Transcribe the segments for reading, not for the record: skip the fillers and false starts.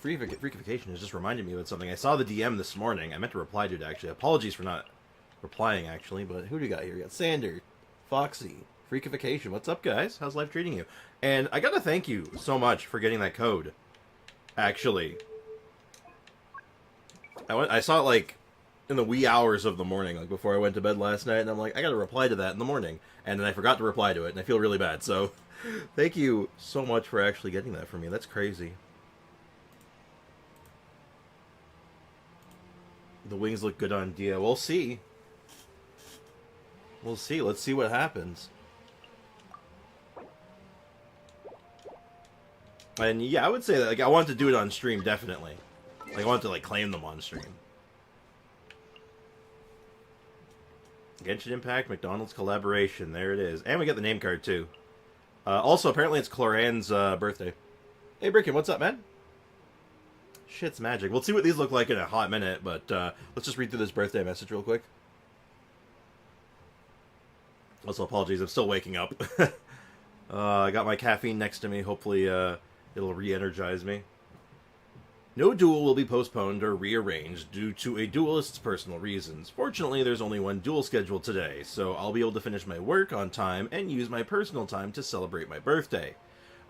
man, freakification has just reminded me of something. I saw the DM this morning. I meant to reply to it, actually. Apologies for not replying, actually. But who do you got here? You got Sander, Foxy, freakification. What's up, guys? How's life treating you? And I gotta thank you so much for getting that code, actually. I saw it, like, in the wee hours of the morning, like, before I went to bed last night. And I'm like, I gotta reply to that in the morning. And then I forgot to reply to it, and I feel really bad. So, thank you so much for actually getting that for me. That's crazy. The wings look good on Dia. We'll see. We'll see. Let's see what happens. And yeah, I would say that, like, I want to do it on stream, definitely. Like, I want to, like, claim them on stream. Genshin Impact, McDonald's collaboration. There it is. And we get the name card, too. Also, apparently it's Cloran's birthday. Hey, Bricken, what's up, man? Shit's magic. We'll see what these look like in a hot minute, but let's just read through this birthday message real quick. Also, apologies, I'm still waking up. I got my caffeine next to me. Hopefully, it'll re-energize me. No duel will be postponed or rearranged due to a duelist's personal reasons. Fortunately, there's only one duel scheduled today, so I'll be able to finish my work on time and use my personal time to celebrate my birthday.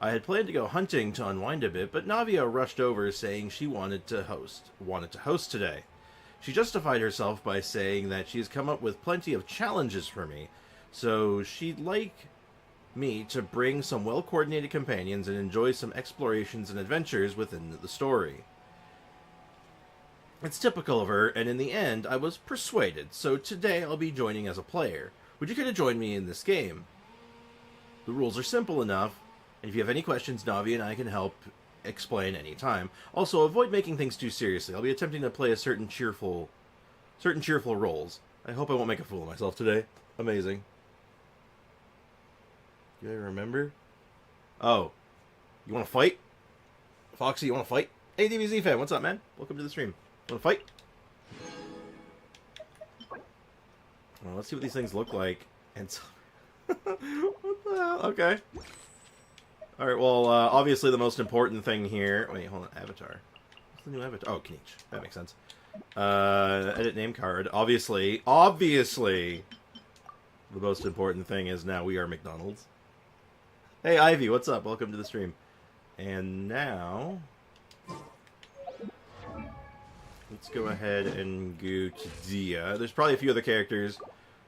I had planned to go hunting to unwind a bit, but Navia rushed over saying she wanted to host today. She justified herself by saying that she's come up with plenty of challenges for me, so she'd like me to bring some well-coordinated companions and enjoy some explorations and adventures within the story. It's typical of her, and in the end, I was persuaded, so today I'll be joining as a player. Would you care to join me in this game? The rules are simple enough, and if you have any questions, Navi and I can help explain any time. Also, avoid making things too seriously. I'll be attempting to play certain cheerful roles. I hope I won't make a fool of myself today. Amazing. Do I remember? Oh. You want to fight? Foxy, you want to fight? Hey, DBZ fan, what's up, man? Welcome to the stream. Want to fight? Well, let's see what these things look like. And so what the hell? Okay. Alright, well, obviously the most important thing here... Wait, hold on. Avatar. What's the new avatar? Oh, Kinich. That makes sense. Edit name card. Obviously, the most important thing is now we are McDonald's. Hey, Ivy, what's up? Welcome to the stream. And now... let's go ahead and go to Dia. There's probably a few other characters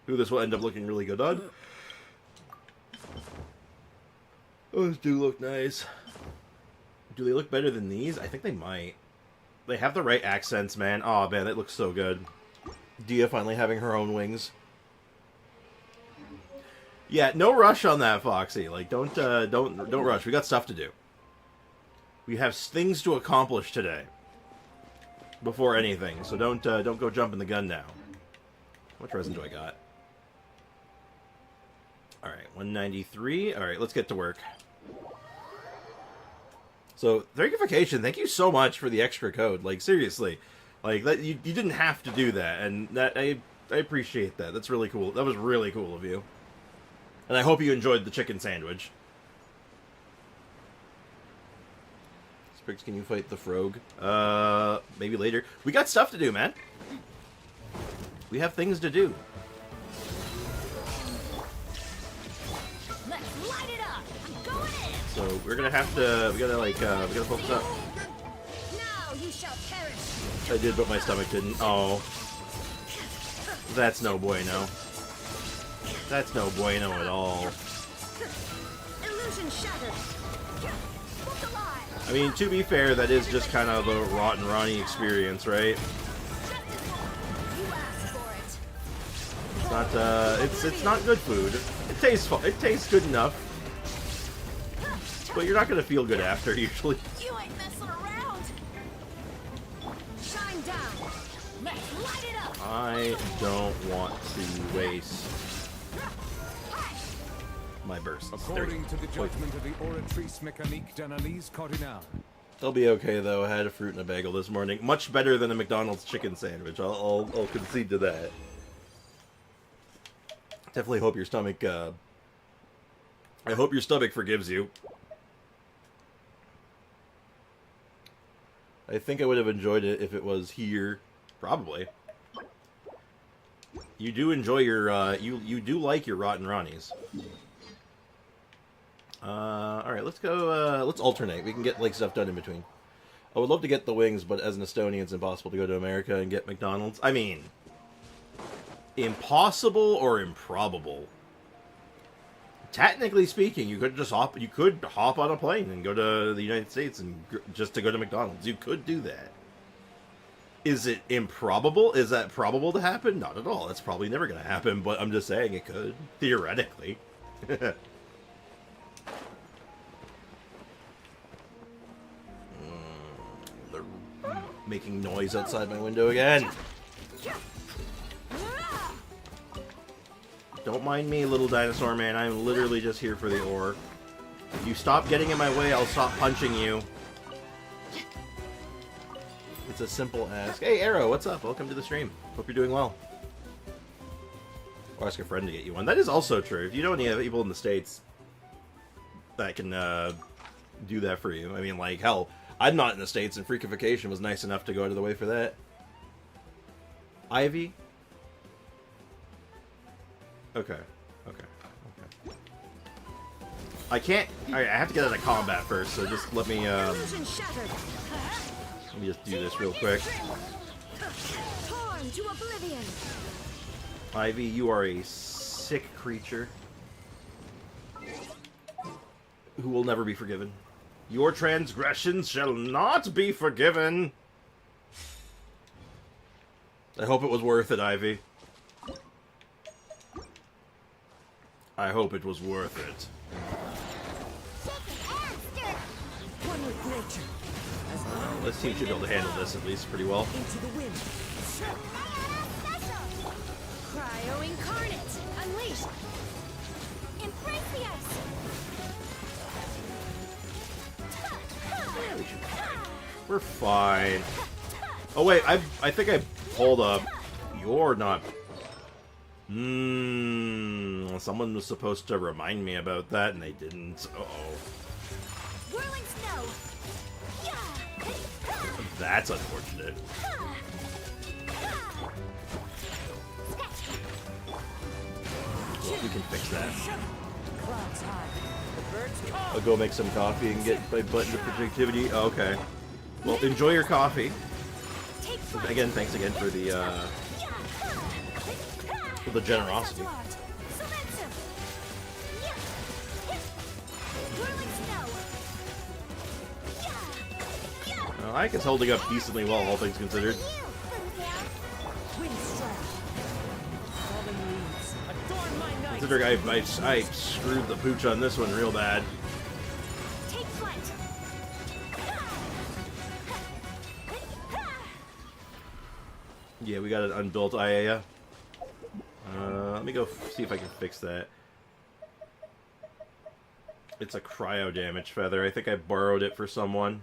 who this will end up looking really good on. Those do look nice. Do they look better than these? I think they might. They have the right accents, man. Oh man, that looks so good. Dia finally having her own wings. Yeah, no rush on that, Foxy. Like, don't rush. We got stuff to do. We have things to accomplish today. Before anything, so don't go jumping the gun now. What resin do I got? All right, 193. All right, let's get to work. So, verification. Thank you so much for the extra code. Like, seriously, like that you didn't have to do that, and that I appreciate that. That's really cool. That was really cool of you. And I hope you enjoyed the chicken sandwich. Spriggs, can you fight the Frog? Maybe later. We got stuff to do, man. We have things to do. Let's light it up. I'm going in. So we're gonna have to. We gotta focus up. Now you shall perish. I did, but my stomach didn't. Oh, that's no bueno. That's no bueno at all. Illusion shattered. I mean, to be fair, that is just kind of a Rotten Ronnie experience, right? It's not, it's not good food. It tastes good enough. But you're not gonna feel good after, usually. You ain't messing around. Shine down. Let's light it up. I don't want to waste my bursts. According to the judgment of the oratrice mécanique d'analyse cardinale. They'll be okay though. I had a fruit and a bagel this morning. Much better than a McDonald's chicken sandwich. I'll concede to that. Definitely hope your stomach. I hope your stomach forgives you. I think I would have enjoyed it if it was here. Probably. You do enjoy your, you do like your Rotten Ronnies. Alright, let's go, let's alternate. We can get, like, stuff done in between. I would love to get the wings, but as an Estonian, it's impossible to go to America and get McDonald's. I mean, impossible or improbable? Technically speaking, you could just hop on a plane and go to the United States and just to go to McDonald's. You could do that. Is it improbable? Is that probable to happen? Not at all. That's probably never going to happen, but I'm just saying it could, theoretically. They're making noise outside my window again. Don't mind me, little dinosaur man. I'm literally just here for the ore. If you stop getting in my way, I'll stop punching you. It's a simple ask. Hey, Arrow, what's up? Welcome to the stream. Hope you're doing well. Or ask a friend to get you one. That is also true. If you know any people in the States that can do that for you. I mean, like, hell, I'm not in the States, and Freakification was nice enough to go out of the way for that. Ivy? Okay. I can't... Alright, I have to get out of combat first, so just let me, let me just do this real quick. Torn to oblivion. Ivy, you are a sick creature who will never be forgiven. Your transgressions shall not be forgiven. I hope it was worth it, Ivy. I hope it was worth it. This team should be able to handle this at least pretty well. Into the wind. Cryo incarnate. Unleashed. Embrace the ice. We're fine. Oh wait, I think I pulled up. You're not. Someone was supposed to remind me about that, and they didn't. Uh-oh. Whirling snow. That's unfortunate. Well, we can fix that. I'll go make some coffee and get my butt into productivity. Oh, okay. Well, enjoy your coffee. Again, thanks again for the generosity. Ayaka's holding up decently well, all things considered. Considering I screwed the pooch on this one real bad. Yeah, we got an unbuilt ayaya. Let me go see if I can fix that. It's a cryo damage feather. I think I borrowed it for someone.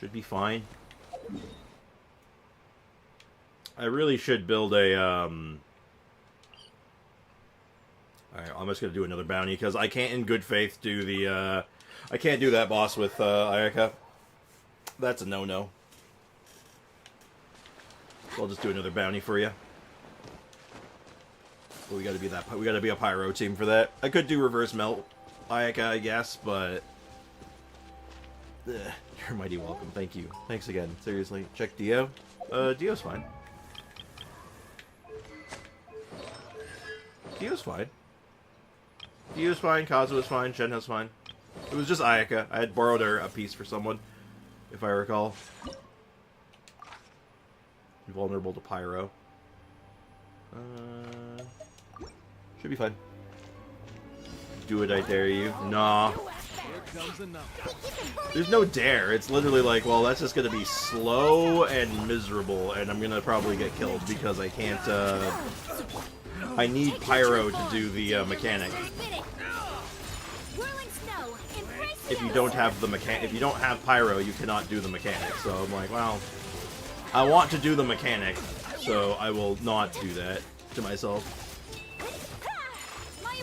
Should be fine. I really should build a, Alright, I'm just gonna do another bounty, because I can't in good faith do the, I can't do that boss with, Ayaka. That's a no-no. So I'll just do another bounty for you. But we gotta be a pyro team for that. I could do reverse melt Ayaka, I guess, but... You're mighty welcome. Thank you. Thanks again. Seriously. Check Dio. Dio's fine. Dio's fine. Dio's fine. Kazuha's fine. Shenhe's fine. It was just Ayaka. I had borrowed her a piece for someone, if I recall. Vulnerable to pyro. Should be fine. Do it, I dare you. Nah. There's no dare. It's literally like, well, that's just gonna be slow and miserable, and I'm gonna probably get killed because I can't, I need pyro to do the, mechanic. If you don't have if you don't have pyro, you cannot do the mechanic. So I'm like, well, I want to do the mechanic, so I will not do that to myself.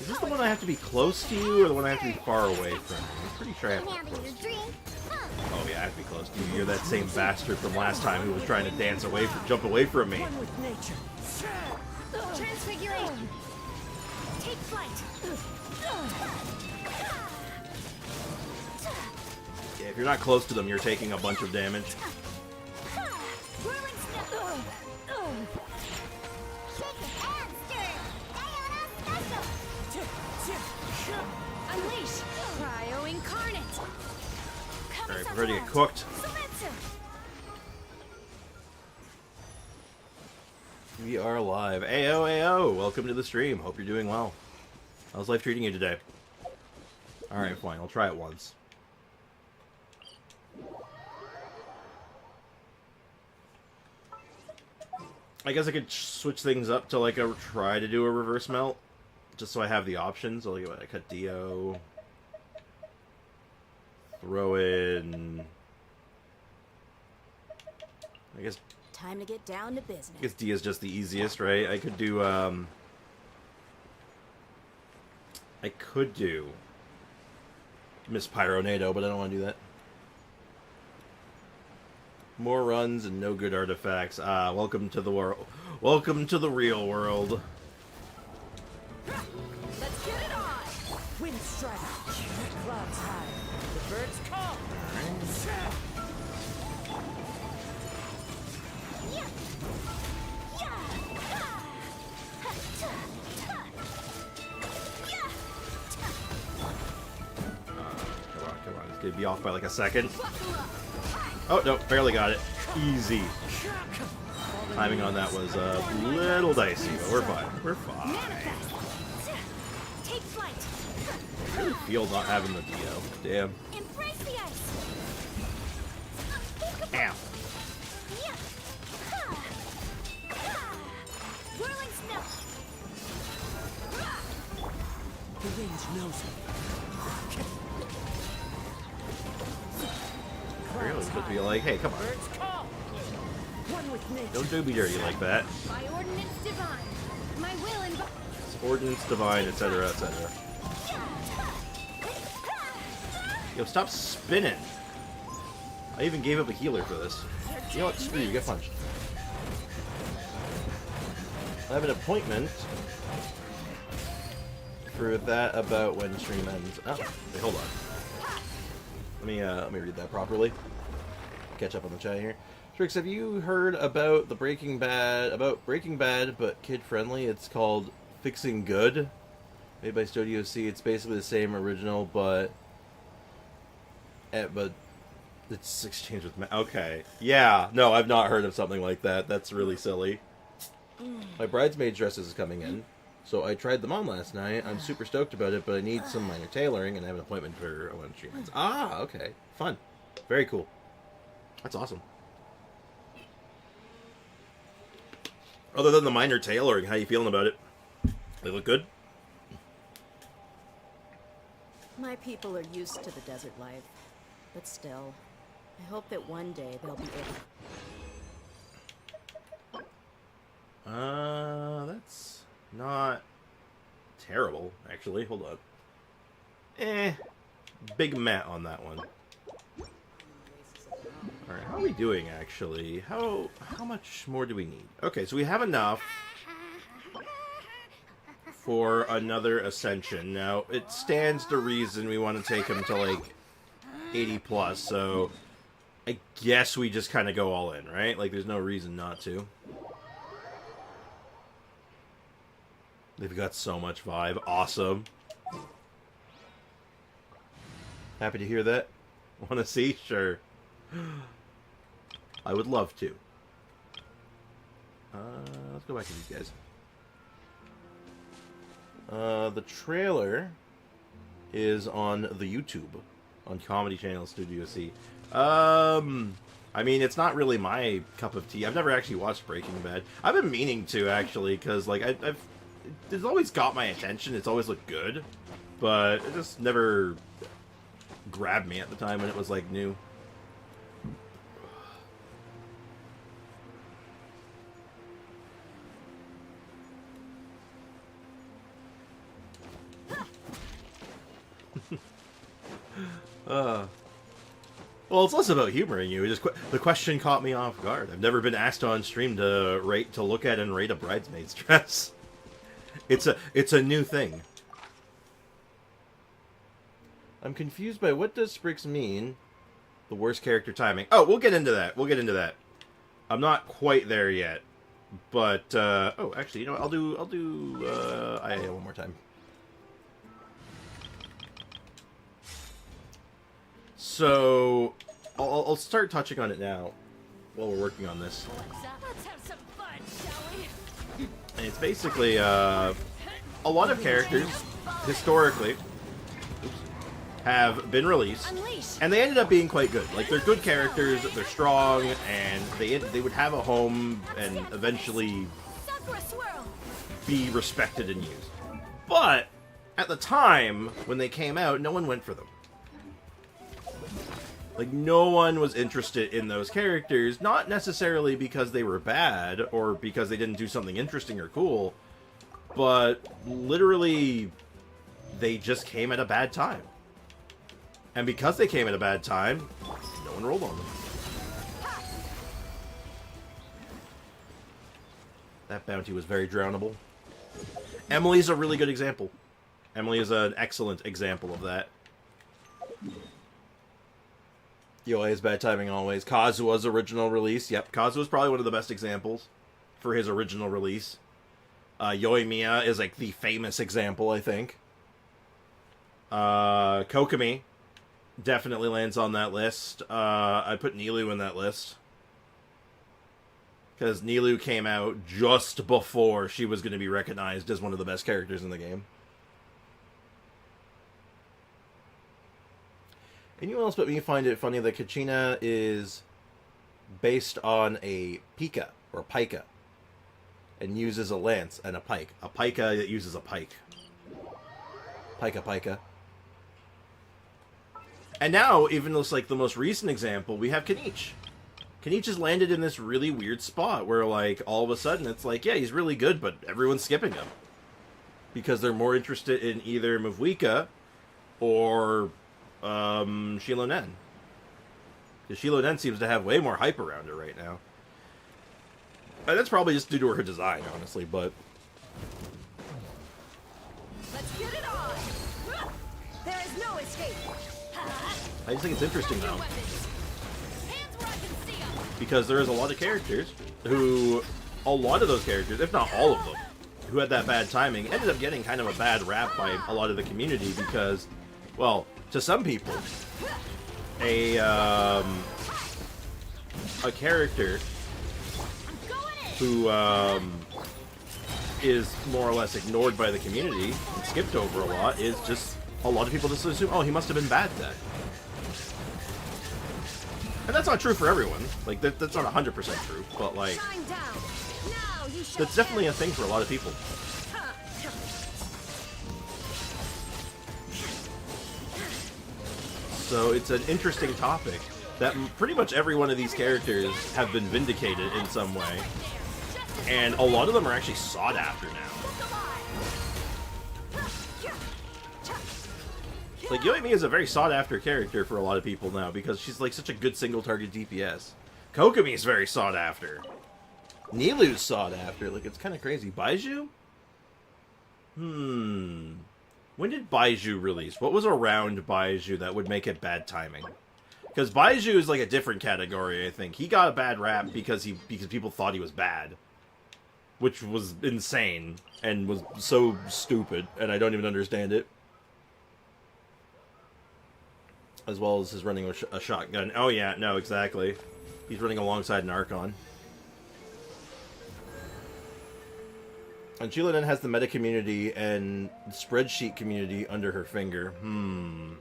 Is this the one I have to be close to you, or the one I have to be far away from you? I'm pretty sure I have to be close to you. Oh yeah, I have to be close to you. You're that same bastard from last time who was trying to jump away from me. One with nature. Transfiguration. Take flight. Yeah, if you're not close to them, you're taking a bunch of damage. Whirling snow. Shake it and stir. Ayana special. Unleash. Cryo incarnate. Alright, we're ready to get cooked. We are live. Ayo, ayo! Welcome to the stream. Hope you're doing well. How's life treating you today? Alright, fine. I'll try it once. I guess I could switch things up to like try to do a reverse melt. Just so I have the options. So like I cut Dio. Throw in... I guess... Time to get down to business. I guess D is just the easiest, right? I could do, Miss Pyronado, but I don't want to do that. More runs and no good artifacts. Ah, welcome to the world. Welcome to the real world. Let's get it on! Wind strike, clouds high, the birds come. Come on. It's gonna be off by like a second. Oh, no, barely got it. Easy. Timing on that was a little dicey, but we're fine. We're fine. Take flight. I really feel not having the Dio. Damn. Embrace the ice. Ow. Whirling snow. The wind knows me. Really supposed to be like, hey, come on. Birds come. One with nature. Don't do me dirty like that. My ordinance divine. My will and... It's ordinance divine, etc., etc. Yo, stop spinning. I even gave up a healer for this. You know what? Screw you. Get punched. I have an appointment for that about when stream ends. Oh, wait, hold on. Let me read that properly. Catch up on the chat here. Strix, have you heard about the Breaking Bad, but kid friendly? It's called Fixing Good, made by Studio C. It's basically the same original, but it's exchanged with okay. Yeah, no, I've not heard of something like that. That's really silly. My bridesmaid dresses is coming in, so I tried them on last night. I'm super stoked about it, but I need some minor tailoring, and I have an appointment for when she ends. Ah, okay, fun, very cool. That's awesome. Other than the minor tailoring, how you feeling about it? They look good? My people are used to the desert life, but still, I hope that one day they'll be able. That's not terrible, actually. Hold on. Big mat on that one. Alright, how are we doing, actually? How much more do we need? Okay, so we have enough for another ascension. Now, it stands to reason we want to take him to, like, 80 plus, so I guess we just kind of go all in, right? Like, there's no reason not to. They've got so much vibe. Awesome. Happy to hear that. Want to see? Sure. I would love to. Let's go back to these guys. The trailer is on the YouTube, on Comedy Channel Studio C. I mean, it's not really my cup of tea. I've never actually watched Breaking Bad. I've been meaning to, actually, because like it's always got my attention. It's always looked good, but it just never grabbed me at the time when it was like new. Well, it's less about humoring you. The question caught me off guard. I've never been asked on stream to look at and rate a bridesmaid's dress. It's a new thing. I'm confused by what does Sprix mean? The worst character timing. Oh, we'll get into that. We'll get into that. I'm not quite there yet, but oh, actually, you know what? I'll do ayaya one more time. So, I'll start touching on it now while we're working on this. Let's have some fun, shall we? And it's basically a lot of characters historically have been released, Unleash. and they ended up being quite good. Like, they're good characters, they're strong, and they would have a home and eventually Sakura swirl. be respected and used. But at the time when they came out, no one went for them. Like, no one was interested in those characters, not necessarily because they were bad or because they didn't do something interesting or cool, but literally they just came at a bad time. And because they came at a bad time, no one rolled on them. That bounty was very drownable. Emily's a really good example. Emily is an excellent example of that. Yoi's bad timing always. Kazua's original release. Yep, Kazua's probably one of the best examples for his original release. Yoimiya is like the famous example, I think. Kokomi definitely lands on that list. I put Nilou in that list. Because Nilou came out just before she was going to be recognized as one of the best characters in the game. Anyone else but me find it funny that Kachina is based on a pika, or pika, and uses a lance and a pike. A pika that uses a pike. Pika. And now, even though it's like the most recent example, we have Kinich. Kinich has landed in this really weird spot where, like, all of a sudden it's like, yeah, he's really good, but everyone's skipping him. Because they're more interested in either Mvuika or Shilonen. Because Shilonen seems to have way more hype around her right now. And that's probably just due to her design, honestly, but... Let's get it on. There is no escape. I just think it's interesting, though. Hands where I can see 'em. Because there is a lot of characters who... A lot of those characters, if not all of them, who had that bad timing, ended up getting kind of a bad rap by a lot of the community because, well... To some people, a character who is more or less ignored by the community and skipped over a lot is just a lot of people just assume, oh, he must have been bad then. And that's not true for everyone. Like that's not 100% true, but like that's definitely a thing for a lot of people. So it's an interesting topic that pretty much every one of these characters have been vindicated in some way. And a lot of them are actually sought after now. Like, Yoimi is a very sought after character for a lot of people now because she's like such a good single target DPS. Kokomi is very sought after. Nilou's sought after. Like, it's kind of crazy. Baizhu? When did Baizhu release? What was around Baizhu that would make it bad timing? Because Baizhu is like a different category, I think. He got a bad rap because people thought he was bad. Which was insane and was so stupid, and I don't even understand it. As well as his running a shotgun. Oh yeah, no, exactly. He's running alongside an Archon. And Shilonen has the meta community and spreadsheet community under her finger. Oh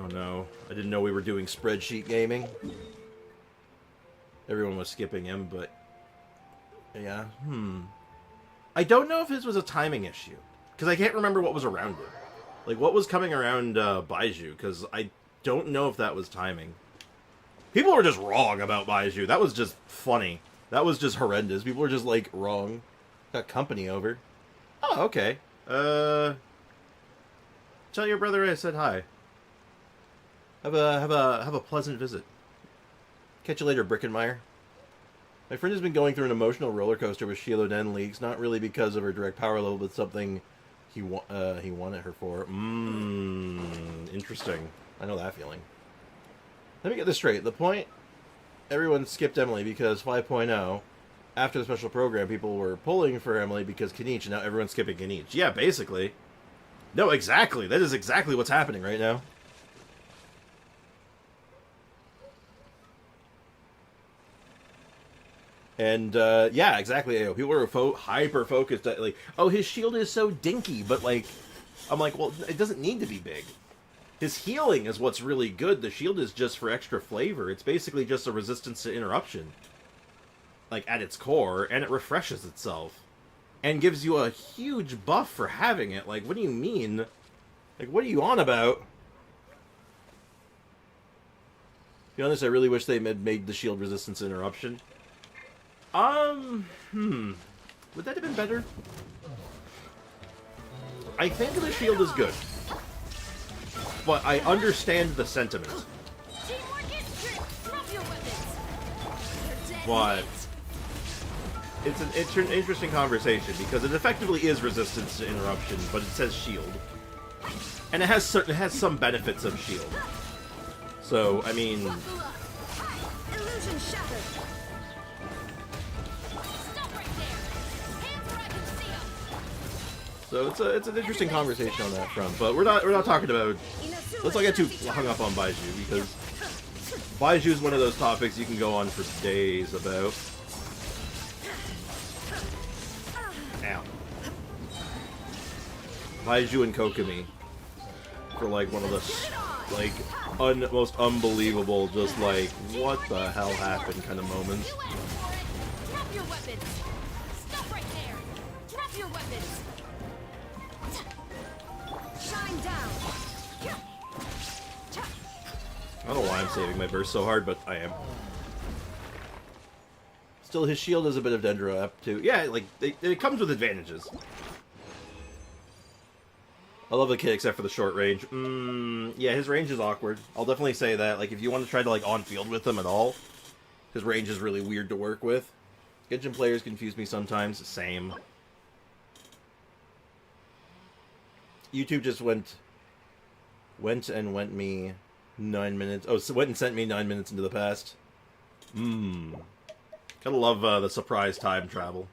no. I didn't know we were doing spreadsheet gaming. Everyone was skipping him, but... Yeah, I don't know if his was a timing issue. Because I can't remember what was around it. Like, what was coming around Baizhu? Because I don't know if that was timing. People were just wrong about Baizhu. That was just funny. That was just horrendous. People were just, like, wrong. Got company over. Oh, okay. Tell your brother I said hi. Have a pleasant visit. Catch you later, Brickenmeyer. My friend has been going through an emotional roller coaster with Shiloh Den leaks, not really because of her direct power level, but something he wanted her for. Interesting. I know that feeling. Let me get this straight. The point, everyone skipped Emily because 5.0, after the special program, people were pulling for Emily because Kinich, and now everyone's skipping Kinich. Yeah, basically. No, exactly. That is exactly what's happening right now. And, yeah, exactly. People were hyper-focused at, like, oh, his shield is so dinky, but, like, I'm like, well, it doesn't need to be big. His healing is what's really good. The shield is just for extra flavor. It's basically just a resistance to interruption, like, at its core, and it refreshes itself. And gives you a huge buff for having it. Like, what do you mean? Like, what are you on about? To be honest, I really wish they had made the shield resistance interruption. Would that have been better? I think the shield is good. But I understand the sentiment. But it's an interesting conversation because it effectively is resistance to interruption, but it says shield. And it has some benefits of shield. So, I mean, Illusion shattered. Stop right there. Hands where I can see 'em. so it's an interesting conversation on that front, but we're not talking about. Let's not get too hung up on Baiju because Baiju is one of those topics you can go on for days about. Ow. Baiju and Kokomi for like one of the like most unbelievable, just like what the hell happened kind of moments. You asked for it. Drop your weapons. Stop right there. Drop your weapons. Shine down. I don't know why I'm saving my burst so hard, but I am. Still, his shield is a bit of Dendro up too. Yeah, like it comes with advantages. I love the kid except for the short range. Yeah, his range is awkward. I'll definitely say that. Like, if you want to try to like on field with him at all, his range is really weird to work with. Genshin players confuse me sometimes. Same. YouTube just went me 9 minutes. Oh, so went and sent me 9 minutes into the past. Gotta love the surprise time travel.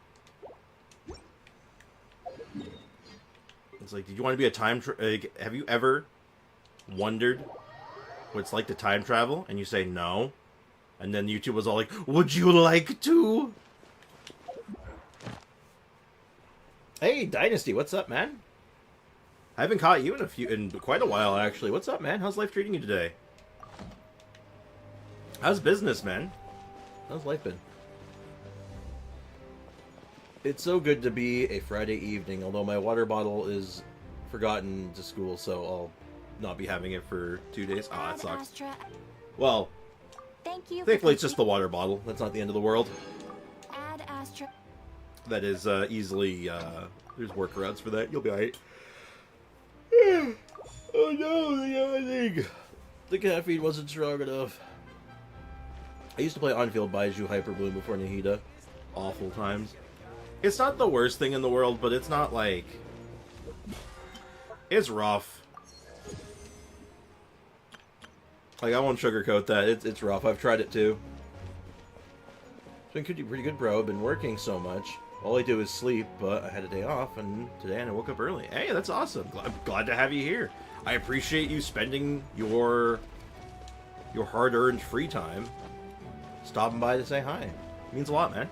It's like, did you want to be a like, have you ever wondered what it's like to time travel? And you say no. And then YouTube was all like, would you like to? Hey, Dynasty, what's up, man? I haven't caught you in quite a while, actually. What's up, man? How's life treating you today? How's business, man? How's life been? It's so good to be a Friday evening, although my water bottle is forgotten to school, so I'll not be having it for 2 days. Ah, that sucks. Well, thankfully it's just the water bottle. That's not the end of the world. Add Astra. That is easily, there's workarounds for that. You'll be alright. Oh no, I think the caffeine wasn't strong enough. I used to play on-field Baiju Hyper Bloom before Nahida. Awful times. It's not the worst thing in the world, but it's not like... It's rough. Like, I won't sugarcoat that. It's rough. I've tried it too. It's been pretty good, bro. I've been working so much. All I do is sleep, but I had a day off, and today I woke up early. Hey, that's awesome. I'm glad to have you here. I appreciate you spending your hard-earned free time stopping by to say hi. It means a lot, man.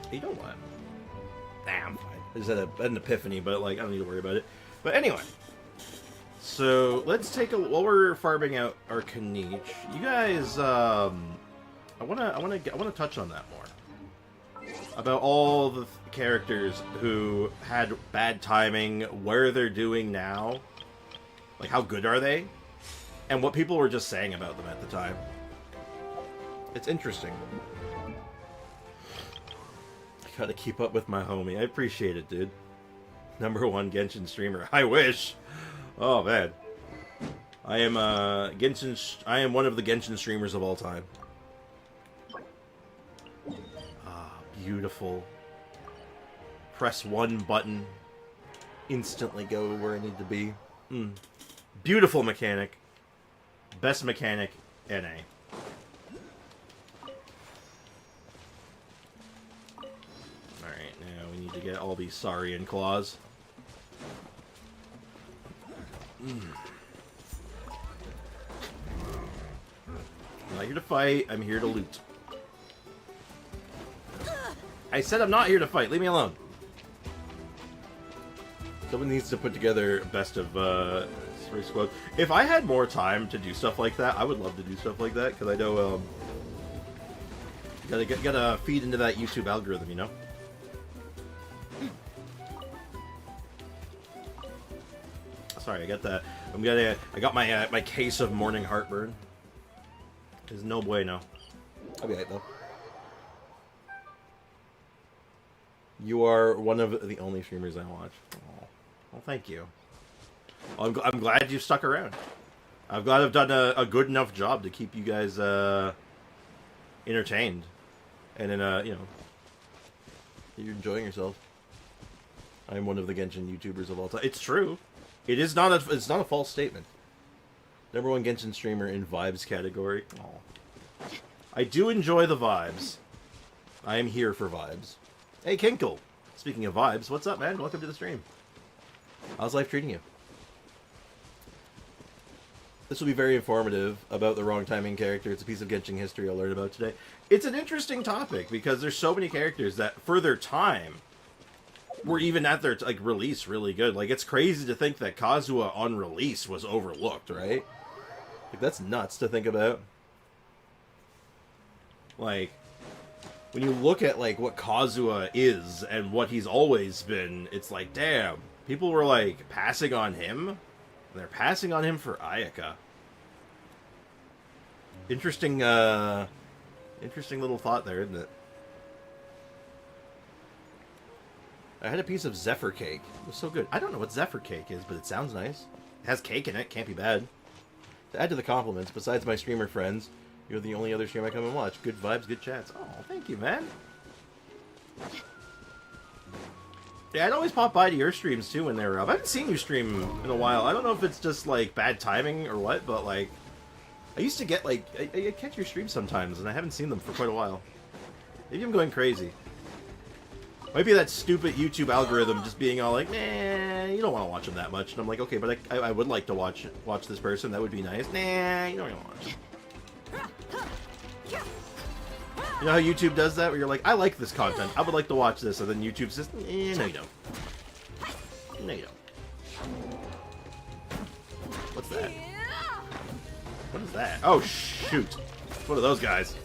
You know what? Nah, I'm fine. I just had an epiphany, but like I don't need to worry about it. But anyway, so let's take a while we're farming out our Kinich. You guys, I wanna touch on that more about all the characters who had bad timing, where they're doing now, like how good are they, and what people were just saying about them at the time. It's interesting. Gotta keep up with my homie. I appreciate it, dude. #1 Genshin streamer. I wish. Oh man. I am I am one of the Genshin streamers of all time. Ah, beautiful. Press one button. Instantly go where I need to be. Beautiful mechanic. Best mechanic, NA. Alright, now we need to get all these Saurian claws. I'm not here to fight, I'm here to loot. I said I'm not here to fight, leave me alone. Someone needs to put together best of Story Squad. If I had more time to do stuff like that, I would love to do stuff like that, because I know, gotta feed into that YouTube algorithm, you know? Sorry, I got that. I got my my case of morning heartburn. There's no bueno. I'll be right though. You are one of the only streamers I watch. Oh, well, thank you. Well, I'm glad you stuck around. I'm glad I've done a good enough job to keep you guys entertained, and then you know, you're enjoying yourself. I'm one of the Genshin YouTubers of all time. It's true. It is not a. It's not a false statement. #1 Genshin streamer in vibes category. Oh. I do enjoy the vibes. I am here for vibes. Hey, Kinkle. Speaking of vibes, what's up, man? Welcome to the stream. How's life treating you? This will be very informative about the wrong timing character. It's a piece of Genshin history I'll learn about today. It's an interesting topic because there's so many characters that, for their time, were even at their like release really good. Like, it's crazy to think that Kazuha on release was overlooked, right? Like, that's nuts to think about. Like, when you look at like what Kazuha is and what he's always been, it's like, damn, people were like passing on him. And they're passing on him for Ayaka. Interesting, interesting little thought there, isn't it? I had a piece of Zephyr cake. It was so good. I don't know what Zephyr cake is, but it sounds nice. It has cake in it. Can't be bad. To add to the compliments, besides my streamer friends, you're the only other stream I come and watch. Good vibes, good chats. Oh, thank you, man. Yeah, I'd always pop by to your streams, too, when they were up. I haven't seen you stream in a while. I don't know if it's just, like, bad timing or what, but, like, I used to get, like, I catch your streams sometimes, and I haven't seen them for quite a while. Maybe I'm going crazy. Might be that stupid YouTube algorithm just being all like, nah, you don't want to watch them that much. And I'm like, okay, but I would like to watch this person. That would be nice. Nah, you don't want to watch them. You know how YouTube does that? Where you're like, I like this content. I would like to watch this. And then YouTube says, no, you don't. No, you don't. What's that? What is that? Oh, shoot. It's one of those guys.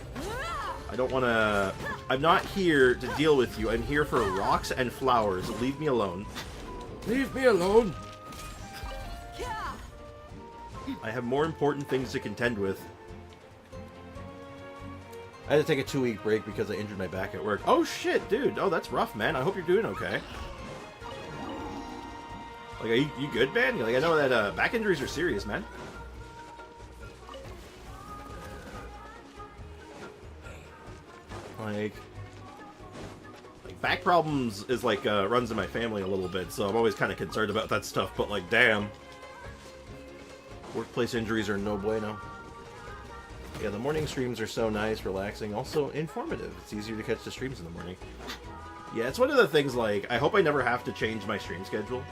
I don't want to... I'm not here to deal with you. I'm here for rocks and flowers. Leave me alone. Leave me alone! I have more important things to contend with. I had to take a 2-week break because I injured my back at work. Oh shit, dude. Oh, that's rough, man. I hope you're doing okay. Like, are you good, man? Like, I know that back injuries are serious, man. Like back problems is like runs in my family a little bit, so I'm always kind of concerned about that stuff. But like, damn, workplace injuries are no bueno. Yeah, the morning streams are so nice, relaxing, also informative. It's easier to catch the streams in the morning. Yeah, it's one of the things, like, I hope I never have to change my stream schedule.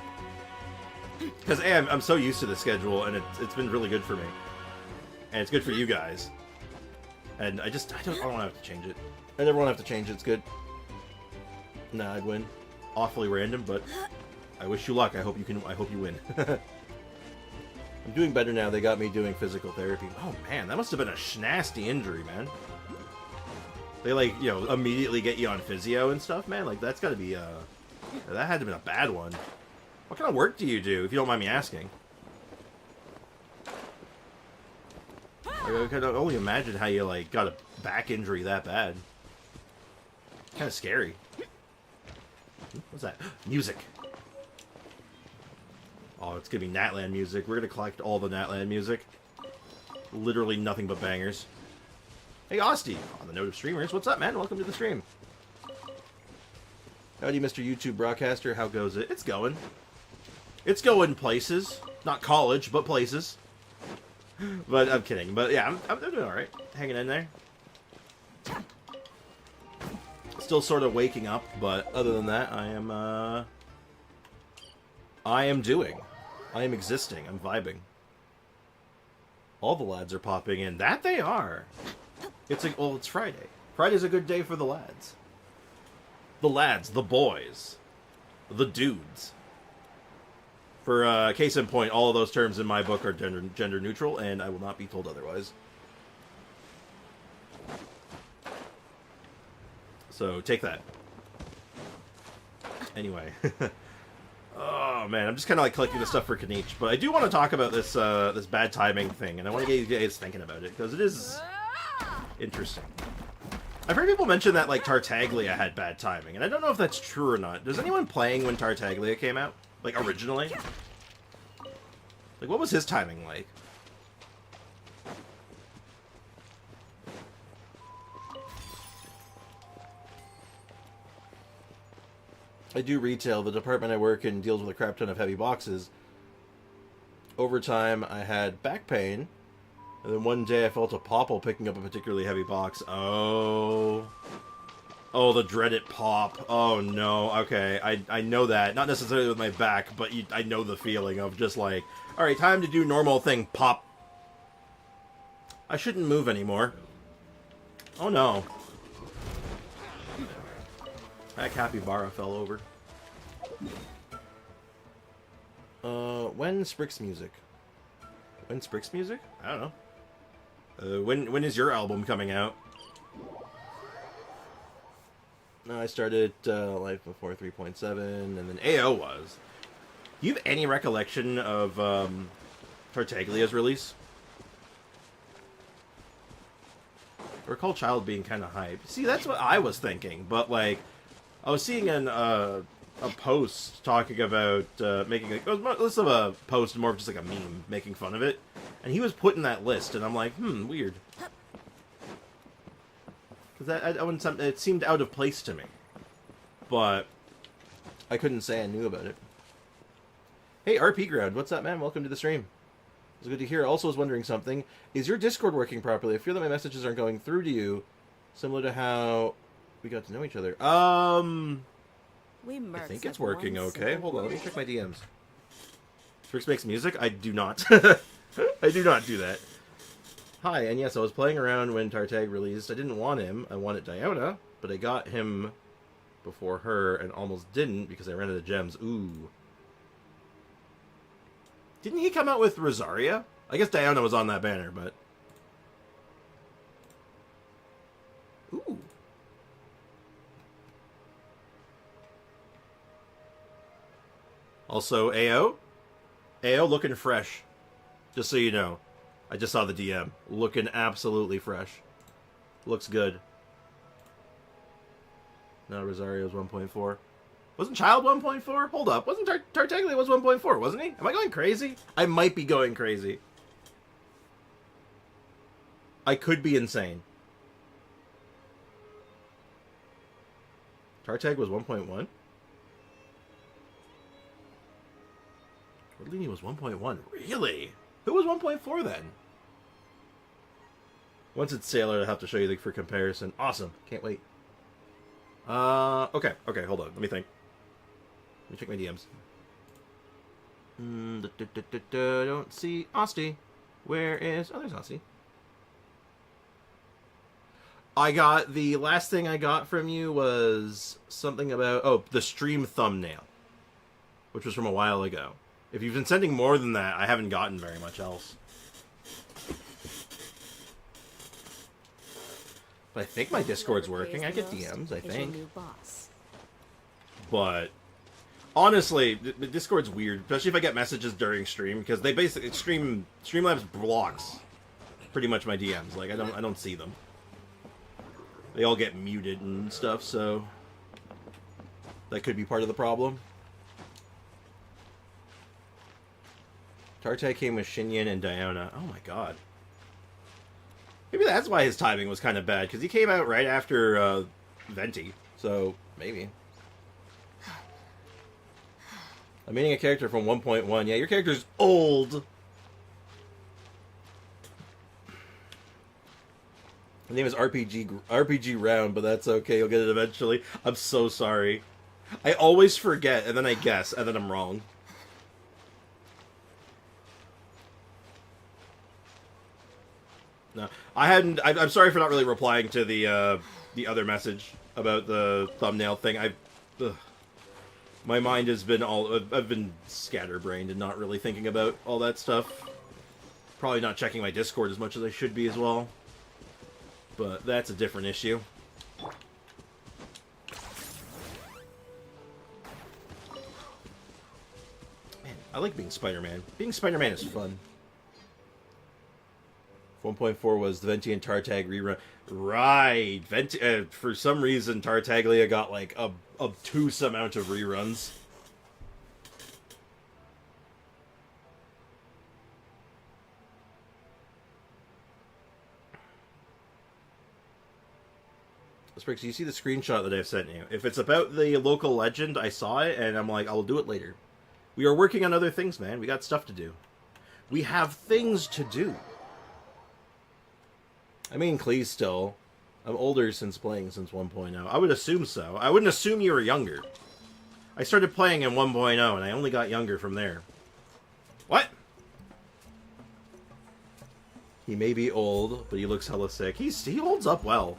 Because, A, I'm so used to the schedule, and it's been really good for me. And it's good for you guys. And I don't want to have to change it. I never want to have to change it, it's good. Nah, I'd win. Awfully random, but I wish you luck. I hope you win. I'm doing better now. They got me doing physical therapy. Oh man, that must have been a nasty injury, man. They like, you know, immediately get you on physio and stuff, man. Like, that's gotta be that had to have been a bad one. What kind of work do you do, if you don't mind me asking? I can only imagine how you like got a back injury that bad. Kind of scary. What's that? Music. Oh, it's gonna be Natland music. We're gonna collect all the Natland music. Literally nothing but bangers. Hey, Osty! On the note of streamers, what's up, man? Welcome to the stream. Howdy, Mr. YouTube broadcaster. How goes it? It's going. It's going places. Not college, but places. But I'm kidding. But yeah, I'm doing alright. Hanging in there. Still sort of waking up, but other than that, I am doing. I am existing. I'm vibing. All the lads are popping in. That they are. Well, it's Friday. Friday's a good day for the lads. The lads, the boys, the dudes. For case in point, all of those terms in my book are gender neutral, and I will not be told otherwise. So take that. Anyway. Oh man, I'm just kind of like collecting the stuff for Kinich, but I do want to talk about this this bad timing thing, and I want to get you guys thinking about it because it is interesting. I've heard people mention that like Tartaglia had bad timing, and I don't know if that's true or not. Does anyone playing when Tartaglia came out, like originally? Like, what was his timing like? I do retail. The department I work in deals with a crap ton of heavy boxes. Over time, I had back pain, and then one day I felt a popple picking up a particularly heavy box. Oh, the dreaded pop. Oh no. Okay, I know that. Not necessarily with my back, but I know the feeling of just like, all right, time to do normal thing. Pop. I shouldn't move anymore. Oh no. That capybara fell over. When Sprix music? When Sprix music? I don't know. When is your album coming out? No, I started Life Before 3.7, and then AO was. Do you have any recollection of Tartaglia's release? I recall Child being kind of hyped. See, that's what I was thinking, but like, I was seeing a post talking about making it was less of a post and more of just like a meme making fun of it, and he was put in that list, and I'm like, weird, because it seemed out of place to me, but I couldn't say I knew about it. Hey, RP Ground, what's up, man? Welcome to the stream. It's good to hear. Also, was wondering something. Is your Discord working properly? I feel that my messages aren't going through to you, similar to how we got to know each other. I think it's working okay. Hold on, let me check my DMs. Sprix makes music? I do not. I do not do that. Hi, and yes, I was playing around when Tartag released. I didn't want him. I wanted Diona, but I got him before her and almost didn't because I ran out of gems. Ooh. Didn't he come out with Rosaria? I guess Diona was on that banner, but... Ooh. Also, AO? AO looking fresh. Just so you know. I just saw the DM. Looking absolutely fresh. Looks good. No, Rosario's 1.4. Wasn't Child 1.4? Hold up. Wasn't Tartaglia was 1.4, wasn't he? Am I going crazy? I might be going crazy. I could be insane. Tartag was 1.1? Ordini was 1.1. Really? Who was 1.4 then? Once it's Sailor, I'll have to show you for comparison. Awesome. Can't wait. Okay, hold on. Let me think. Let me check my DMs. Don't see Osty. Where is... Oh, there's Osty. I got... The last thing I got from you was something about... Oh, the stream thumbnail. Which was from a while ago. If you've been sending more than that, I haven't gotten very much else. But I think my Discord's working. I get DMs, I think. But... Honestly, the Discord's weird, especially if I get messages during stream, because they basically Streamlabs blocks pretty much my DMs. Like I don't see them. They all get muted and stuff, so that could be part of the problem. Tartag came with Shinyan and Diana. Oh my god. Maybe that's why his timing was kind of bad, because he came out right after Venti. So, maybe. I'm meeting a character from 1.1. Yeah, your character's old. His name is RPG Round, but that's okay. You'll get it eventually. I'm so sorry. I always forget, and then I guess, and then I'm wrong. No, I hadn't. I'm sorry for not really replying to the other message about the thumbnail thing. My mind has been I've been scatterbrained and not really thinking about all that stuff. Probably not checking my Discord as much as I should be as well. But that's a different issue. Man, I like being Spider-Man. Being Spider-Man is fun. 1.4 was the Venti and Tartag rerun. Right! Venti, for some reason, Tartaglia got, like, a obtuse amount of reruns. Sprix, you see the screenshot that I've sent you? If it's about the local legend, I saw it, and I'm like, I'll do it later. We are working on other things, man. We got stuff to do. We have things to do. I mean, Clee still. I'm older since playing since 1.0. I would assume so. I wouldn't assume you were younger. I started playing in 1.0, and I only got younger from there. What? He may be old, but he looks hella sick. He holds up well.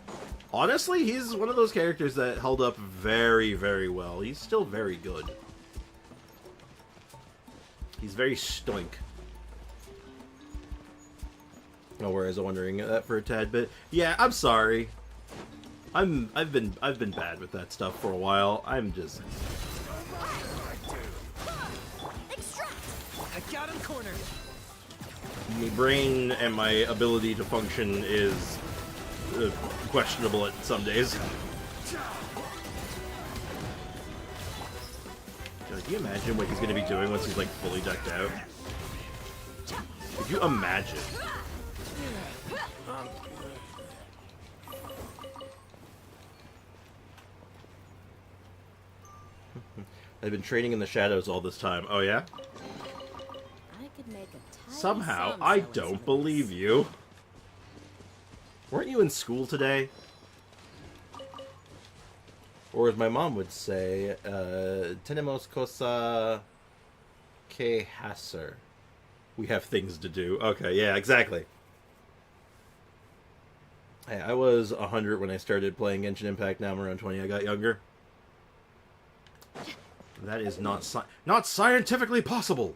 Honestly, he's one of those characters that held up very, very well. He's still very good. He's very stoic. Oh, whereas I'm wondering that for a tad bit. Yeah, I'm sorry. I've been bad with that stuff for a while. I'm just. I got him cornered. My brain and my ability to function is questionable at some days. God, can you imagine what he's going to be doing once he's like fully decked out? Could you imagine? I've been training in the shadows all this time. Oh yeah? I could make a tiny Somehow, sum I selling some don't of believe this. you. Weren't you in school today? Or as my mom would say, tenemos cosa que hacer. We have things to do. Okay, yeah, exactly. Hey, I was 100 when I started playing Genshin Impact. Now I'm around 20. I got younger. That is not scientifically possible.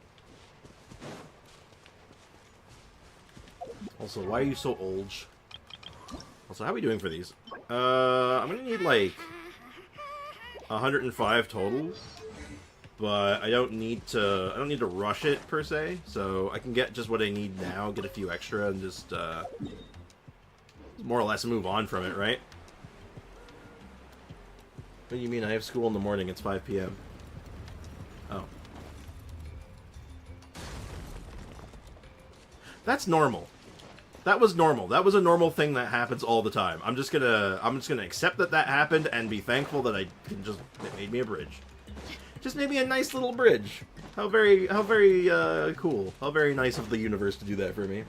Also, why are you so old? Also, how are we doing for these? I'm gonna need like 105 total, but I don't need to rush it per se. So I can get just what I need now, get a few extra, and just more or less move on from it, right? What do you mean? I have school in the morning. It's 5 p.m. Oh. That's normal. That was normal. That was a normal thing that happens all the time. I'm just gonna accept that happened and be thankful that it made me a bridge. Just made me a nice little bridge. How very cool. How very nice of the universe to do that for me.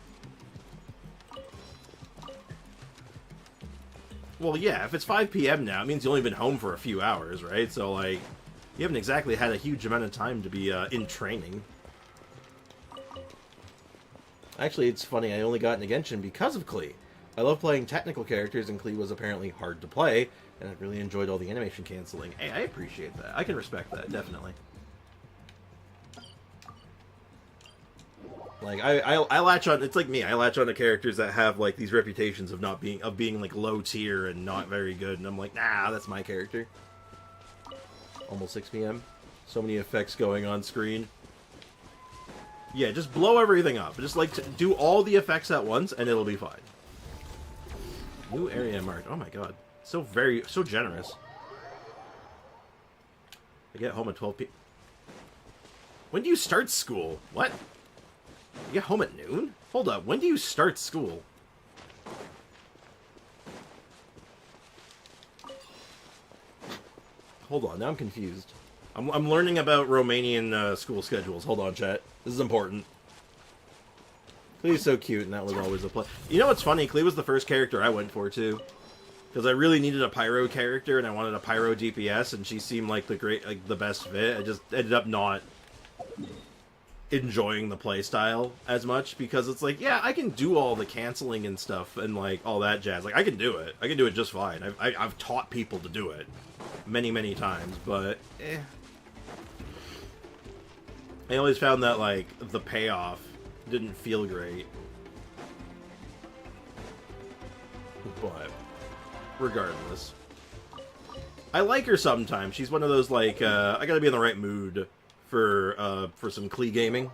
Well, yeah, if it's 5 p.m. now, it means you've only been home for a few hours, right? So, like, you haven't exactly had a huge amount of time to be in training. Actually, it's funny, I only got into Genshin because of Klee. I love playing technical characters, and Klee was apparently hard to play, and I really enjoyed all the animation canceling. Hey, I appreciate that. I can respect that, definitely. Like, I latch on, it's like me, I latch on to characters that have, like, these reputations of being, like, low tier and not very good, and I'm like, nah, that's my character. Almost 6 p.m. So many effects going on screen. Yeah, just blow everything up. Just, like, do all the effects at once, and it'll be fine. New area marked. Oh my god. So generous. I get home at 12 p.m. When do you start school? What? You get home at noon? Hold up, when do you start school? Hold on, now I'm confused. I'm learning about Romanian school schedules. Hold on, chat. This is important. Clee's so cute, and that was always a play. You know what's funny? Clee was the first character I went for, too. Because I really needed a pyro character, and I wanted a pyro DPS, and she seemed like the best fit. I just ended up not enjoying the playstyle as much, because it's like, yeah, I can do all the canceling and stuff, and like all that jazz. Like, I can do it. I can do it just fine. I've taught people to do it many, many times, but I always found that, like, the payoff didn't feel great. But regardless, I like her sometimes. She's one of those, like, I gotta be in the right mood for some Klee gaming.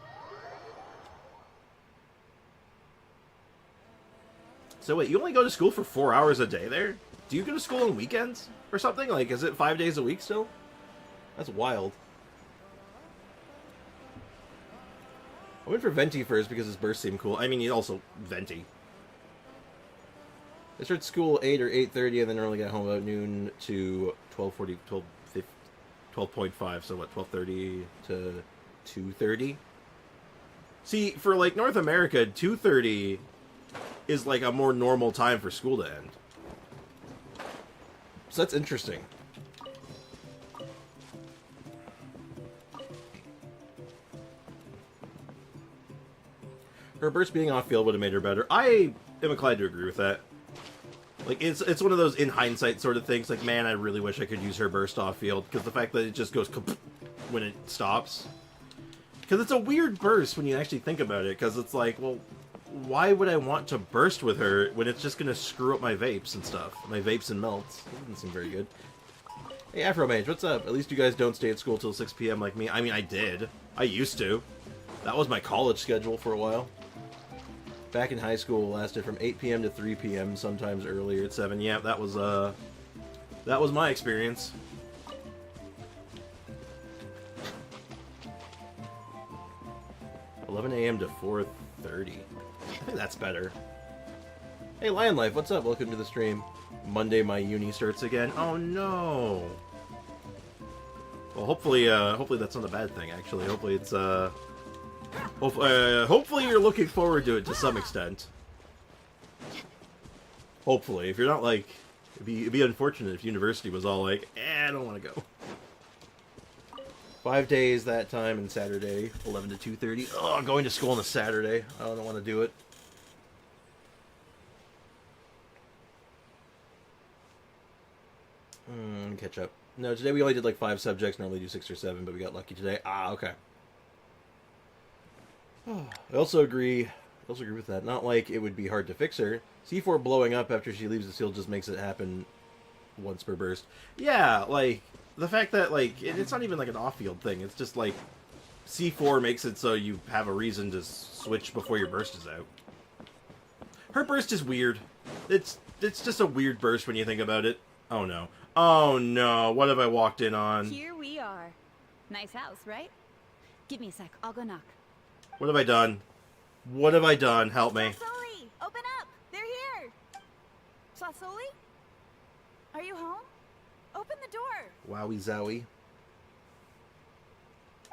So wait, you only go to school for 4 hours a day there? Do you go to school on weekends or something? Like, is it 5 days a week still? That's wild. I went for Venti first because his burst seemed cool. I mean, he's also Venti. I started school 8 or 8:30 and then only got home about noon to 12:40, 12.5, so what, 12:30 to 2:30? See, for, like, North America, 2:30 is, like, a more normal time for school to end. So that's interesting. Her burst being off-field would have made her better. I am inclined to agree with that. Like, it's one of those in hindsight sort of things. Like, man, I really wish I could use her burst off-field, because the fact that it just goes when it stops. Because it's a weird burst when you actually think about it, because it's like, well, why would I want to burst with her when it's just going to screw up my vapes and stuff? My vapes and melts. That doesn't seem very good. Hey, Afro Mage, what's up? At least you guys don't stay at school till 6 p.m. like me. I mean, I did. I used to. That was my college schedule for a while. Back in high school, it lasted from 8 p.m. to 3 p.m., sometimes earlier at 7. Yeah, that was my experience. (11 a.m. to 4:30). I think that's better. Hey, Lion Life, what's up? Welcome to the stream. Monday, my uni starts again. Oh no. Well, hopefully that's not a bad thing. Actually, hopefully it's hopefully you're looking forward to it to some extent. Hopefully, if you're not, like, it'd be unfortunate if university was all like, I don't want to go. 5 days that time, and Saturday, 11 to 2:30. Oh, going to school on a Saturday. I don't want to do it. Catch up. No, today we only did like 5 subjects. Normally do 6 or 7, but we got lucky today. Ah, okay. I also agree with that. Not like it would be hard to fix her. C4 blowing up after she leaves the field just makes it happen once per burst. Yeah, like, the fact that, like, it's not even like an off-field thing. It's just like C4 makes it so you have a reason to switch before your burst is out. Her burst is weird. It's just a weird burst when you think about it. Oh no. Oh no, what have I walked in on? Here we are. Nice house, right? Give me a sec, I'll go knock. What have I done? What have I done? Help me. Sasoli, open up! They're here! Sasoli? Are you home? Open the door! Wowie zowie.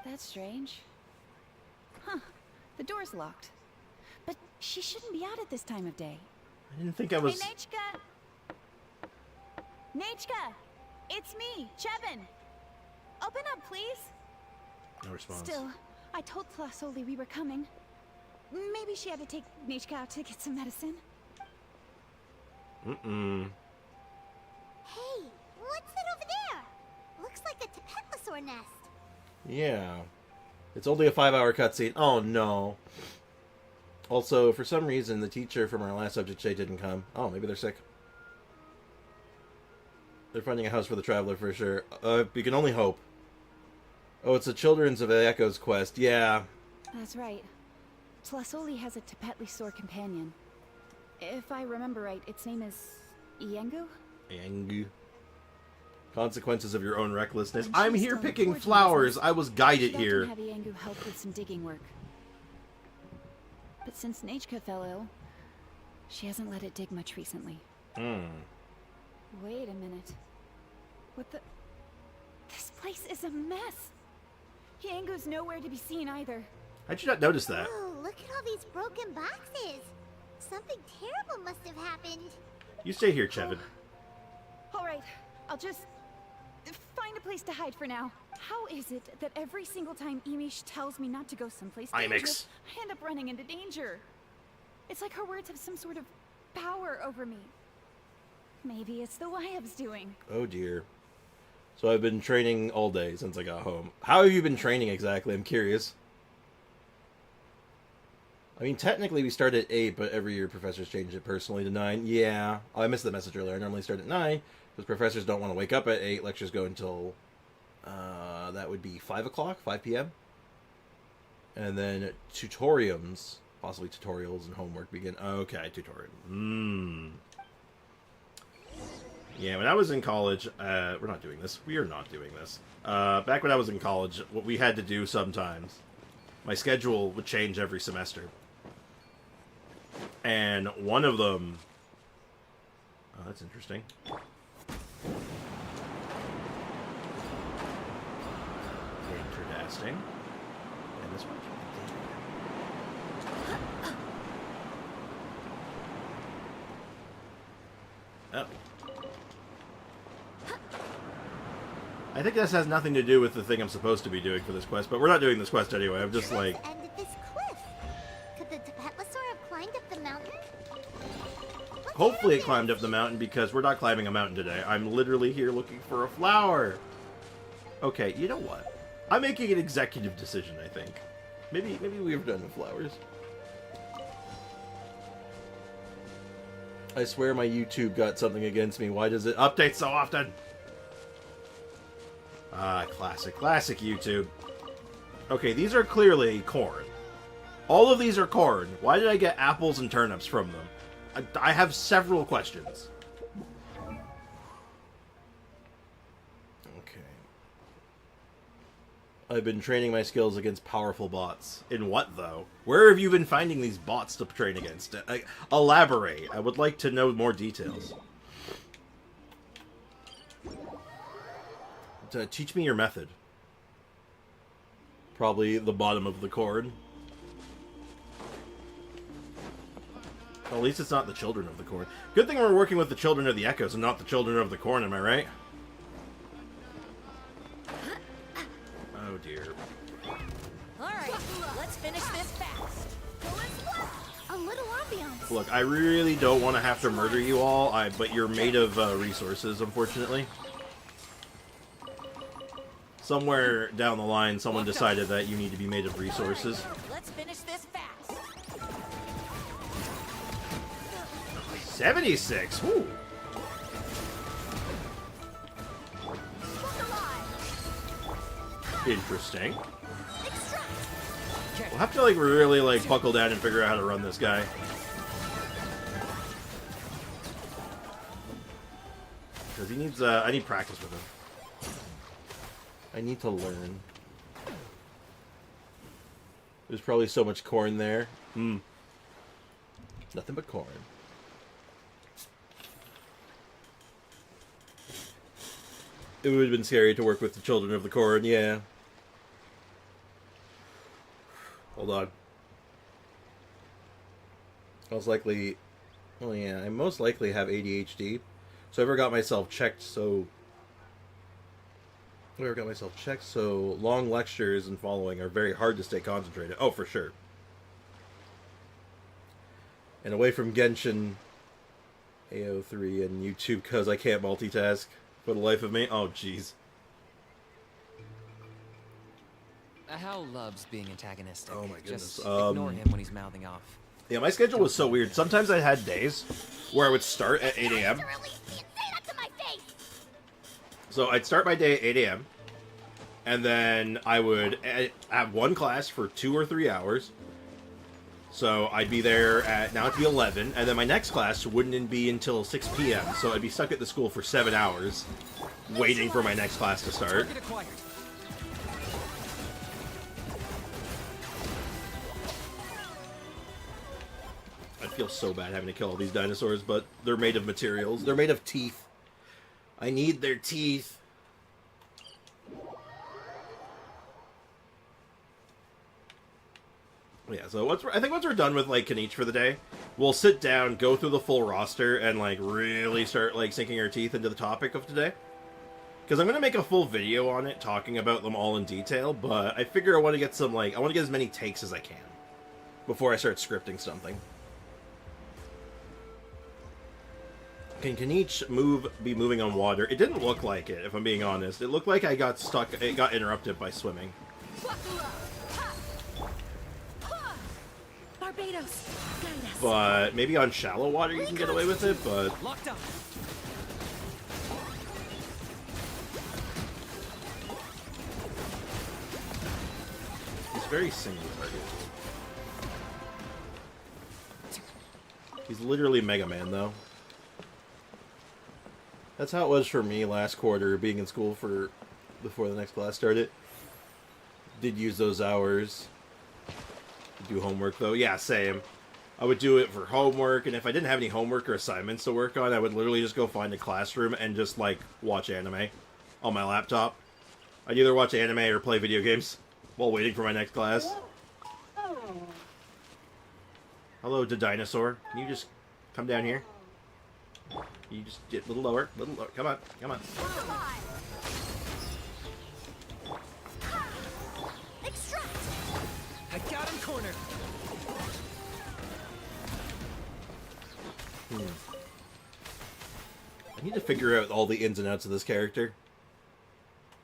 That's strange. Huh, the door's locked. But she shouldn't be out at this time of day. I didn't think I was... Hey, Nechka! Nechka! It's me, Chevin! Open up, please! No response. Still, I told Sasoli we were coming. Maybe she had to take Nechka out to get some medicine. Mm-mm. Hey, what's that over there? Looks like a Tapetlosaur nest. Yeah. It's only a 5-hour cutscene. Oh, no. Also, for some reason, the teacher from our last subject today didn't come. Oh, maybe they're sick. They're finding a house for the traveler for sure. You can only hope. Oh, it's a Children's of Ayako's quest. Yeah. That's right. Sasoli has a Tapetlosaur companion. If I remember right, its name is Iengu? Iengu. Consequences of your own recklessness. And I'm she's here still picking unfortunate flowers. since I was guided She here. can have Iengu help with some digging work. But since Nejka fell ill, she hasn't let it dig much recently. Wait a minute. What the... This place is a mess! Yangu's nowhere to be seen either. How'd you not notice that? Oh, look at all these broken boxes. Something terrible must have happened. You stay here, Chevin. Alright, I'll just... find a place to hide for now. How is it that every single time Emish tells me not to go someplace dangerous, I end up running into danger? It's like her words have some sort of power over me. Maybe it's the Wyab's doing. Oh dear. So I've been training all day since I got home. How have you been training exactly? I'm curious. I mean, technically we start at 8, but every year professors change it personally to 9. Yeah. Oh, I missed the message earlier. I normally start at 9, because professors don't want to wake up at 8. Lectures go until, that would be 5 o'clock, 5 p.m. And then tutoriums, possibly tutorials and homework begin. Okay, tutorial. Yeah, when I was in college, we're not doing this. We are not doing this. Back when I was in college, what we had to do sometimes, my schedule would change every semester. And one of them... Oh, that's interesting. Interesting. And this one. Oh. I think this has nothing to do with the thing I'm supposed to be doing for this quest, but we're not doing this quest anyway. I'm just like... Ended this cliff. Could the Tepetlosaur have climbed up the mountain? Hopefully it climbed up the mountain, because we're not climbing a mountain today. I'm literally here looking for a flower. Okay, you know what? I'm making an executive decision, I think. Maybe we've done with flowers. I swear my YouTube got something against me. Why does it update so often? Ah, classic YouTube. Okay, these are clearly corn. All of these are corn. Why did I get apples and turnips from them? I have several questions. Okay. I've been training my skills against powerful bots. In what, though? Where have you been finding these bots to train against? Elaborate. I would like to know more details. Teach me your method. Probably the bottom of the corn. Well, at least it's not the children of the corn. Good thing we're working with the children of the echoes and not the children of the corn, am I right? Oh dear. Alright, let's finish this fast. A little ambiance. Look, I really don't want to have to murder you all, but you're made of resources, unfortunately. Somewhere down the line, someone decided that you need to be made of resources. Let's finish this fast. 76! Woo! Interesting. We'll have to, like, really, like, buckle down and figure out how to run this guy. Because he needs, I need practice with him. I need to learn. There's probably so much corn there. Nothing but corn. It would have been scary to work with the children of the corn, yeah. Hold on. Most likely... Oh yeah, I most likely have ADHD. So I ever got myself checked so long lectures and following are very hard to stay concentrated. Oh, for sure. And away from Genshin, AO3, and YouTube because I can't multitask for the life of me. Oh, jeez. Hal loves being antagonistic. Oh my goodness. Just ignore him when he's mouthing off. Yeah, my schedule was so weird. Sometimes I had days where I would start at 8 a.m. So I'd start my day at 8 a.m. And then I would have one class for 2 or 3 hours. So I'd be there at, now it'd be 11. And then my next class wouldn't be until 6 p.m. So I'd be stuck at the school for 7 hours waiting for my next class to start. feel so bad having to kill all these dinosaurs, but they're made of materials. They're made of teeth. I need their teeth. Yeah, so I think once we're done with, like, Kinich for the day, we'll sit down, go through the full roster, and, like, really start, like, sinking our teeth into the topic of today. Because I'm going to make a full video on it, talking about them all in detail, but I figure I want to get some, like, I want to get as many takes as I can before I start scripting something. Can Kinich be moving on water? It didn't look like it, if I'm being honest. It looked like I got stuck, it got interrupted by swimming. Barbados, guide us. But maybe on shallow water you can get away with it, but... Locked up. He's very single-targeted. He's literally Mega Man, though. That's how it was for me last quarter, being in school for before the next class started. Did use those hours. Do homework, though. Yeah, same. I would do it for homework, and if I didn't have any homework or assignments to work on, I would literally just go find a classroom and just, like, watch anime on my laptop. I'd either watch anime or play video games while waiting for my next class. Hello, the dinosaur. Can you just come down here? You just get a little lower, Come on, come on. Extract! I got him cornered. I need to figure out all the ins and outs of this character.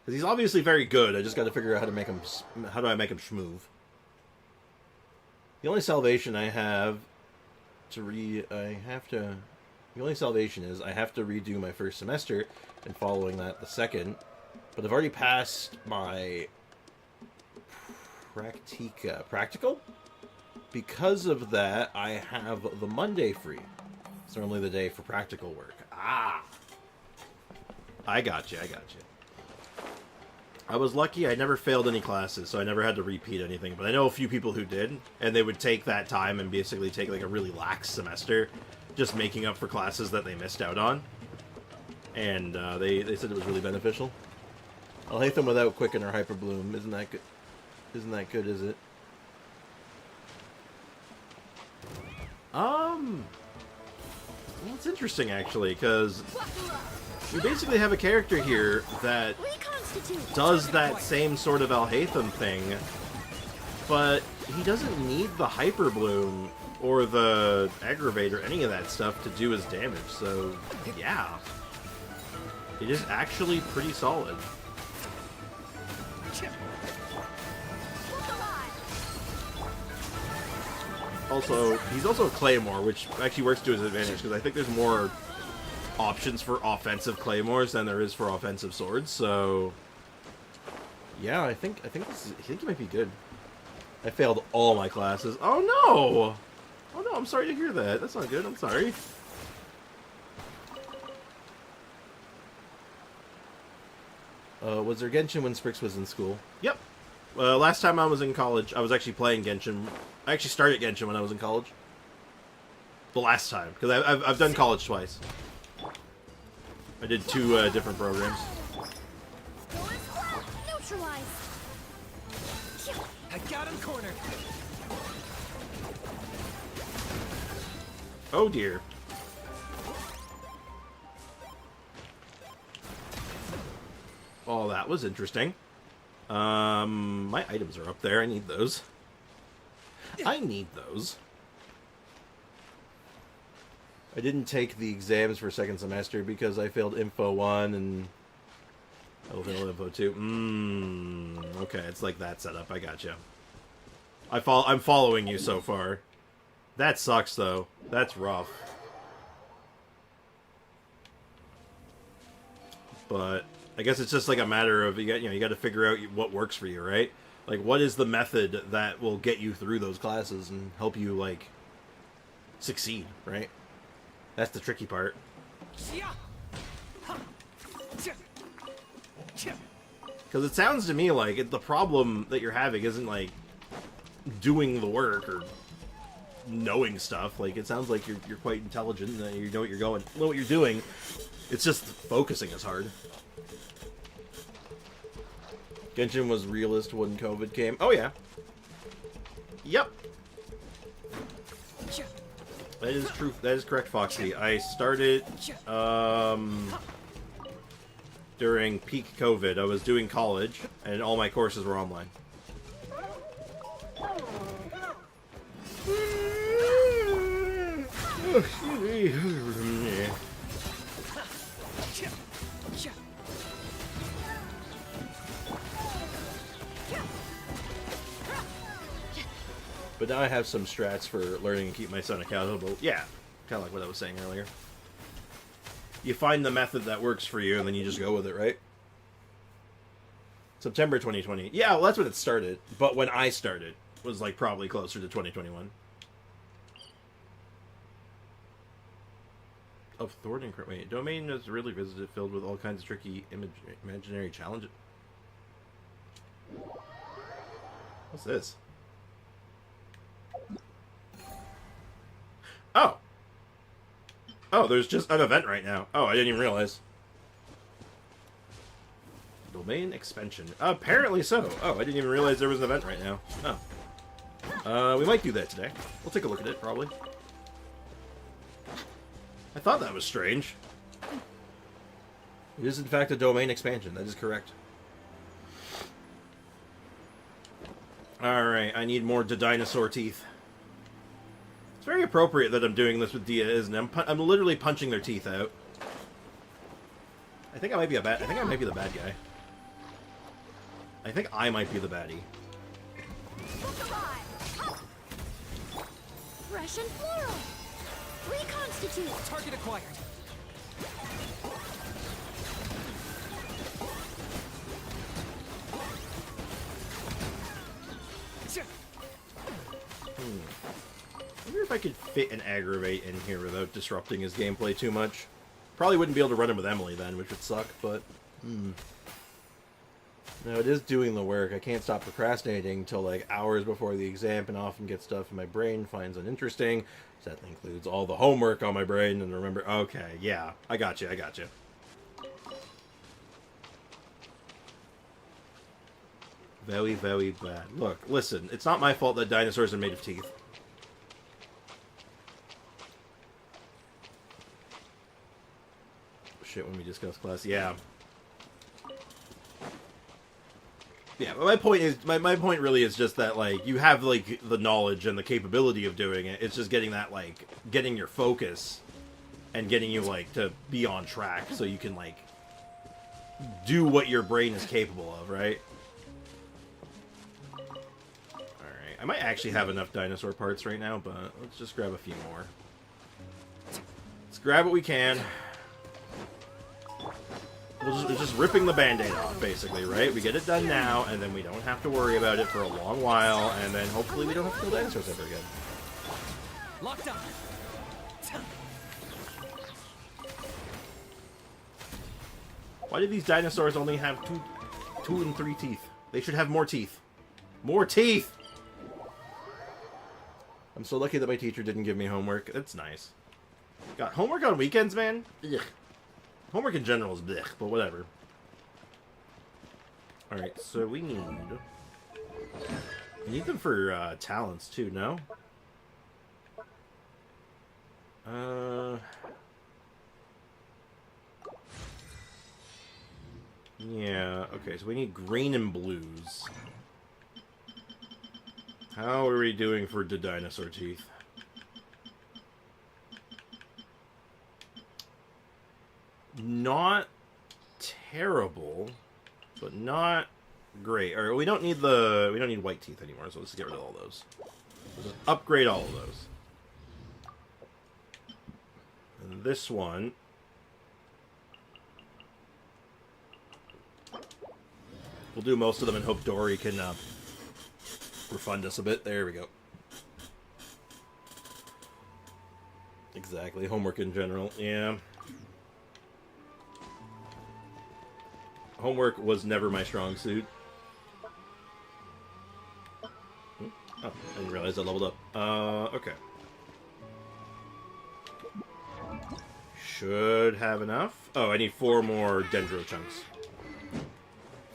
Because he's obviously very good, I just gotta figure out how to make him... How do I make him schmoove? The only salvation I have to The only salvation is I have to redo my first semester, and following that the second. But I've already passed my... practical? Because of that, I have the Monday free. It's normally the day for practical work. Ah! I got you. I was lucky, I never failed any classes, so I never had to repeat anything. But I know a few people who did, and they would take that time and basically take like a really lax semester, just making up for classes that they missed out on. And they said it was really beneficial. I'll hate them without Quicken or Hyper Bloom. Isn't that good? Isn't that good, is it? Well, it's interesting, actually, because we basically have a character here that does that same sort of Alhaitham thing, but he doesn't need the Hyper Bloom or the Aggravate or any of that stuff to do his damage, so yeah. It is actually pretty solid. Also, he's also a Claymore, which actually works to his advantage, because I think there's more options for offensive Claymores than there is for offensive swords, so... Yeah, I think he might be good. I failed all my classes. Oh no! Oh no, I'm sorry to hear that. That's not good, I'm sorry. Was there Genshin when Sprix was in school? Yep. Last time I was in college, I was actually playing Genshin. I actually started Genshin when I was in college. The last time, because I've done college twice. I did 2 different programs. I got him cornered. Oh dear. Oh, that was interesting. My items are up there. I need those. I need those. I didn't take the exams for second semester because I failed Info 1 and I failed Info 2. Okay, it's like that setup. I gotcha. I'm following you so far. That sucks, though. That's rough. But I guess it's just like a matter of you got to figure out what works for you, right? Like, what is the method that will get you through those classes and help you like succeed, right? That's the tricky part. Because it sounds to me like the problem that you're having isn't like doing the work or knowing stuff. Like, it sounds like you're quite intelligent and you know what know what you're doing. It's just focusing is hard. Genshin was realist when COVID came. Oh, yeah. Yep. That is true. That is correct, Foxy. I started, during peak COVID. I was doing college, and all my courses were online. But now I have some strats for learning and keep my son accountable. Yeah, kind of like what I was saying earlier. You find the method that works for you, and then you just go with it, right? September 2020. Yeah, well, that's when it started. But when I started, was like probably closer to 2021. Oh, Thornton. Wait, domain is really visited, filled with all kinds of tricky imaginary challenges. What's this? Oh. Oh, there's just an event right now. Oh, I didn't even realize. Domain expansion. Apparently so. Oh, I didn't even realize there was an event right now. Oh. We might do that today. We'll take a look at it, probably. I thought that was strange. It is, in fact, a domain expansion. That is correct. Alright, I need more dinosaur teeth. It's very appropriate that I'm doing this with Dia, isn't it? I'm literally punching their teeth out. I think I might be the bad guy. I think I might be the baddie. Fresh and floral. Reconstitute. Target acquired. I wonder if I could fit an aggravate in here without disrupting his gameplay too much. Probably wouldn't be able to run him with Emily then, which would suck, but... No, it is doing the work. I can't stop procrastinating until like hours before the exam and often get stuff in my brain finds uninteresting. So that includes all the homework on my brain and remember... Okay, yeah. I got you. Very, very bad. Look, listen. It's not my fault that dinosaurs are made of teeth. Shit, when we discuss class. Yeah. Yeah, but my point is, my point really is just that, like, you have, like, the knowledge and the capability of doing it. It's just getting that, like, getting your focus and getting you, like, to be on track so you can, like, do what your brain is capable of, right? Alright, I might actually have enough dinosaur parts right now, but let's just grab a few more. Let's grab what we can. We're just ripping the band-aid off, basically, right? We get it done now, and then we don't have to worry about it for a long while, and then hopefully we don't have to kill dinosaurs ever again. Locked up. Why do these dinosaurs only have two and three teeth? They should have more teeth. More teeth! I'm so lucky that my teacher didn't give me homework. That's nice. Got homework on weekends, man? Ugh. Homework in general is blech, but whatever. Alright, so we need them for talents too, no? Yeah, okay, so we need green and blues. How are we doing for the dinosaur teeth? Not terrible, but not great. Or we don't need white teeth anymore, so let's just get rid of all those. Let's just upgrade all of those. And this one, we'll do most of them and hope Dory can refund us a bit. There we go. Exactly, homework in general, yeah. Homework was never my strong suit. Oh, I didn't realize I leveled up. Okay. should have enough. Oh, I need 4 more dendro chunks.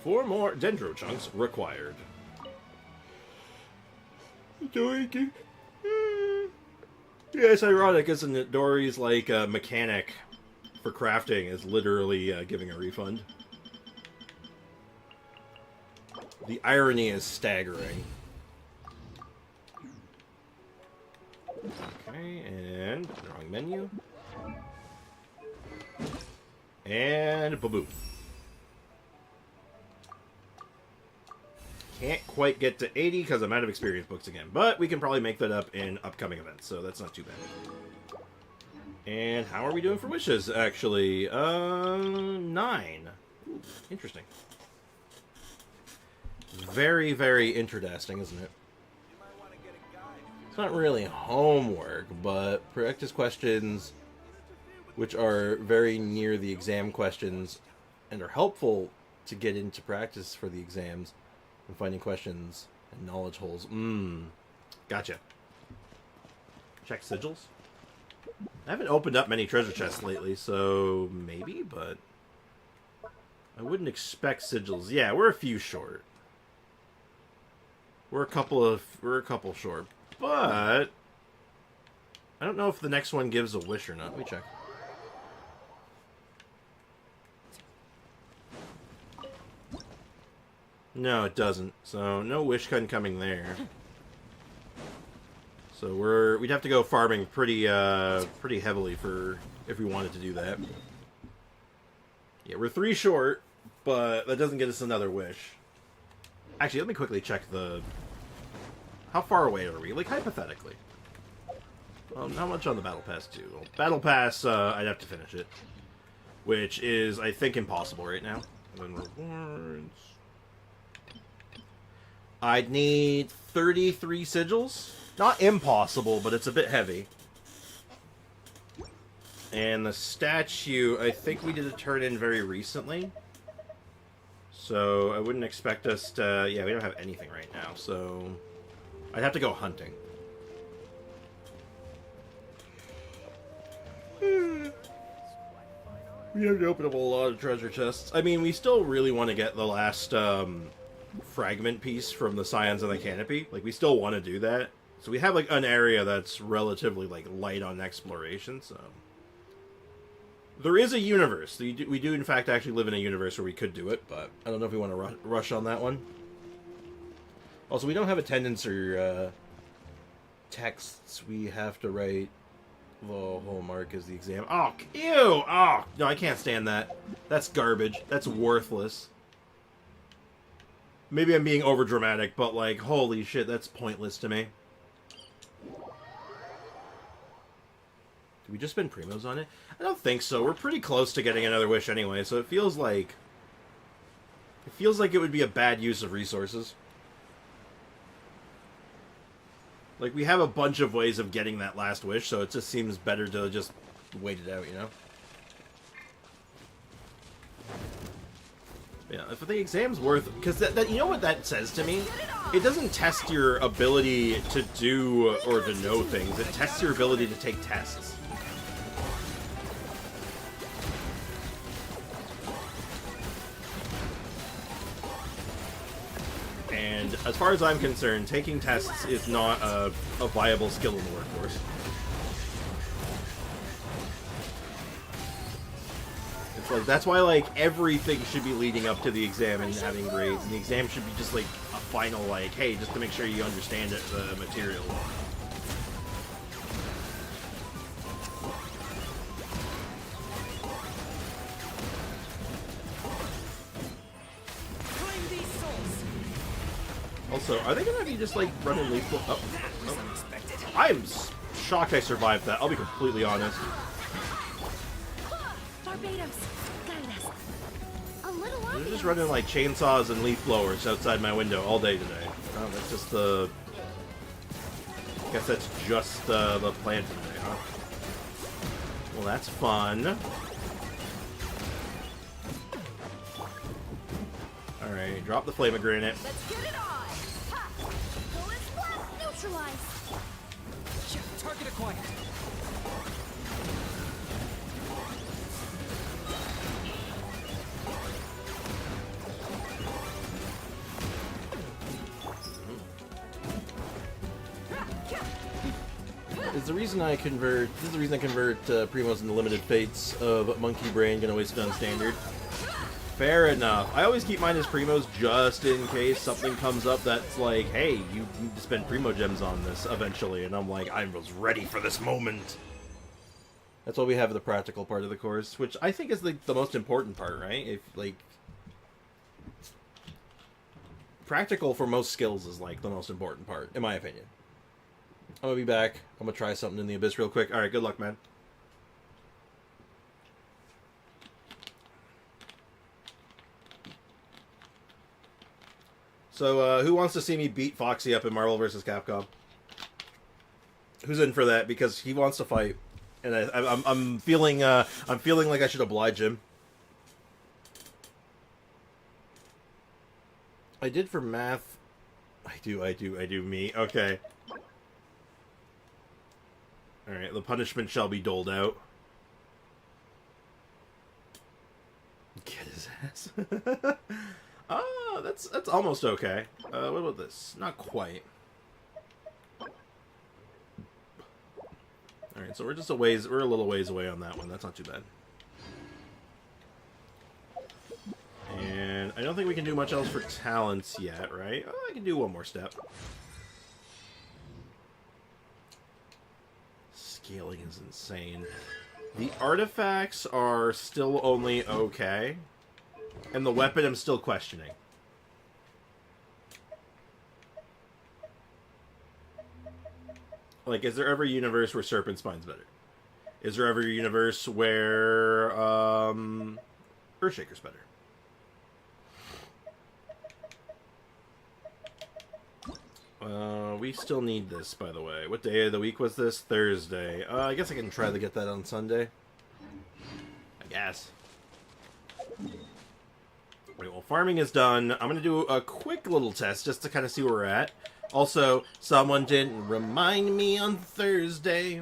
4 more dendro chunks required. Doink. Yeah, it's ironic, isn't it? Dory's like mechanic for crafting is literally giving a refund. The irony is staggering. Okay, and wrong menu. And ba-boom. Can't quite get to 80 because I'm out of experience books again. But we can probably make that up in upcoming events, so that's not too bad. And how are we doing for wishes, actually? 9. Ooh, interesting. Very, very interesting, isn't it? It's not really homework, but practice questions, which are very near the exam questions and are helpful to get into practice for the exams and finding questions and knowledge holes. Gotcha. Check sigils. I haven't opened up many treasure chests lately, so maybe, but I wouldn't expect sigils. Yeah, we're a few short. We're a couple short, but I don't know if the next one gives a wish or not. Let me check. No, it doesn't. So no wish coming there. So we'd have to go farming pretty heavily for if we wanted to do that. Yeah, we're 3 short, but that doesn't get us another wish. Actually, let me quickly check the... How far away are we? Like, hypothetically. How much on the Battle Pass, too? Well, Battle Pass, I'd have to finish it. Which is, I think, impossible right now. And then rewards... I'd need 33 sigils. Not impossible, but it's a bit heavy. And the statue, I think we did a turn in very recently. So I wouldn't expect us to... Yeah, we don't have anything right now, so... I'd have to go hunting. We have to open up a lot of treasure chests. I mean, we still really want to get the last fragment piece from the Scions of the Canopy. Like, we still want to do that. So we have, like, an area that's relatively, like, light on exploration, so... There is a universe. We do, in fact, actually live in a universe where we could do it, but I don't know if we want to rush on that one. Also, we don't have attendance or texts. We have to write the whole mark as the exam. Oh, ew! Oh, no, I can't stand that. That's garbage. That's worthless. Maybe I'm being overdramatic, but, like, holy shit, that's pointless to me. Did we just spend primos on it? I don't think so. We're pretty close to getting another wish anyway, so it feels like... it would be a bad use of resources. Like, we have a bunch of ways of getting that last wish, so it just seems better to just wait it out, you know? Yeah, if the exam's worth... Because that you know what that says to me? It doesn't test your ability to do or to know things. It tests your ability to take tests. And as far as I'm concerned, taking tests is not a viable skill in the workforce. It's like, that's why, like, everything should be leading up to the exam and having grades, and the exam should be just, like, a final, like, hey, just to make sure you understand it, the material. Also, are they gonna be just, like, running lethal? Oh. I am shocked I survived that, I'll be completely honest. They're just running, like, chainsaws and leaf blowers outside my window all day today. Oh, that's just the... I guess that's just the plan for today, huh? Well, that's fun. Alright, drop the flame granite. Let's get it on! Ha! Bullet blast neutralized! Target acquired. Is the reason I convert... This is the reason I convert Primos into limited fates of Monkey Brain, gonna waste it on standard. Fair enough. I always keep mine as Primos just in case something comes up that's like, hey, you need to spend Primo Gems on this eventually, and I'm like, I was ready for this moment. That's why we have the practical part of the course, which I think is the most important part, right? If, like... Practical for most skills is, like, the most important part, in my opinion. I'm gonna be back. I'm gonna try something in the Abyss real quick. Alright, good luck, man. So, who wants to see me beat Foxy up in Marvel vs. Capcom? Who's in for that? Because he wants to fight, and I'm feeling like I should oblige him. I did for math. I do. Me. Okay. Alright, the punishment shall be doled out. Get his ass. Oh, that's almost okay. What about this? Not quite. Alright, so we're a little ways away on that one. That's not too bad. And I don't think we can do much else for talents yet, right? Oh, I can do one more step. Scaling is insane. The artifacts are still only okay. And the weapon I'm still questioning. Like, is there ever a universe where Serpent Spine's better? Is there ever a universe where Earthshaker's better? We still need this, by the way. What day of the week was this? Thursday. I guess I can try to get that on Sunday. I guess. Right, well, farming is done. I'm going to do a quick little test just to kind of see where we're at. Also, someone didn't remind me on Thursday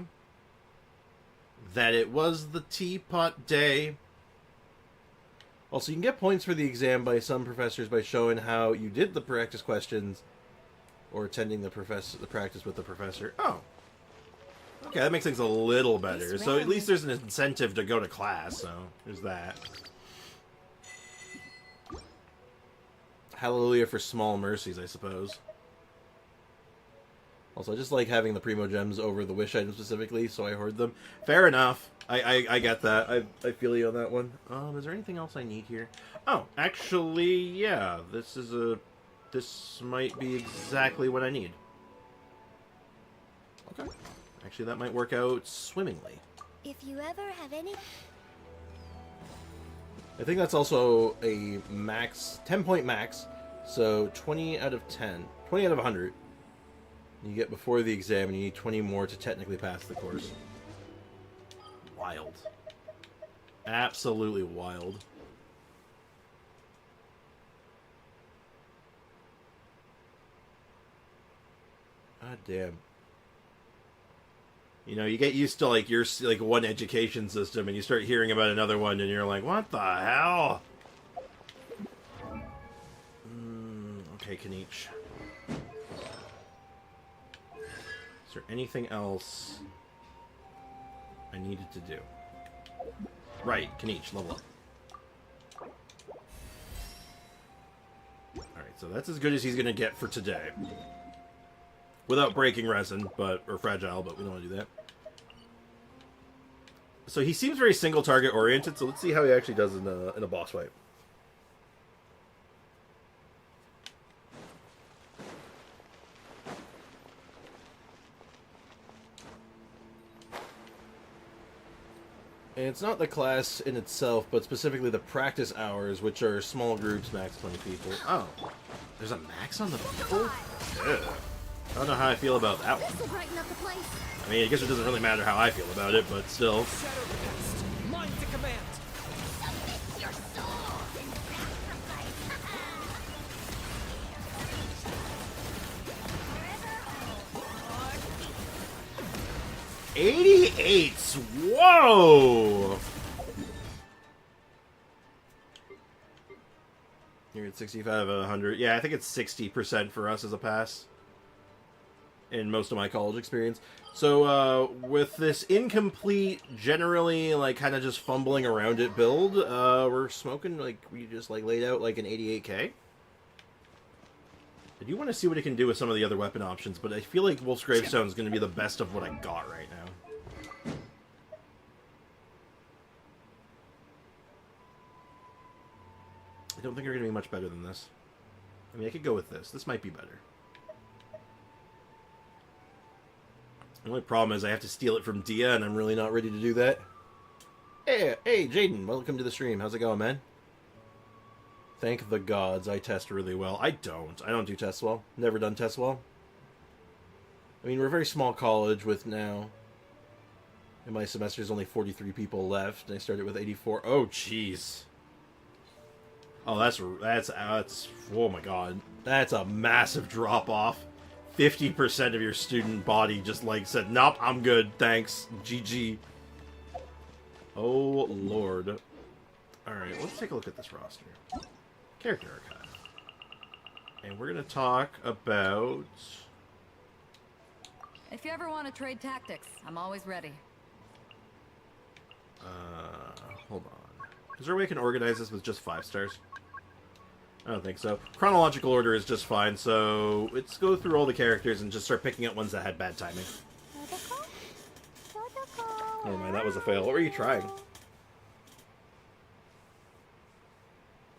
that it was the teapot day. Also, you can get points for the exam by some professors by showing how you did the practice questions or attending the practice with the professor. Oh. Okay, that makes things a little better. So at least there's an incentive to go to class, so there's that. Hallelujah for small mercies, I suppose. Also, I just like having the Primo Gems over the wish items specifically, so I hoard them. Fair enough. I get that. I feel you on that one. Is there anything else I need here? Oh, actually, yeah. This might be exactly what I need. Okay. Actually, that might work out swimmingly. If you ever have any... I think that's also a max, 10-point max, so 20 out of 10, 20 out of 100 you get before the exam, and you need 20 more to technically pass the course. Wild. Absolutely wild. God damn. You know, you get used to, like, your, like, one education system, and you start hearing about another one, and you're like, what the hell? Okay, Kinich. Is there anything else I needed to do? Right, Kinich, level up. Alright, so that's as good as he's gonna get for today. Without breaking resin, or fragile, but we don't want to do that. So he seems very single target oriented, so let's see how he actually does in a boss fight. And it's not the class in itself, but specifically the practice hours, which are small groups, max 20 people. Oh, there's a max on the people? Ugh. I don't know how I feel about that one. I mean, I guess it doesn't really matter how I feel about it, but still. Mind to command. 88s! Whoa! You're at 65 out of 100. Yeah, I think it's 60% for us as a pass. in most of my college experience. So, with this incomplete, generally, like, kind of just fumbling around it build, we're smoking, like, we just, like, laid out, like, an 88k. I do want to see what it can do with some of the other weapon options, but I feel like Wolf's Gravestone is going to be the best of what I got right now. I don't think they're going to be much better than this. I mean, I could go with this. This might be better. The only problem is I have to steal it from Dia, and I'm really not ready to do that. Hey, Jaden, welcome to the stream. How's it going, man? Thank the gods, I test really well. I don't do tests well. Never done tests well. I mean, we're a very small college with now... In my semester, there's only 43 people left, and I started with 84. Oh, jeez. Oh, that's... Oh, my God. That's a massive drop-off. 50% of your student body just, like, said, nope, I'm good, thanks, GG. Oh, Lord. Alright, let's take a look at this roster. Character archive. And we're going to talk about... If you ever want to trade tactics, I'm always ready. Hold on. Is there a way I can organize this with just 5 stars? I don't think so. Chronological order is just fine, so let's go through all the characters and just start picking out ones that had bad timing. Never mind, that was a fail. What were you trying?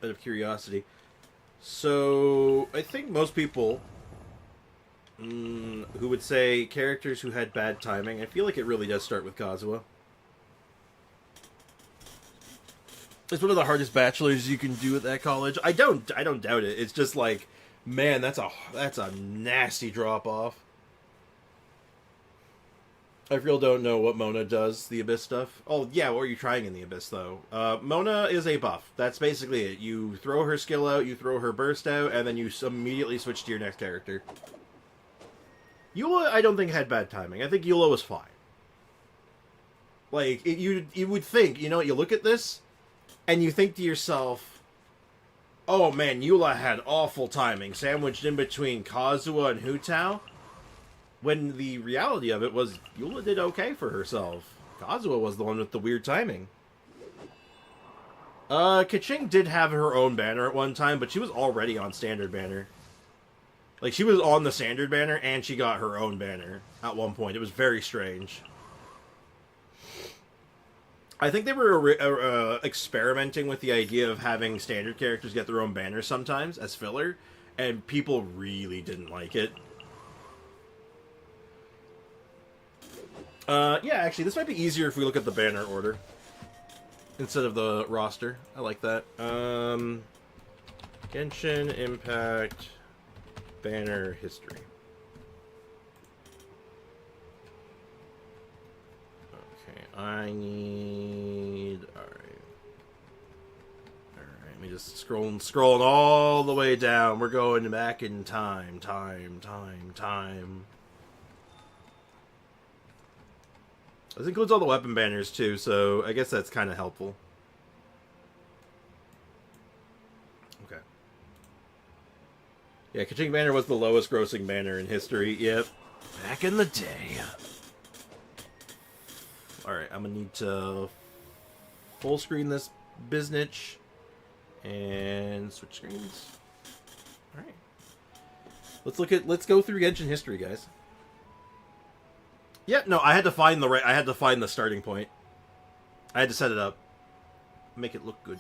Out of curiosity. So, I think most people who would say characters who had bad timing, I feel like it really does start with Kazuha. It's one of the hardest bachelors you can do at that college. I don't doubt it. It's just like, man, that's a nasty drop off. I really don't know what Mona does, the Abyss stuff. Oh, yeah, what are you trying in the Abyss, though? Mona is a buff. That's basically it. You throw her skill out, you throw her burst out, and then you immediately switch to your next character. Eula, I don't think had bad timing. I think Eula was fine. Like, you would think, you know, you look at this, and you think to yourself, oh man, Eula had awful timing, sandwiched in between Kazuha and Hu Tao. When the reality of it was, Eula did okay for herself. Kazuha was the one with the weird timing. Keqing did have her own banner at one time, but she was already on standard banner. Like, she was on the standard banner, and she got her own banner at one point. It was very strange. I think they were experimenting with the idea of having standard characters get their own banners sometimes as filler, and people really didn't like it. Yeah, actually, this might be easier if we look at the banner order instead of the roster. I like that. Genshin, Impact, Banner, History. I need... Alright, let me just scrolling all the way down. We're going back in time. This includes all the weapon banners, too, so I guess that's kind of helpful. Okay. Yeah, Keqing banner was the lowest grossing banner in history. Yep. Back in the day. Alright, I'm gonna need to full screen this biznitch and switch screens. Alright. Let's go through Genshin history, guys. Yeah, no, I had to find the starting point. I had to set it up. Make it look good.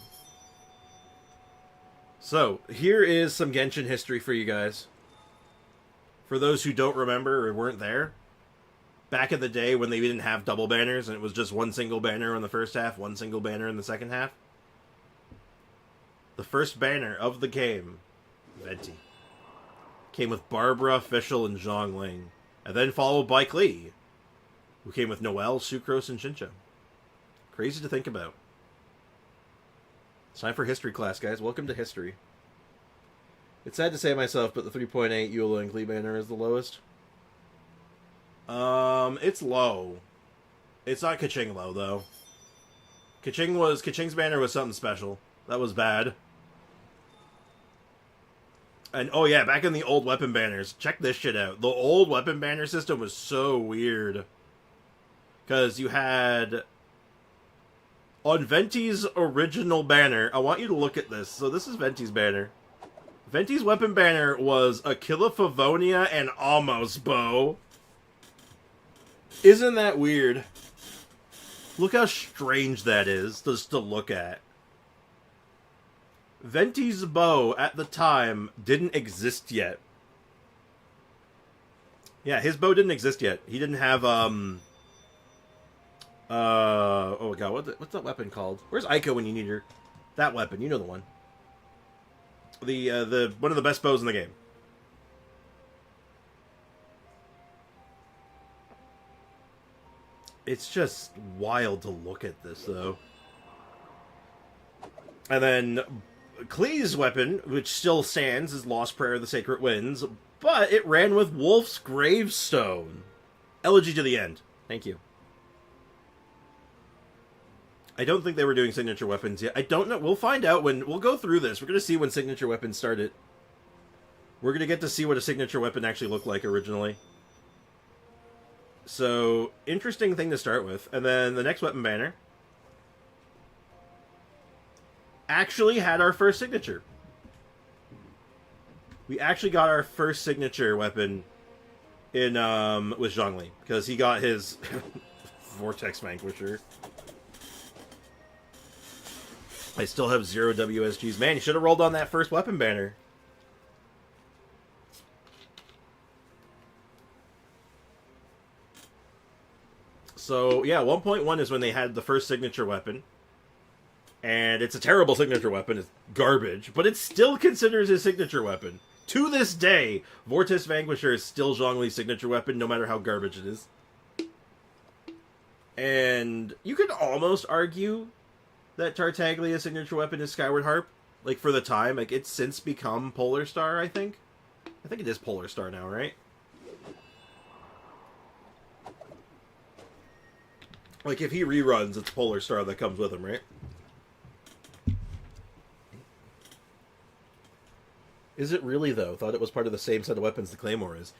So, here is some Genshin history for you guys. For those who don't remember or weren't there. Back in the day when they didn't have double banners and it was just one single banner in the first half, one single banner in the second half. The first banner of the game, Venti, came with Barbruh, Fischl, and Zhongling, and then followed by Klee, who came with Noelle, Sucrose, and Xinqiu. Crazy to think about. It's time for history class, guys. Welcome to history. It's sad to say myself, but the 3.8 Eula and Klee banner is the lowest. It's low. It's not Keqing low, though. Keqing's banner was something special. That was bad. And, oh yeah, back in the old weapon banners, check this shit out. The old weapon banner system was so weird. Because you had... On Venti's original banner, I want you to look at this. So this is Venti's banner. Venti's weapon banner was Aquila Favonia and Almost bow. Isn't that weird? Look how strange that is just to look at. Venti's bow at the time didn't exist yet. Yeah, his bow didn't exist yet. He didn't have oh god, what's that weapon called? Where's Ayaka when you need her? That weapon, you know the one. The one of the best bows in the game. It's just wild to look at this though. And then Klee's weapon, which still stands, is Lost Prayer of the Sacred Winds, but it ran with Wolf's Gravestone. Elegy to the End. Thank you. I don't think they were doing signature weapons yet. I don't know. We'll find out when... We'll go through this. We're going to see when signature weapons started. We're going to get to see what a signature weapon actually looked like originally. So, interesting thing to start with. And then the next weapon banner actually had our first signature. We actually got our first signature weapon in with Zhongli, because he got his Vortex Vanquisher. I still have 0 WSGs. Man, you should have rolled on that first weapon banner. So, yeah, 1.1 is when they had the first signature weapon. And it's a terrible signature weapon. It's garbage. But it still considers his signature weapon. To this day, Vortex Vanquisher is still Zhongli's signature weapon, no matter how garbage it is. And you could almost argue that Tartaglia's signature weapon is Skyward Harp. Like, for the time. Like, it's since become Polar Star, I think. I think it is Polar Star now, right? Like, if he reruns, it's Polar Star that comes with him, right? Is it really, though? Thought it was part of the same set of weapons the Claymore is.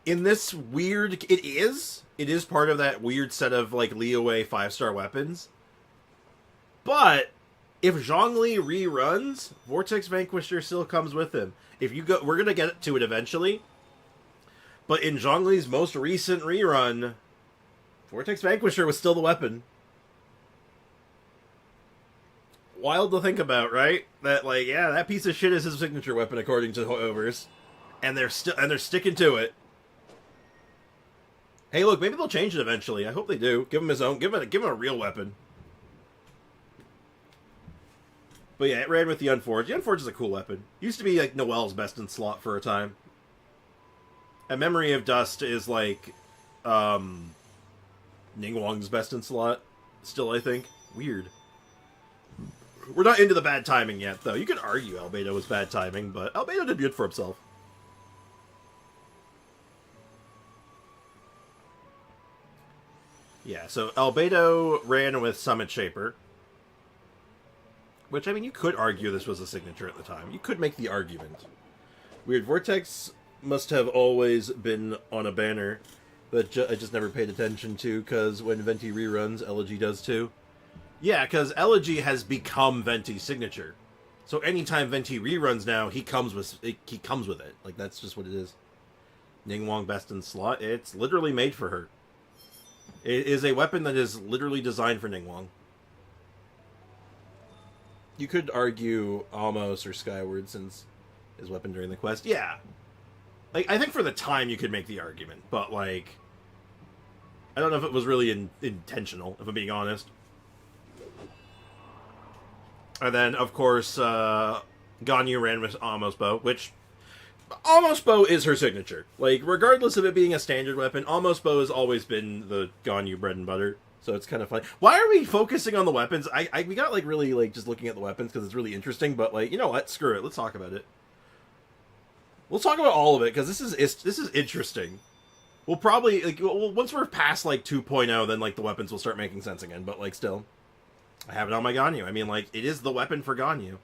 In this weird... It is. It is part of that weird set of, like, Leeway 5-star weapons. But, if Zhongli reruns, Vortex Vanquisher still comes with him. If you go... We're going to get to it eventually. But in Zhongli's most recent rerun, Vortex Vanquisher was still the weapon. Wild to think about, right? That, like, yeah, that piece of shit is his signature weapon according to Overs, and they're sticking to it. Hey, look, maybe they'll change it eventually. I hope they do. Give him his own. Give him a real weapon. But yeah, it ran with the Unforged. The Unforged is a cool weapon. Used to be like Noelle's best in slot for a time. And Memory of Dust is like Ningguang's best in slot. Still, I think. Weird. We're not into the bad timing yet, though. You could argue Albedo was bad timing, but Albedo debuted for himself. Yeah, so Albedo ran with Summit Shaper. Which, I mean, you could argue this was a signature at the time. You could make the argument. Weird Vortex must have always been on a banner that I just never paid attention to, because when Venti reruns, Elegy does too. Yeah, because Elegy has become Venti's signature. So anytime Venti reruns now, he comes with it. Like, that's just what it is. Ningguang best in slot. It's literally made for her. It is a weapon that is literally designed for Ningguang. You could argue Almost or Skyward since his weapon during the quest. Yeah. Like, I think for the time you could make the argument, but, like, I don't know if it was really intentional, if I'm being honest. And then, of course, Ganyu ran with Almost Bow, which... Almost Bow is her signature. Like, regardless of it being a standard weapon, Almost Bow has always been the Ganyu bread and butter. So it's kind of fun. Why are we focusing on the weapons? We got, like, really, like, just looking at the weapons because it's really interesting, but, like, you know what? Screw it. Let's talk about it. We'll talk about all of it, because this is interesting. We'll probably, like, once we're past, like, 2.0, then, like, the weapons will start making sense again, but, like, still. I have it on my Ganyu. I mean, like, it is the weapon for Ganyu.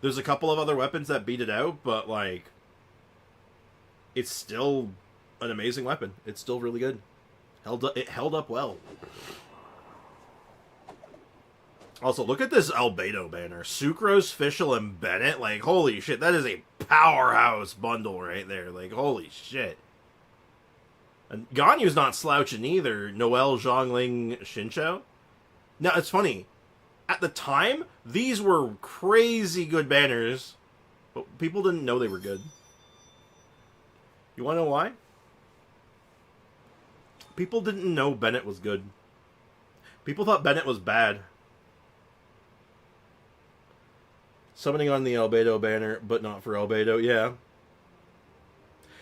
There's a couple of other weapons that beat it out, but, like, it's still an amazing weapon. It's still really good. It held up well. Also, look at this Albedo banner. Sucrose, Fischl, and Bennett. Like, holy shit, that is a powerhouse bundle right there. Like, holy shit. And Ganyu's not slouching either. Noel, Zhongling, Shincho. Now, it's funny. At the time, these were crazy good banners, but people didn't know they were good. You want to know why? People didn't know Bennett was good. People thought Bennett was bad. Summoning on the Albedo banner, but not for Albedo, yeah.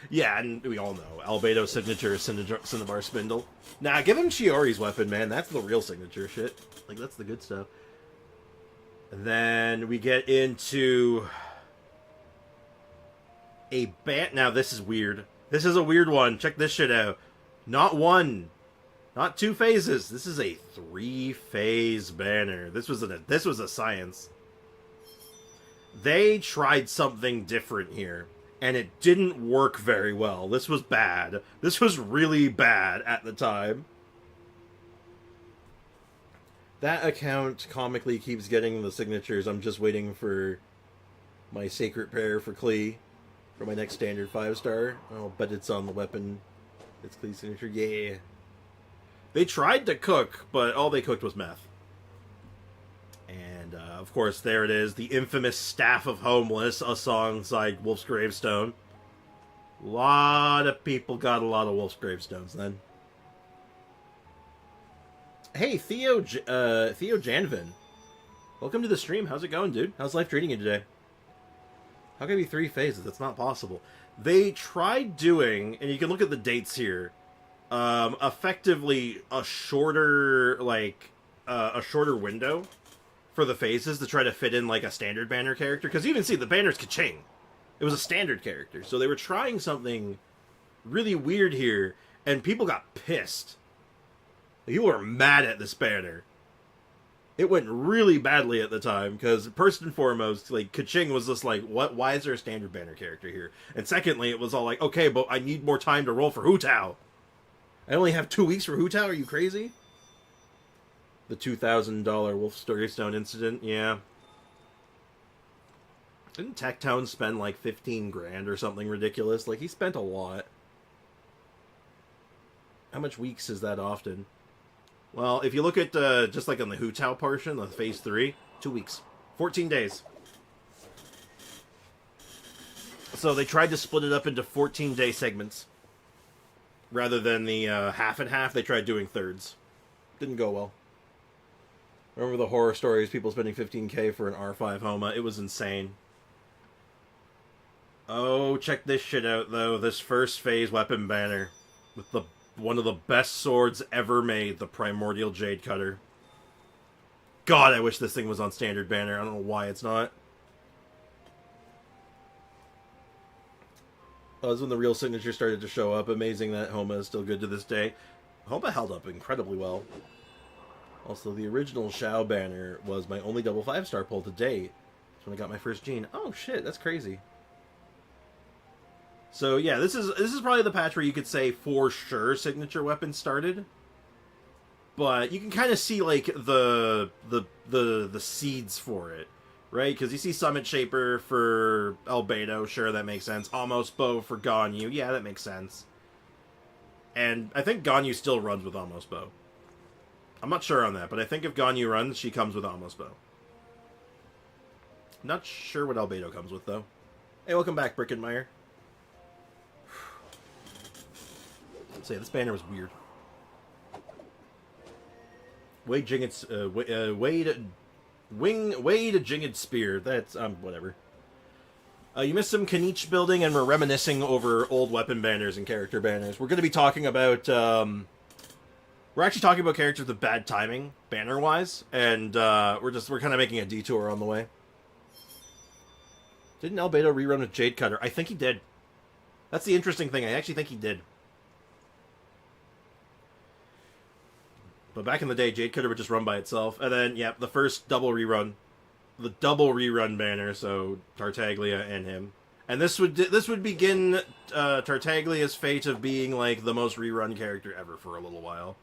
Yeah, and we all know. Albedo signature is Cinnabar Spindle. Nah, give him Shiori's weapon, man. That's the real signature shit. Like, that's the good stuff. And then we get into a Now, this is weird. This is a weird one. Check this shit out. Not one. Not 2 phases. This is a 3-phase banner. This was a science. They tried something different here, and it didn't work very well. This was bad. This was really bad at the time. That account comically keeps getting the signatures. I'm just waiting for my Sacred Prayer for Klee for my next standard 5-star. I'll bet it's on the weapon. It's Klee's signature. Yeah. They tried to cook, but all they cooked was meth. And, of course, there it is. The infamous Staff of Homeless, a song inside Wolf's Gravestone. A lot of people got a lot of Wolf's Gravestones then. Hey, Theo Janvin. Welcome to the stream. How's it going, dude? How's life treating you today? How can it be 3 phases? That's not possible. They tried doing, and you can look at the dates here, effectively a shorter, a shorter window for the phases to try to fit in, like, a standard banner character. Because you even see the banner's Kaching. It was a standard character. So they were trying something really weird here, and people got pissed. People were mad at this banner. It went really badly at the time, because first and foremost, like, Kaching was just like, what? Why is there a standard banner character here? And secondly, it was all like, okay, but I need more time to roll for Hu Tao. I only have 2 weeks for Hu Tao? Are you crazy? The $2,000 Wolf's Gravestone incident, yeah. Didn't Techtown spend like 15 grand or something ridiculous? Like, he spent a lot. How much weeks is that often? Well, if you look at, just like on the Hu Tao portion, the Phase 3, 2 weeks. 14 days. So they tried to split it up into 14-day segments. Rather than the half and half, they tried doing thirds. Didn't go well. Remember the horror stories, people spending 15k for an R5 Homa? It was insane. Oh, check this shit out, though. This first phase weapon banner. With one of the best swords ever made, the Primordial Jade Cutter. God, I wish this thing was on standard banner. I don't know why it's not. That was when the real signature started to show up. Amazing that Homa is still good to this day. Homa held up incredibly well. Also, the original Shao banner was my only double 5-star pull to date. That's when I got my first gene. Oh shit, that's crazy. So yeah, this is probably the patch where you could say for sure signature weapons started. But you can kind of see like the seeds for it, right? Because you see Summit Shaper for Albedo, sure, that makes sense. Almost Bow for Ganyu, yeah, that makes sense. And I think Ganyu still runs with Almost Bow. I'm not sure on that, but I think if Ganyu runs, she comes with Almost Bow. Not sure what Albedo comes with, though. Hey, welcome back, Brickenmeyer. So yeah, this banner was weird. Wade Jinged's, Wade Jinged Spear. That's, whatever. You missed some Kinich building, and we're reminiscing over old weapon banners and character banners. We're going to be talking about, we're actually talking about characters with bad timing, banner-wise, and, we're kind of making a detour on the way. Didn't Albedo rerun with Jade Cutter? I think he did. That's the interesting thing. I actually think he did. But back in the day, Jade Cutter would just run by itself. And then, yeah, the first double rerun. The double rerun banner, so Tartaglia and him. And this would begin Tartaglia's fate of being like the most rerun character ever for a little while.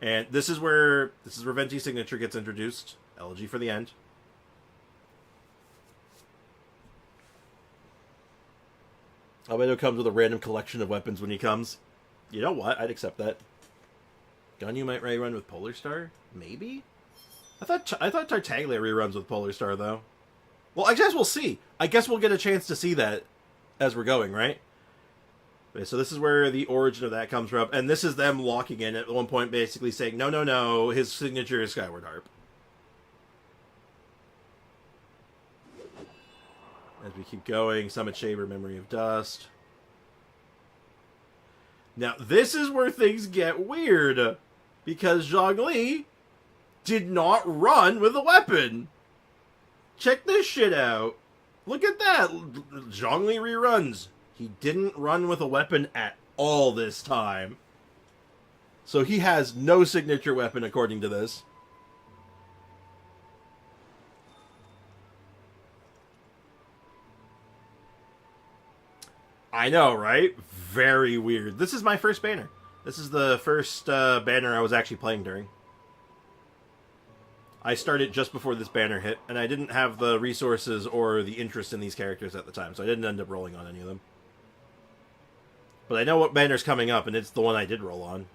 And this is where Venti's signature gets introduced. Elegy for the end. Albedo comes with a random collection of weapons when he comes. You know what? I'd accept that. Gunyu might rerun with Polar Star? Maybe? I thought Tartaglia reruns with Polar Star, though. Well, I guess we'll see. I guess we'll get a chance to see that as we're going, right? Okay, so this is where the origin of that comes from. And this is them locking in at one point, basically saying, no, no, no, his signature is Skyward Harp. As we keep going, Summit Shaver, Memory of Dust. Now, this is where things get weird. Because Zhongli did not run with a weapon. Check this shit out. Look at that. Zhongli reruns. He didn't run with a weapon at all this time. So he has no signature weapon according to this. I know, right? Very weird. This is my first banner. This is the first banner I was actually playing during. I started just before this banner hit, and I didn't have the resources or the interest in these characters at the time, so I didn't end up rolling on any of them. But I know what banner's coming up, and it's the one I did roll on.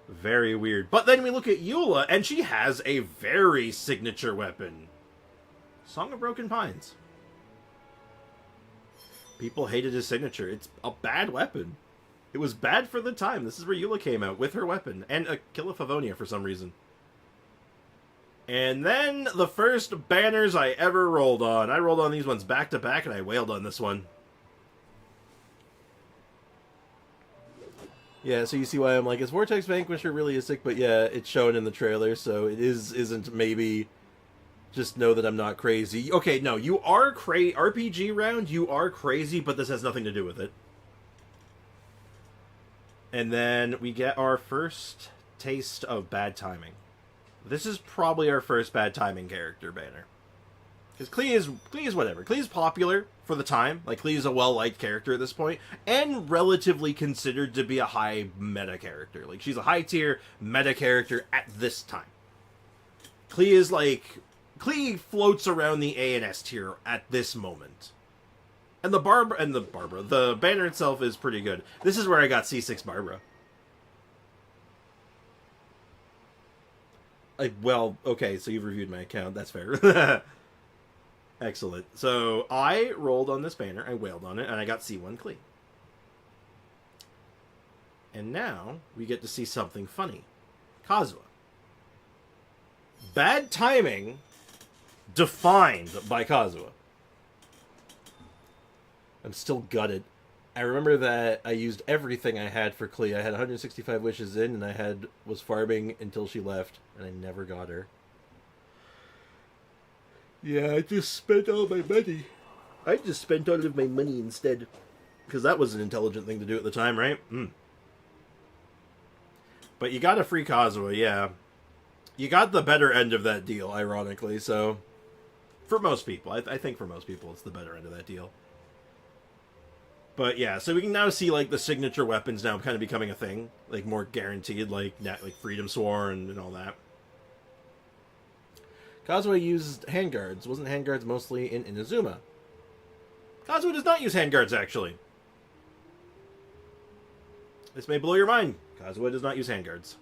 Very weird. But then we look at Eula, and she has a very signature weapon. Song of Broken Pines. People hated his signature. It's a bad weapon. It was bad for the time. This is where Eula came out with her weapon. And a Kill of Favonia for some reason. And then the first banners I ever rolled on. I rolled on these ones back to back and I wailed on this one. Yeah, so you see why I'm like, is Vortex Vanquisher really a sick? But yeah, it's shown in the trailer, so it isn't maybe... Just know that I'm not crazy. Okay, no, you are RPG round, you are crazy, but this has nothing to do with it. And then we get our first taste of bad timing. This is probably our first bad timing character banner. Because Klee is whatever. Klee is popular for the time. Like, Klee is a well-liked character at this point. And relatively considered to be a high meta character. Like, she's a high-tier meta character at this time. Klee is like... Klee floats around the A and S tier at this moment. And the Barbruh, the banner itself is pretty good. This is where I got C6 Barbruh. Well, okay, so you've reviewed my account. That's fair. Excellent. So I rolled on this banner, I wailed on it, and I got C1 Klee. And now we get to see something funny. Kazuha. Bad timing defined by Kazuha. I'm still gutted. I remember that I used everything I had for Klee. I had 165 wishes in, and I was farming until she left, and I never got her. Yeah, I just spent all my money. I just spent all of my money instead. Because that was an intelligent thing to do at the time, right? But you got a free Kazuha, yeah. You got the better end of that deal, ironically, so... For most people. I think for most people it's the better end of that deal. But yeah, so we can now see, like, the signature weapons now kind of becoming a thing. Like, more guaranteed, like Freedom Sworn and all that. Kazuha used handguards. Wasn't handguards mostly in Inazuma? Kazuha does not use handguards, actually. This may blow your mind. Kazuha does not use handguards.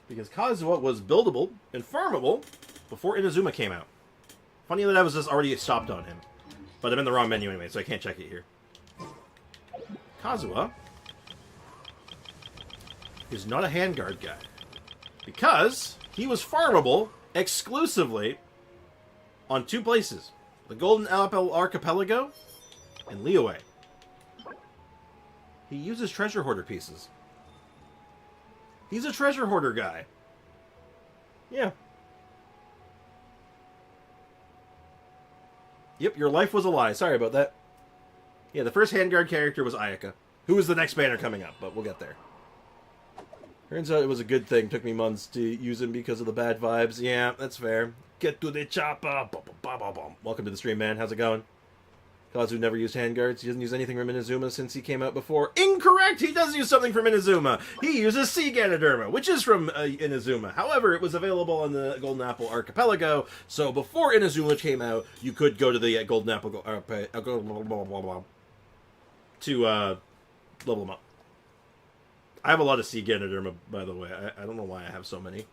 Because Kazuha was buildable and farmable before Inazuma came out. Funny that I was just already stopped on him. But I'm in the wrong menu anyway, so I can't check it here. Kazuha is not a handguard guy. Because he was farmable exclusively on two places. The Golden Archipelago and Liyue. He uses treasure hoarder pieces. He's a treasure hoarder guy. Yeah. Yep, your life was a lie. Sorry about that. Yeah, the first handguard character was Ayaka, who is the next banner coming up, but we'll get there. Turns out it was a good thing. Took me months to use him because of the bad vibes. Yeah, that's fair. Get to the chopper. Welcome to the stream, man. How's it going? Kazu never used handguards. He doesn't use anything from Inazuma since he came out before. Incorrect! He does use something from Inazuma. He uses Sea Ganoderma, which is from Inazuma. However, it was available on the Golden Apple Archipelago, so before Inazuma came out, you could go to the Golden Apple to level them up. I have a lot of Sea Ganoderma, by the way. I don't know why I have so many.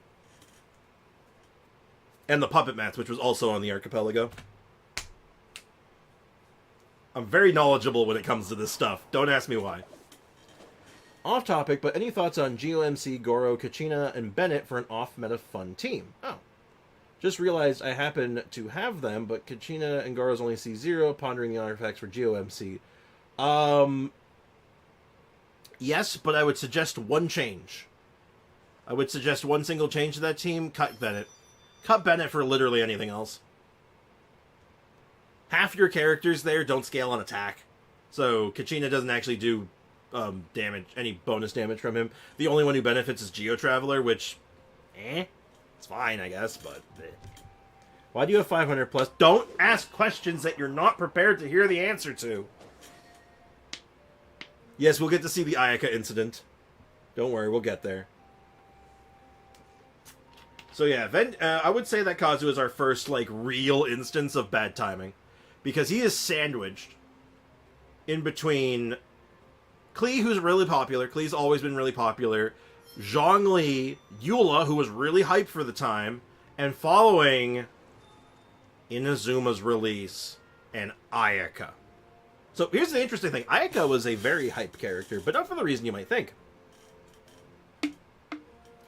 And the Puppet Mats, which was also on the Archipelago. I'm very knowledgeable when it comes to this stuff. Don't ask me why. Off topic, but any thoughts on GOMC, Goro, Kachina, and Bennett for an off-meta fun team? Oh. Just realized I happen to have them, but Kachina and Goro's only C0, pondering the artifacts for GOMC. Yes, but I would suggest one change. I would suggest one single change to that team. Cut Bennett. Cut Bennett for literally anything else. Half your characters there don't scale on attack. So Kachina doesn't actually do damage, any bonus damage from him. The only one who benefits is Geo Traveler, which, it's fine, I guess, but why do you have 500 plus? Don't ask questions that you're not prepared to hear the answer to. Yes, we'll get to see the Ayaka incident. Don't worry, we'll get there. So yeah, I would say that Kazu is our first, like, real instance of bad timing. Because he is sandwiched in between Klee, who's really popular. Klee's always been really popular. Zhongli, Eula, who was really hyped for the time. And following Inazuma's release, and Ayaka. So here's the interesting thing. Ayaka was a very hyped character, but not for the reason you might think.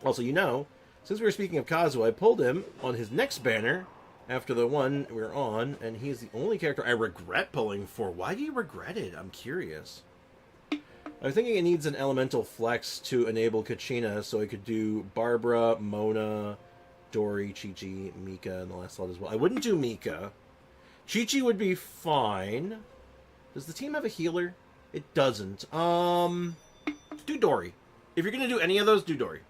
Also, you know, since we were speaking of Kazu, I pulled him on his next banner after the one we're on, and he's the only character I regret pulling for. Why do you regret it? I'm curious. I was thinking it needs an elemental flex to enable Kachina, so I could do Barbruh, Mona, Dori, Chi-Chi, Mika in the last slot as well. I wouldn't do Mika. Chi-Chi would be fine. Does the team have a healer? It doesn't. Do Dori. If you're going to do any of those, do Dori.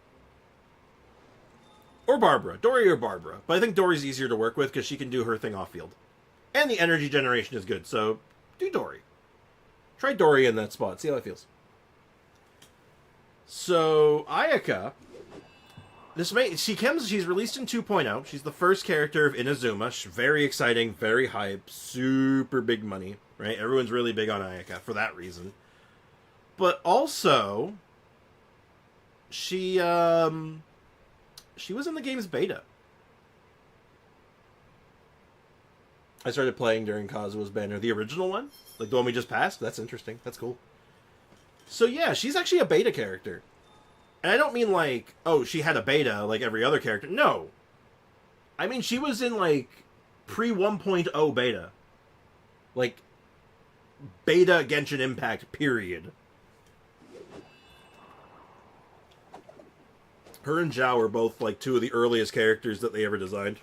Or Barbruh. Dori or Barbruh. But I think Dori's easier to work with because she can do her thing off-field. And the energy generation is good, so do Dori. Try Dori in that spot. See how it feels. So, Ayaka. She's released in 2.0. She's the first character of Inazuma. She's very exciting, very hype, super big money. Right? Everyone's really big on Ayaka for that reason. But also, she was in the game's beta. I started playing during Kazuha's banner. The original one? Like the one we just passed? That's interesting. That's cool. So yeah, she's actually a beta character. And I don't mean like, oh, she had a beta like every other character. No. I mean, she was in like pre-1.0 beta. Like, beta Genshin Impact, period. Her and Zhao are both, like, two of the earliest characters that they ever designed.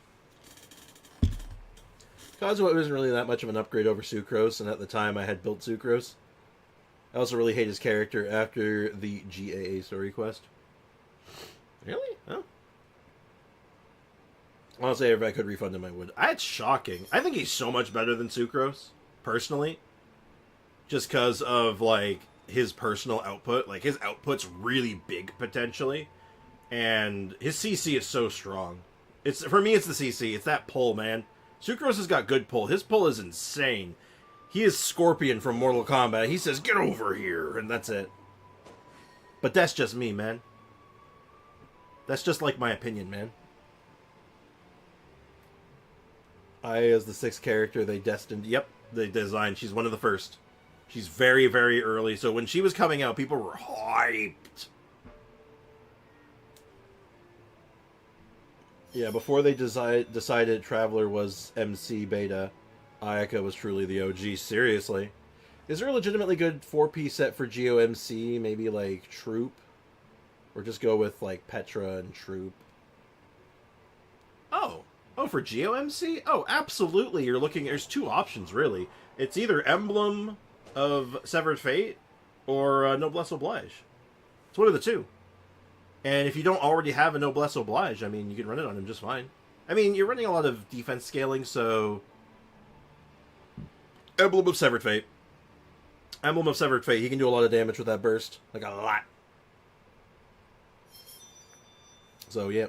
Kazuha wasn't really that much of an upgrade over Sucrose, and at the time I had built Sucrose. I also really hate his character after the GAA story quest. Really? Oh. Honestly, if I could refund him, I would. That's shocking. I think he's so much better than Sucrose, personally. Just because of, like, his personal output. Like, his output's really big, potentially. And his CC is so strong. For me, it's the CC. It's that pull, man. Sucrose has got good pull. His pull is insane. He is Scorpion from Mortal Kombat. He says, get over here, and that's it. But that's just me, man. That's just like my opinion, man. Ayaya is the sixth character they destined. Yep, they designed. She's one of the first. She's very, very early. So when she was coming out, people were hyped. Yeah, before they decided Traveler was MC beta, Ayaka was truly the OG. Seriously. Is there a legitimately good 4-piece set for GOMC? Maybe like Troop? Or just go with like Petra and Troop? Oh, for GOMC? Oh, absolutely. You're looking, there's two options, really. It's either Emblem of Severed Fate or Noblesse Oblige. It's one of the two. And if you don't already have a Noblesse Oblige, I mean, you can run it on him just fine. I mean, you're running a lot of defense scaling, so... Emblem of Severed Fate. Emblem of Severed Fate, he can do a lot of damage with that burst. Like, a lot. So, yeah.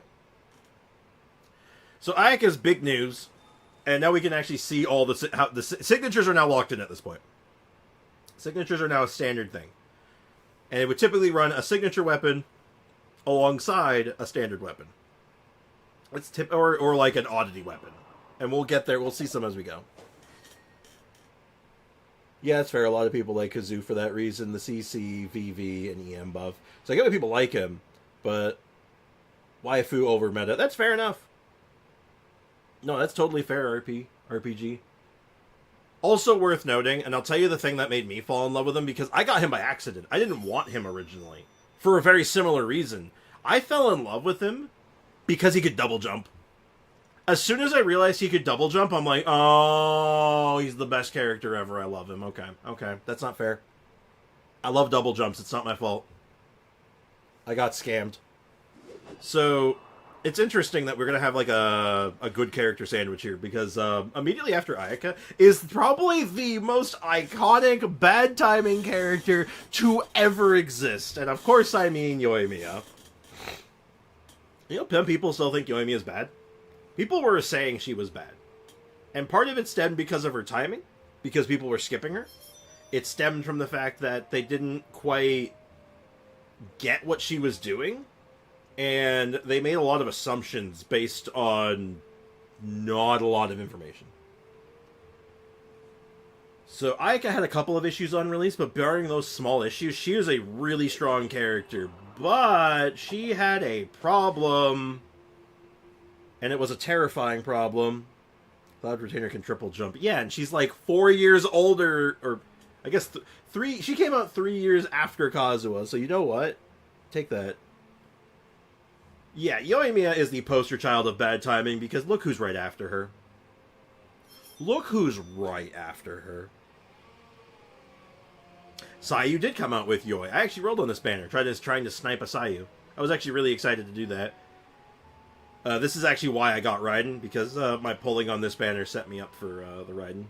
So, Ayaka's big news. And now we can actually see all the signatures are now locked in at this point. Signatures are now a standard thing. And it would typically run a signature weapon alongside a standard weapon. It's or like an oddity weapon. And we'll get there. We'll see some as we go. Yeah, it's fair. A lot of people like Kazoo for that reason. The CC, VV, and EM buff. So I get why people like him. But waifu over meta. That's fair enough. No, that's totally fair, RPG. Also worth noting, and I'll tell you the thing that made me fall in love with him, because I got him by accident. I didn't want him originally. For a very similar reason. I fell in love with him because he could double jump. As soon as I realized he could double jump, I'm like, oh, he's the best character ever. I love him. Okay. That's not fair. I love double jumps. It's not my fault. I got scammed. So... It's interesting that we're going to have, like, a good character sandwich here, because immediately after Ayaka is probably the most iconic bad timing character to ever exist. And, of course, I mean Yoimiya. You know, some people still think Yoimiya is bad. People were saying she was bad. And part of it stemmed because of her timing, because people were skipping her. It stemmed from the fact that they didn't quite get what she was doing. And they made a lot of assumptions based on not a lot of information. So Ayaka had a couple of issues on release, but barring those small issues, she was a really strong character. But she had a problem, and it was a terrifying problem. Cloud Retainer can triple jump. Yeah, and she's like 4 years older, or I guess 3. She came out 3 years after Kazuha, so you know what? Take that. Yeah, Yoimiya is the poster child of bad timing, because look who's right after her. Look who's right after her. Sayu did come out with Yoi. I actually rolled on this banner, trying to snipe a Sayu. I was actually really excited to do that. This is actually why I got Raiden, because my pulling on this banner set me up for the Raiden.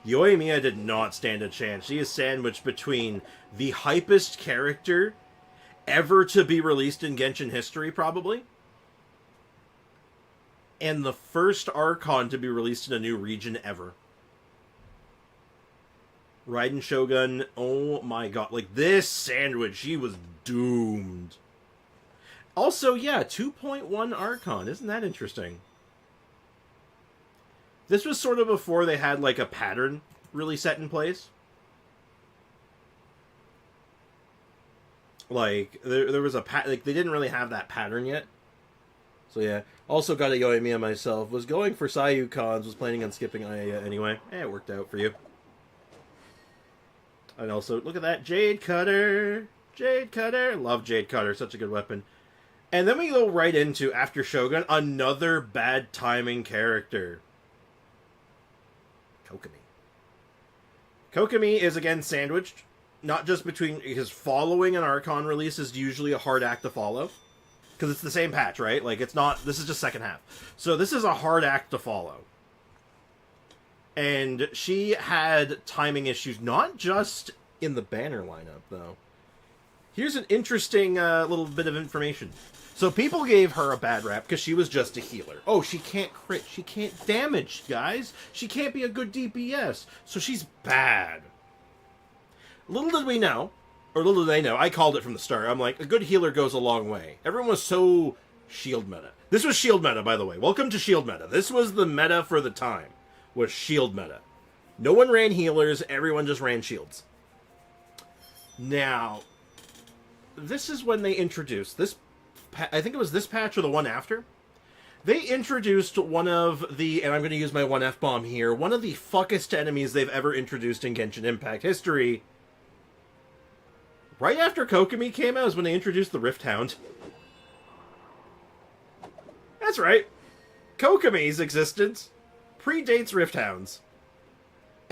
Yoimiya did not stand a chance. She is sandwiched between the hypest character ever to be released in Genshin history, probably, and the first Archon to be released in a new region ever. Raiden Shogun, oh my god, like, this sandwich, she was doomed. Also, yeah, 2.1 Archon, isn't that interesting? This was sort of before they had, like, a pattern really set in place. Like, there was a like, they didn't really have that pattern yet. So yeah. Also got a Yoimiya myself. Was going for Sayu cons, was planning on skipping Ayaya anyway. It worked out for you. And also, look at that, Jade Cutter! Jade Cutter! Love Jade Cutter, such a good weapon. And then we go right into, after Shogun, another bad timing character. Kokomi. Kokomi is again sandwiched. Not just between, because following an Archon release is usually a hard act to follow. Because it's the same patch, right? Like, it's not, this is just second half. So this is a hard act to follow. And she had timing issues, not just in the banner lineup, though. Here's an interesting little bit of information. So people gave her a bad rap because she was just a healer. Oh, she can't crit, she can't damage, guys. She can't be a good DPS. So she's bad. Little did we know, or little did they know, I called it from the start. I'm like, a good healer goes a long way. Everyone was so shield meta. This was shield meta, by the way. Welcome to shield meta. This was the meta for the time, was shield meta. No one ran healers, everyone just ran shields. Now, this is when they introduced this, I think it was this patch or the one after. They introduced one of the, and I'm going to use my one F-bomb here, one of the fuckest enemies they've ever introduced in Genshin Impact history. Right after Kokomi came out is when they introduced the Rift Hound. That's right. Kokomi's existence predates Rift Hounds.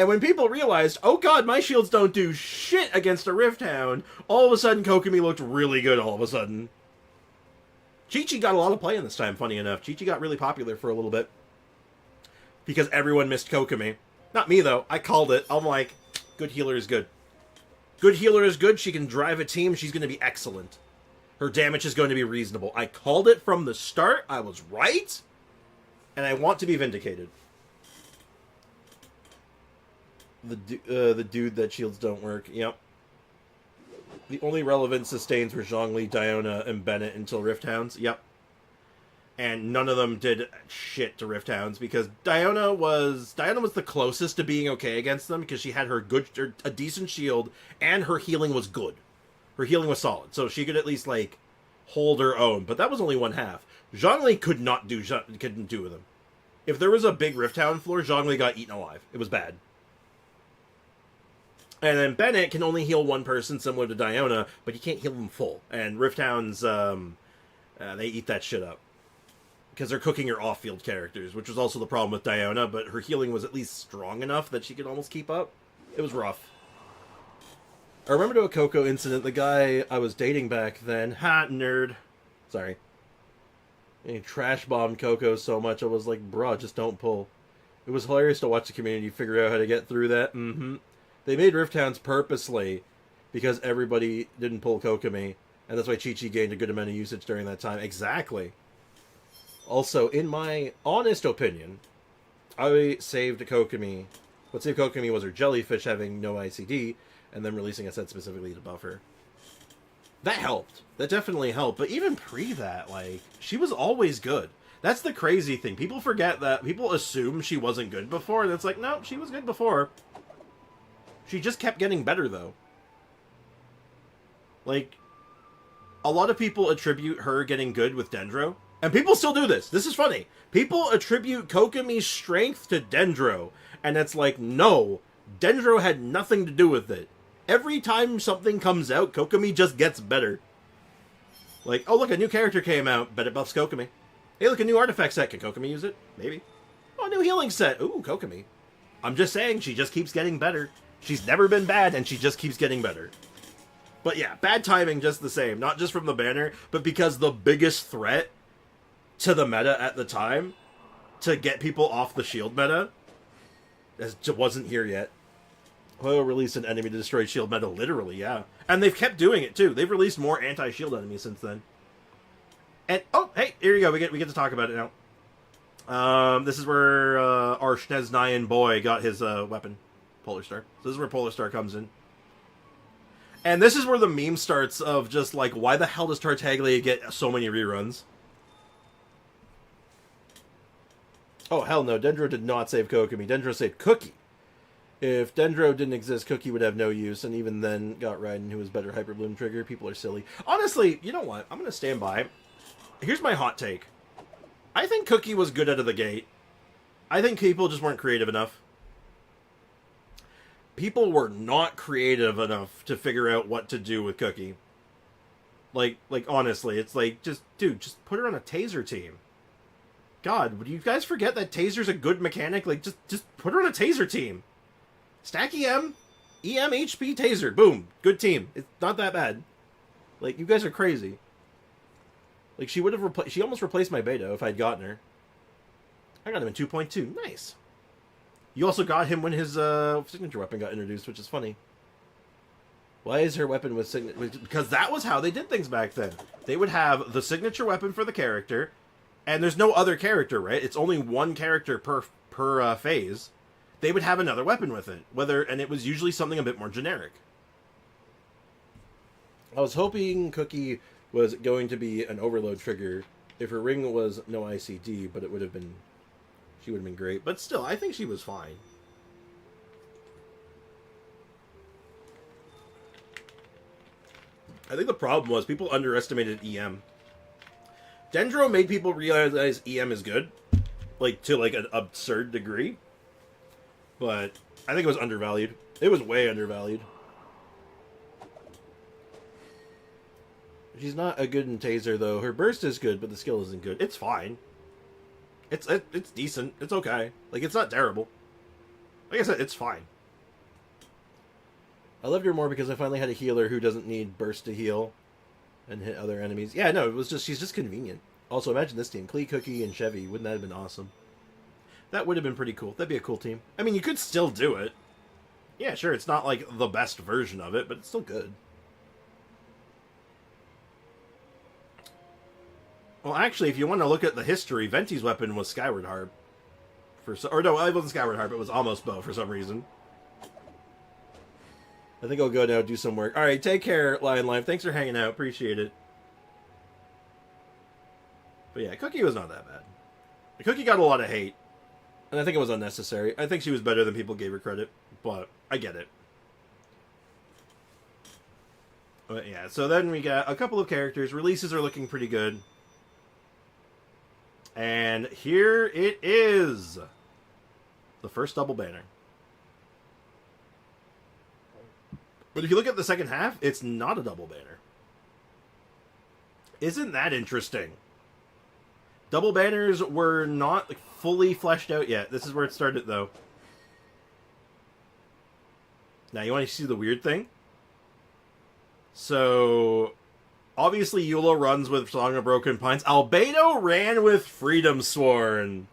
And when people realized, oh god, my shields don't do shit against a Rift Hound, all of a sudden Kokomi looked really good all of a sudden. Chi-Chi got a lot of play in this time, funny enough. Chi-Chi got really popular for a little bit. Because everyone missed Kokomi. Not me, though. I called it. I'm like, good healer is good. Good healer is good. She can drive a team. She's going to be excellent. Her damage is going to be reasonable. I called it from the start. I was right. And I want to be vindicated. The dude that shields don't work. Yep. The only relevant sustains were Zhongli, Diona, and Bennett until Rift Hounds. Yep. And none of them did shit to Rift Hounds because Diona was the closest to being okay against them because she had a decent shield and her healing was good. Her healing was solid, so she could at least like hold her own. But that was only one half. Zhongli couldn't do with him. If there was a big Rift Hound floor, Zhongli got eaten alive. It was bad. And then Bennett can only heal one person, similar to Diona, but you can't heal them full. And Rift Hounds, they eat that shit up. Because they're cooking her off-field characters, which was also the problem with Diona, but her healing was at least strong enough that she could almost keep up. It was rough. I remember to a Coco incident, the guy I was dating back then, nerd. Sorry. He trash-bombed Coco so much, I was like, bruh, just don't pull. It was hilarious to watch the community figure out how to get through that. They made Rift Hounds purposely because everybody didn't pull Kokomi, and that's why Chi-Chi gained a good amount of usage during that time. Exactly. Also, in my honest opinion, I saved Kokomi. What saved Kokomi was her jellyfish having no ICD, and then releasing a set specifically to buff her. That helped. That definitely helped. But even pre that, like, she was always good. That's the crazy thing. People forget that. People assume she wasn't good before, and it's like, no, she was good before. She just kept getting better, though. Like, a lot of people attribute her getting good with Dendro. And people still do this. This is funny. People attribute Kokomi's strength to Dendro. And it's like, no. Dendro had nothing to do with it. Every time something comes out, Kokomi just gets better. Like, oh look, a new character came out, but it buffs Kokomi. Hey look, a new artifact set. Can Kokomi use it? Maybe. Oh, a new healing set. Ooh, Kokomi. I'm just saying, she just keeps getting better. She's never been bad, and she just keeps getting better. But yeah, bad timing just the same. Not just from the banner, but because the biggest threat to the meta at the time, to get people off the shield meta, wasn't here yet. Oh, released an enemy to destroy shield meta, literally, yeah. And they've kept doing it, too. They've released more anti-shield enemies since then. And, oh, hey, here you go. We get to talk about it now. This is where our Schneznayan boy got his weapon, Polar Star. So this is where Polar Star comes in. And this is where the meme starts of just like, why the hell does Tartaglia get so many reruns? Oh, hell no. Dendro did not save Kokomi. Dendro saved Cookie. If Dendro didn't exist, Cookie would have no use, and even then got Raiden, who was better Hyper Bloom trigger. People are silly. Honestly, you know what? I'm going to stand by. Here's my hot take. I think Cookie was good out of the gate. I think people just weren't creative enough. People were not creative enough to figure out what to do with Cookie. Like honestly, it's like, just put her on a taser team. God, would you guys forget that taser's a good mechanic? Like, just put her on a taser team. Stack EM, HP taser, boom, good team. It's not that bad. Like, you guys are crazy. Like, she almost replaced my beta if I'd gotten her. I got him in 2.2, nice. You also got him when his signature weapon got introduced, which is funny. Why is her weapon with signature? Because that was how they did things back then. They would have the signature weapon for the character, and there's no other character, right? It's only one character per phase. They would have another weapon with it, and it was usually something a bit more generic. I was hoping Cookie was going to be an overload trigger if her ring was no ICD, but it would have been. She would have been great, but still, I think she was fine. I think the problem was people underestimated EM. Dendro made people realize EM is good, like to like an absurd degree, but I think it was undervalued. It was way undervalued. She's not a good in taser though. Her burst is good, but the skill isn't good. It's fine. It's decent. It's okay. Like, it's not terrible. Like I said, it's fine. I loved her more because I finally had a healer who doesn't need burst to heal and hit other enemies. Yeah, no, it was just, she's just convenient. Also, imagine this team. Klee, Cookie, and Chevy. Wouldn't that have been awesome? That would have been pretty cool. That'd be a cool team. I mean, you could still do it. Yeah, sure, it's not like the best version of it, but it's still good. Well, actually, if you want to look at the history, Venti's weapon was Skyward Harp. Or no, it wasn't Skyward Harp, it was almost bow for some reason. I think I'll go now do some work. Alright, take care, Lion Life. Thanks for hanging out. Appreciate it. But yeah, Cookie was not that bad. The Cookie got a lot of hate. And I think it was unnecessary. I think she was better than people gave her credit. But I get it. But yeah, so then we got a couple of characters. Releases are looking pretty good. And here it is. The first double banner. But if you look at the second half, it's not a double banner. Isn't that interesting? Double banners were not like, fully fleshed out yet. This is where it started, though. Now, you want to see the weird thing? So, obviously, Eula runs with Song of Broken Pines. Albedo ran with Freedom Sworn.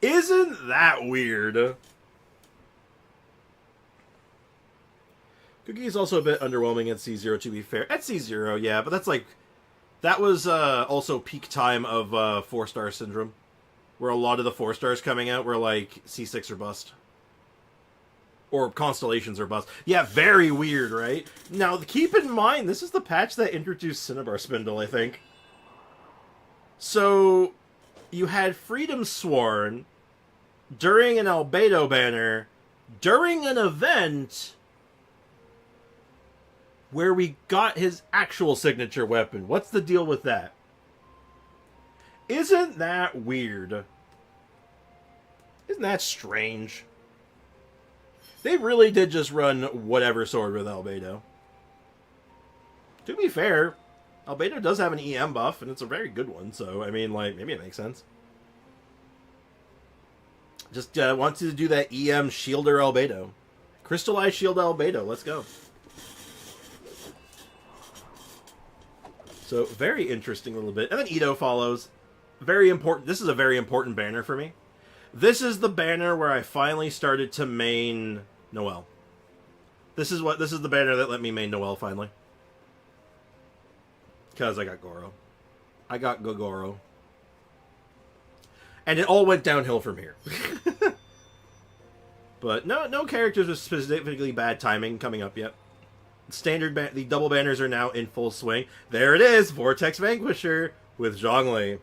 Isn't that weird? Cookie is also a bit underwhelming at C0, to be fair. At C0, yeah, but that's like... That was also peak time of 4-star syndrome. Where a lot of the 4-stars coming out were like C6 or bust. Or Constellations or bust. Yeah, very weird, right? Now, keep in mind, this is the patch that introduced Cinnabar Spindle, I think. So, you had Freedom Sworn during an Albedo banner, during an event where we got his actual signature weapon. What's the deal with that? Isn't that weird? Isn't that strange? They really did just run whatever sword with Albedo. To be fair, Albedo does have an EM buff, and it's a very good one, so, I mean, like, maybe it makes sense. Just want to do that EM Shielder Albedo. Crystallized Shield Albedo, let's go. So, very interesting little bit. And then Ito follows. Very important. This is a very important banner for me. This is the banner where I finally started to main Noelle. This is the banner that let me main Noelle finally. Because I got Goro. I got Gogoro. And it all went downhill from here. But no characters with specifically bad timing coming up yet. The double banners are now in full swing. There it is! Vortex Vanquisher with Zhongli.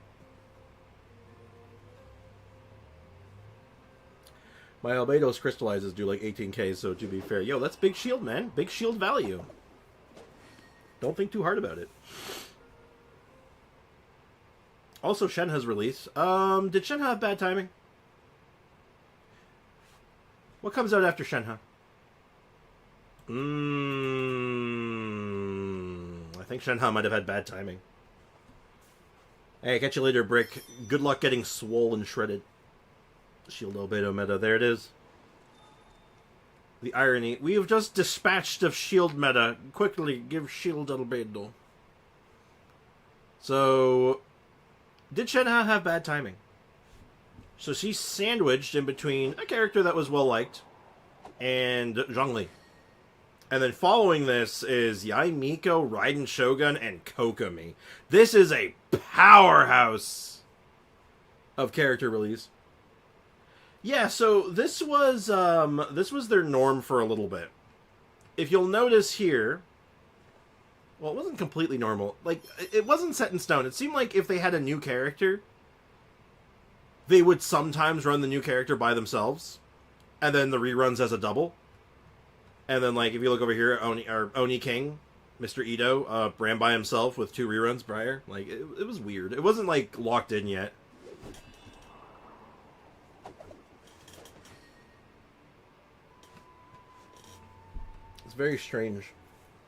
My Albedo's crystallizes do like 18k, so to be fair. Yo, that's big shield, man. Big shield value. Don't think too hard about it. Also, Shenhe's release. Did Shenhe have bad timing? What comes out after Shenhe? I think Shenhe might have had bad timing. Hey, catch you later, Brick. Good luck getting swole and shredded. Shield Albedo meta. There it is. The irony. We have just dispatched of shield meta. Quickly, give shield Albedo. So, did Shenhe have bad timing? So she's sandwiched in between a character that was well-liked and Zhongli. And then following this is Yai Miko, Raiden Shogun, and Kokomi. This is a powerhouse of character release. Yeah, so this was their norm for a little bit. If you'll notice here, well, it wasn't completely normal. Like, it wasn't set in stone. It seemed like if they had a new character, they would sometimes run the new character by themselves, and then the reruns as a double. And then, like, if you look over here, Oni King, Mr. Ito, ran by himself with 2 reruns prior. Like, it was weird. It wasn't, like, locked in yet. It's very strange.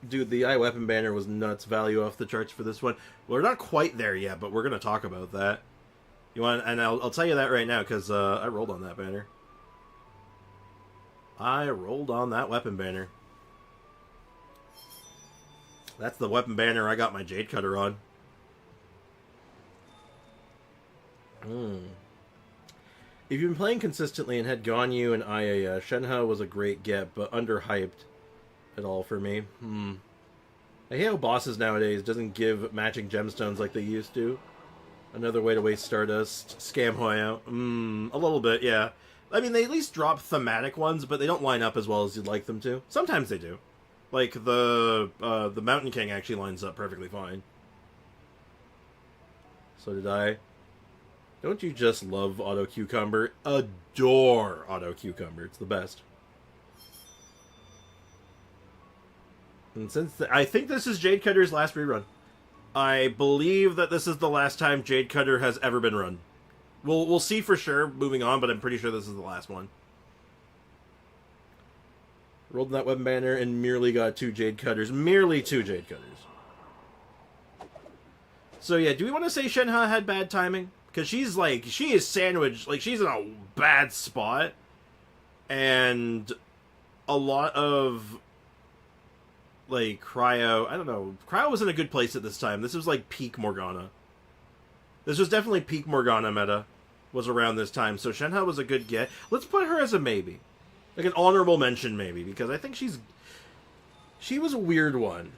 Dude, the iWeapon banner was nuts value off the charts for this one. Well, we're not quite there yet, but we're going to talk about that. You want? And I'll tell you that right now, because I rolled on that banner. I rolled on that weapon banner. That's the weapon banner I got my Jade Cutter on. If you've been playing consistently and had Ganyu and Ayaya, Shenhe was a great get, but underhyped at all for me. I hate how bosses nowadays doesn't give matching gemstones like they used to. Another way to waste Stardust. Scam Hoya. A little bit, yeah. I mean, they at least drop thematic ones, but they don't line up as well as you'd like them to. Sometimes they do. Like, the Mountain King actually lines up perfectly fine. So did I. Don't you just love Auto Cucumber? Adore Auto Cucumber. It's the best. And since I think this is Jade Cutter's last rerun. I believe that this is the last time Jade Cutter has ever been run. We'll see for sure moving on, but I'm pretty sure this is the last one. Rolled in that weapon banner and merely got 2 Jade Cutters. Merely 2 Jade Cutters. So yeah, do we want to say Shenhe had bad timing? Because she's like, she is sandwiched, like she's in a bad spot. And a lot of, like, Cryo, I don't know, Cryo was in a good place at this time. This was like peak Morgana. This was definitely peak Morgana meta, was around this time. So Shenhe was a good get. Let's put her as a maybe. Like an honorable mention maybe, because I think she was a weird one.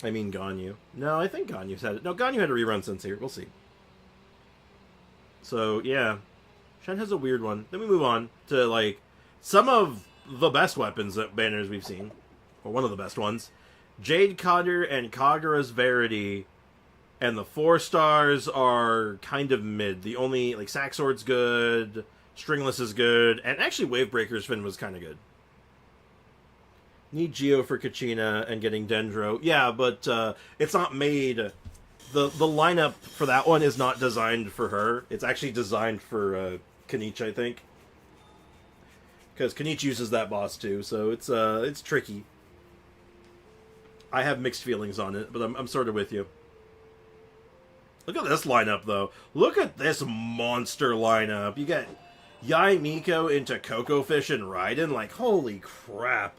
I mean Ganyu. No, I think Ganyu's had it. No, Ganyu had a rerun since here. We'll see. So, yeah. Shenhe's a weird one. Then we move on to, like, some of the best weapons that banners we've seen. Or one of the best ones. Jade Cutter and Kagura's Verity. And the 4 stars are kind of mid. The only, like, Sack Sword's good. Stringless is good. And actually Wavebreaker's Fin was kind of good. Need Geo for Kachina and getting Dendro. Yeah, but it's not made... The lineup for that one is not designed for her. It's actually designed for Kinich, I think. Because Kinich uses that boss too, so it's tricky. I have mixed feelings on it, but I'm sort of with you. Look at this lineup, though. Look at this monster lineup. You got Yai Miko into Coco Fish and Raiden. Like, holy crap.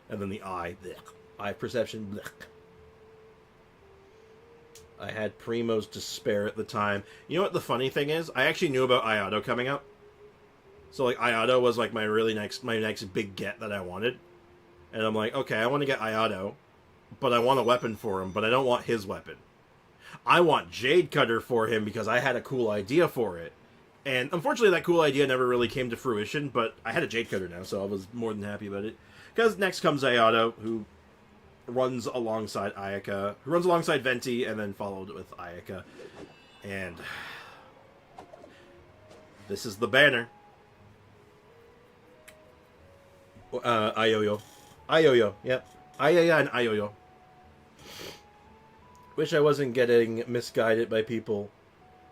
And then the eye. Blech. Eye perception. Blech. I had Primo's Despair at the time. You know what the funny thing is? I actually knew about Ayato coming up. So, like, Ayato was, like, my next big get that I wanted. And I'm like, okay, I want to get Ayato. But I want a weapon for him, but I don't want his weapon. I want Jade Cutter for him because I had a cool idea for it. And unfortunately, that cool idea never really came to fruition, but I had a Jade Cutter now, so I was more than happy about it. Because next comes Ayato, who runs alongside Ayaka, who runs alongside Venti, and then followed with Ayaka. And this is the banner. Ayoyo. Ayoyo, yep. Ayaya and Ayoyo. Wish I wasn't getting misguided by people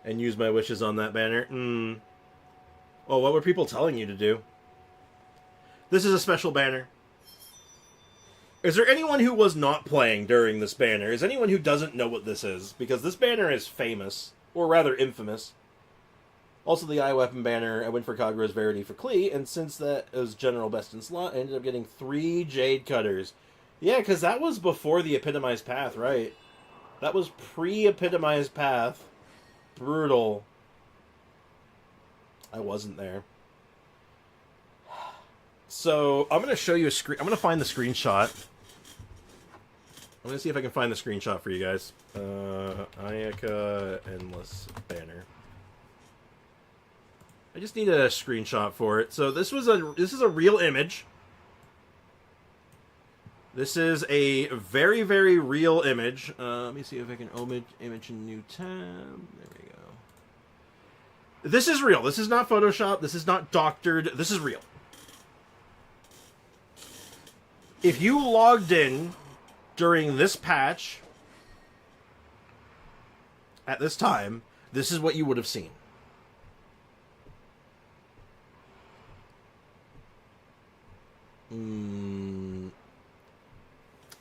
and use my wishes on that banner. Oh, what were people telling you to do? This is a special banner. Is there anyone who was not playing during this banner? Is anyone who doesn't know what this is? Because this banner is famous, or rather infamous. Also, the eye weapon banner, I went for Kagura's Verity for Klee, and since that was general best in slot, I ended up getting 3 Jade Cutters. Yeah, because that was before the Epitomized Path, right? That was pre-Epitomized Path. Brutal. I wasn't there. So, I'm going to show you a screen. I'm going to find the screenshot. I'm going to see if I can find the screenshot for you guys. Ayaka Endless Banner. I just need a screenshot for it. So this is a real image. This is a very, very real image. Let me see if I can image a new tab. There we go. This is real. This is not Photoshop. This is not doctored. This is real. If you logged in during this patch at this time, this is what you would have seen.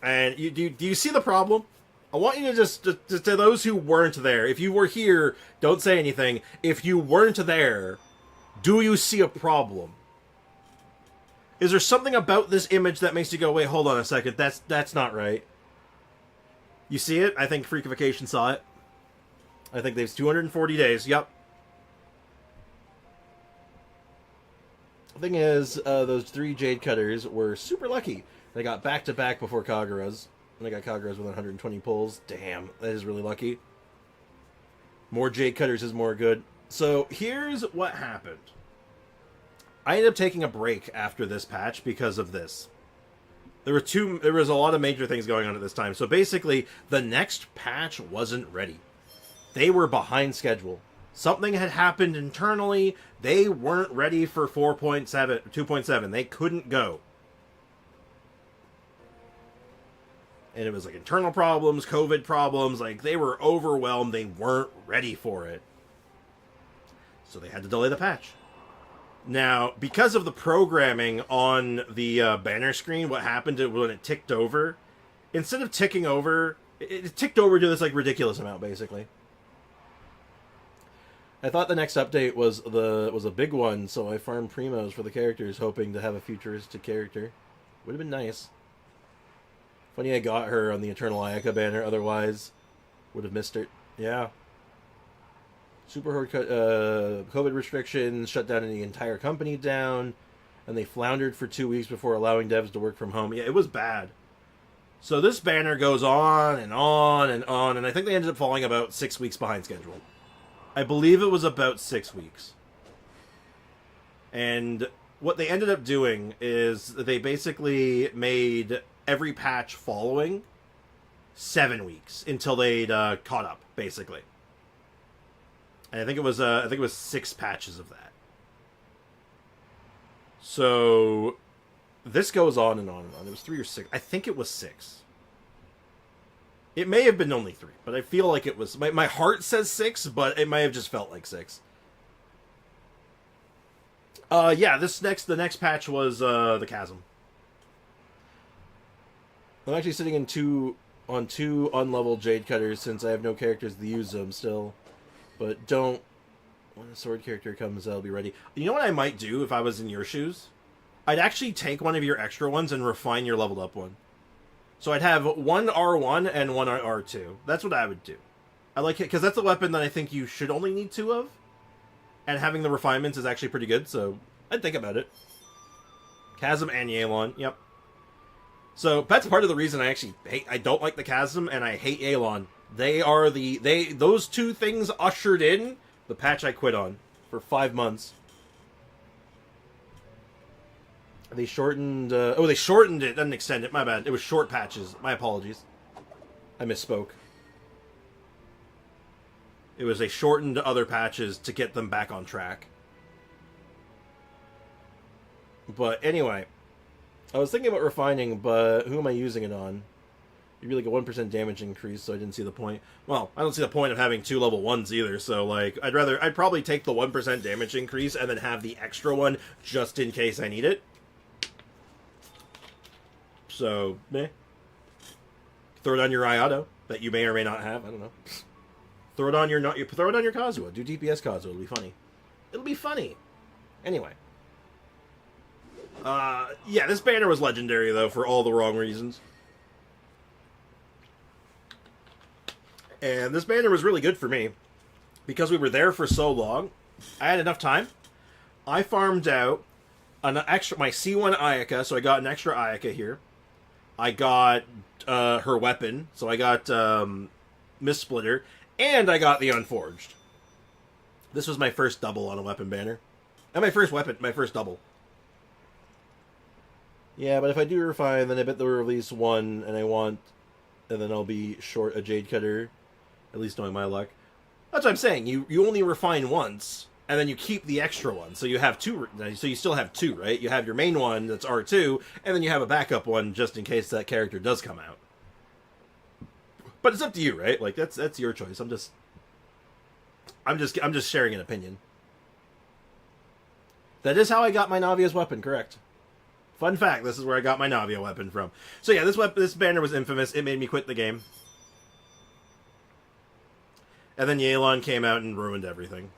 And do you see the problem? I want you to just to those who weren't there. If you were here, don't say anything. If you weren't there, Do you see a problem? Is there something about this image that makes you go, wait, hold on a second, that's not right? You see it? I think Freakification saw it. I think they've 240 days, yep. The thing is, those 3 Jade Cutters were super lucky. They got back-to-back before Kagura's. And I got Kagura's with 120 pulls. Damn, that is really lucky. More Jade Cutters is more good. So, here's what happened. I ended up taking a break after this patch because of this. There was a lot of major things going on at this time. So basically, the next patch wasn't ready. They were behind schedule. Something had happened internally. They weren't ready for 2.7. They couldn't go. And it was like internal problems, COVID problems. Like, they were overwhelmed. They weren't ready for it. So they had to delay the patch. Now, because of the programming on the banner screen, what happened when it ticked over, instead of ticking over, it ticked over to this like ridiculous amount, basically. I thought the next update was a big one, so I farmed primos for the characters, hoping to have a futuristic character. Would have been nice. Funny I got her on the Eternal Ayaka banner, otherwise would have missed her. Yeah. Super hard COVID restrictions shut down the entire company down, and they floundered for 2 weeks before allowing devs to work from home. Yeah, it was bad. So this banner goes on and on and on, and I think they ended up falling about 6 weeks behind schedule. I believe it was about 6 weeks. And what they ended up doing is they basically made every patch following 7 weeks until they'd caught up, basically. And I think it was 6 patches of that. So this goes on and on and on. It was 3 or 6. I think it was 6. It may have been only 3, but I feel like it was... My heart says 6, but it may have just felt like 6. Yeah, the next patch was the Chasm. I'm actually sitting on two unleveled Jade Cutters since I have no characters to use them still. But when a sword character comes, I'll be ready. You know what I might do if I was in your shoes? I'd actually take one of your extra ones and refine your leveled up one. So I'd have one R1 and one R2. That's what I would do. I like it because that's a weapon that I think you should only need 2 of. And having the refinements is actually pretty good, so I'd think about it. Chasm and Yelan, yep. So that's part of the reason I don't like the Chasm and I hate Yelan. Those 2 things ushered in the patch I quit on for 5 months. They shortened... they shortened it, didn't extend it. My bad. It was short patches. My apologies. I misspoke. It was they shortened other patches to get them back on track. But anyway, I was thinking about refining, but who am I using it on? It'd be like a 1% damage increase, so I didn't see the point. Well, I don't see the point of having 2 level 1s either, so like, I'd probably take the 1% damage increase and then have the extra one just in case I need it. So, meh. Throw it on your Ayato that you may or may not have. I don't know. Throw it on your Kazuha. Do DPS Kazuha. It'll be funny. It'll be funny. Anyway. Yeah, this banner was legendary though for all the wrong reasons. And this banner was really good for me because we were there for so long. I had enough time. I farmed out my C1 Ayaka, so I got an extra Ayaka here. I got her weapon, so I got Mist Splitter, and I got the Unforged. This was my first double on a weapon banner. And my first double. Yeah, but if I do refine, then I bet they'll release 1, and then I'll be short a Jade Cutter, at least knowing my luck. That's what I'm saying, you only refine once, and then you keep the extra one, so you have 2, so you still have 2, right? You have your main one that's R2, and then you have a backup one just in case that character does come out. But it's up to you, right? Like, that's your choice. I'm just sharing an opinion. That is how I got my Navia's weapon, correct. Fun fact, this is where I got my Navia weapon from. So yeah, this banner was infamous. It made me quit the game. And then Yelan came out and ruined everything.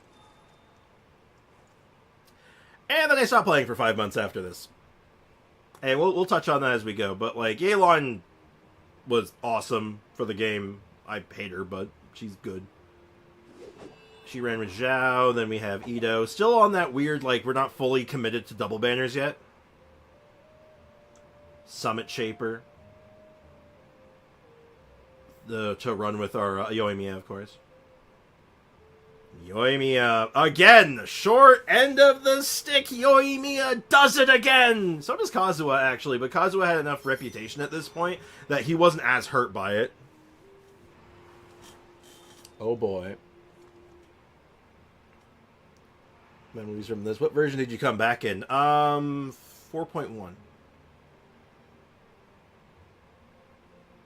And then I stopped playing for 5 months after this. And we'll touch on that as we go. But, like, Yelan was awesome for the game. I hate her, but she's good. She ran with Zhao, then we have Ito. Still on that weird, like, we're not fully committed to double banners yet. Summit Shaper. To run with our Yoimiya, of course. Yoimiya, again! Short end of the stick! Yoimiya does it again! So does Kazuha, actually, but Kazuha had enough reputation at this point that he wasn't as hurt by it. Oh boy. Memories from this. What version did you come back in? 4.1.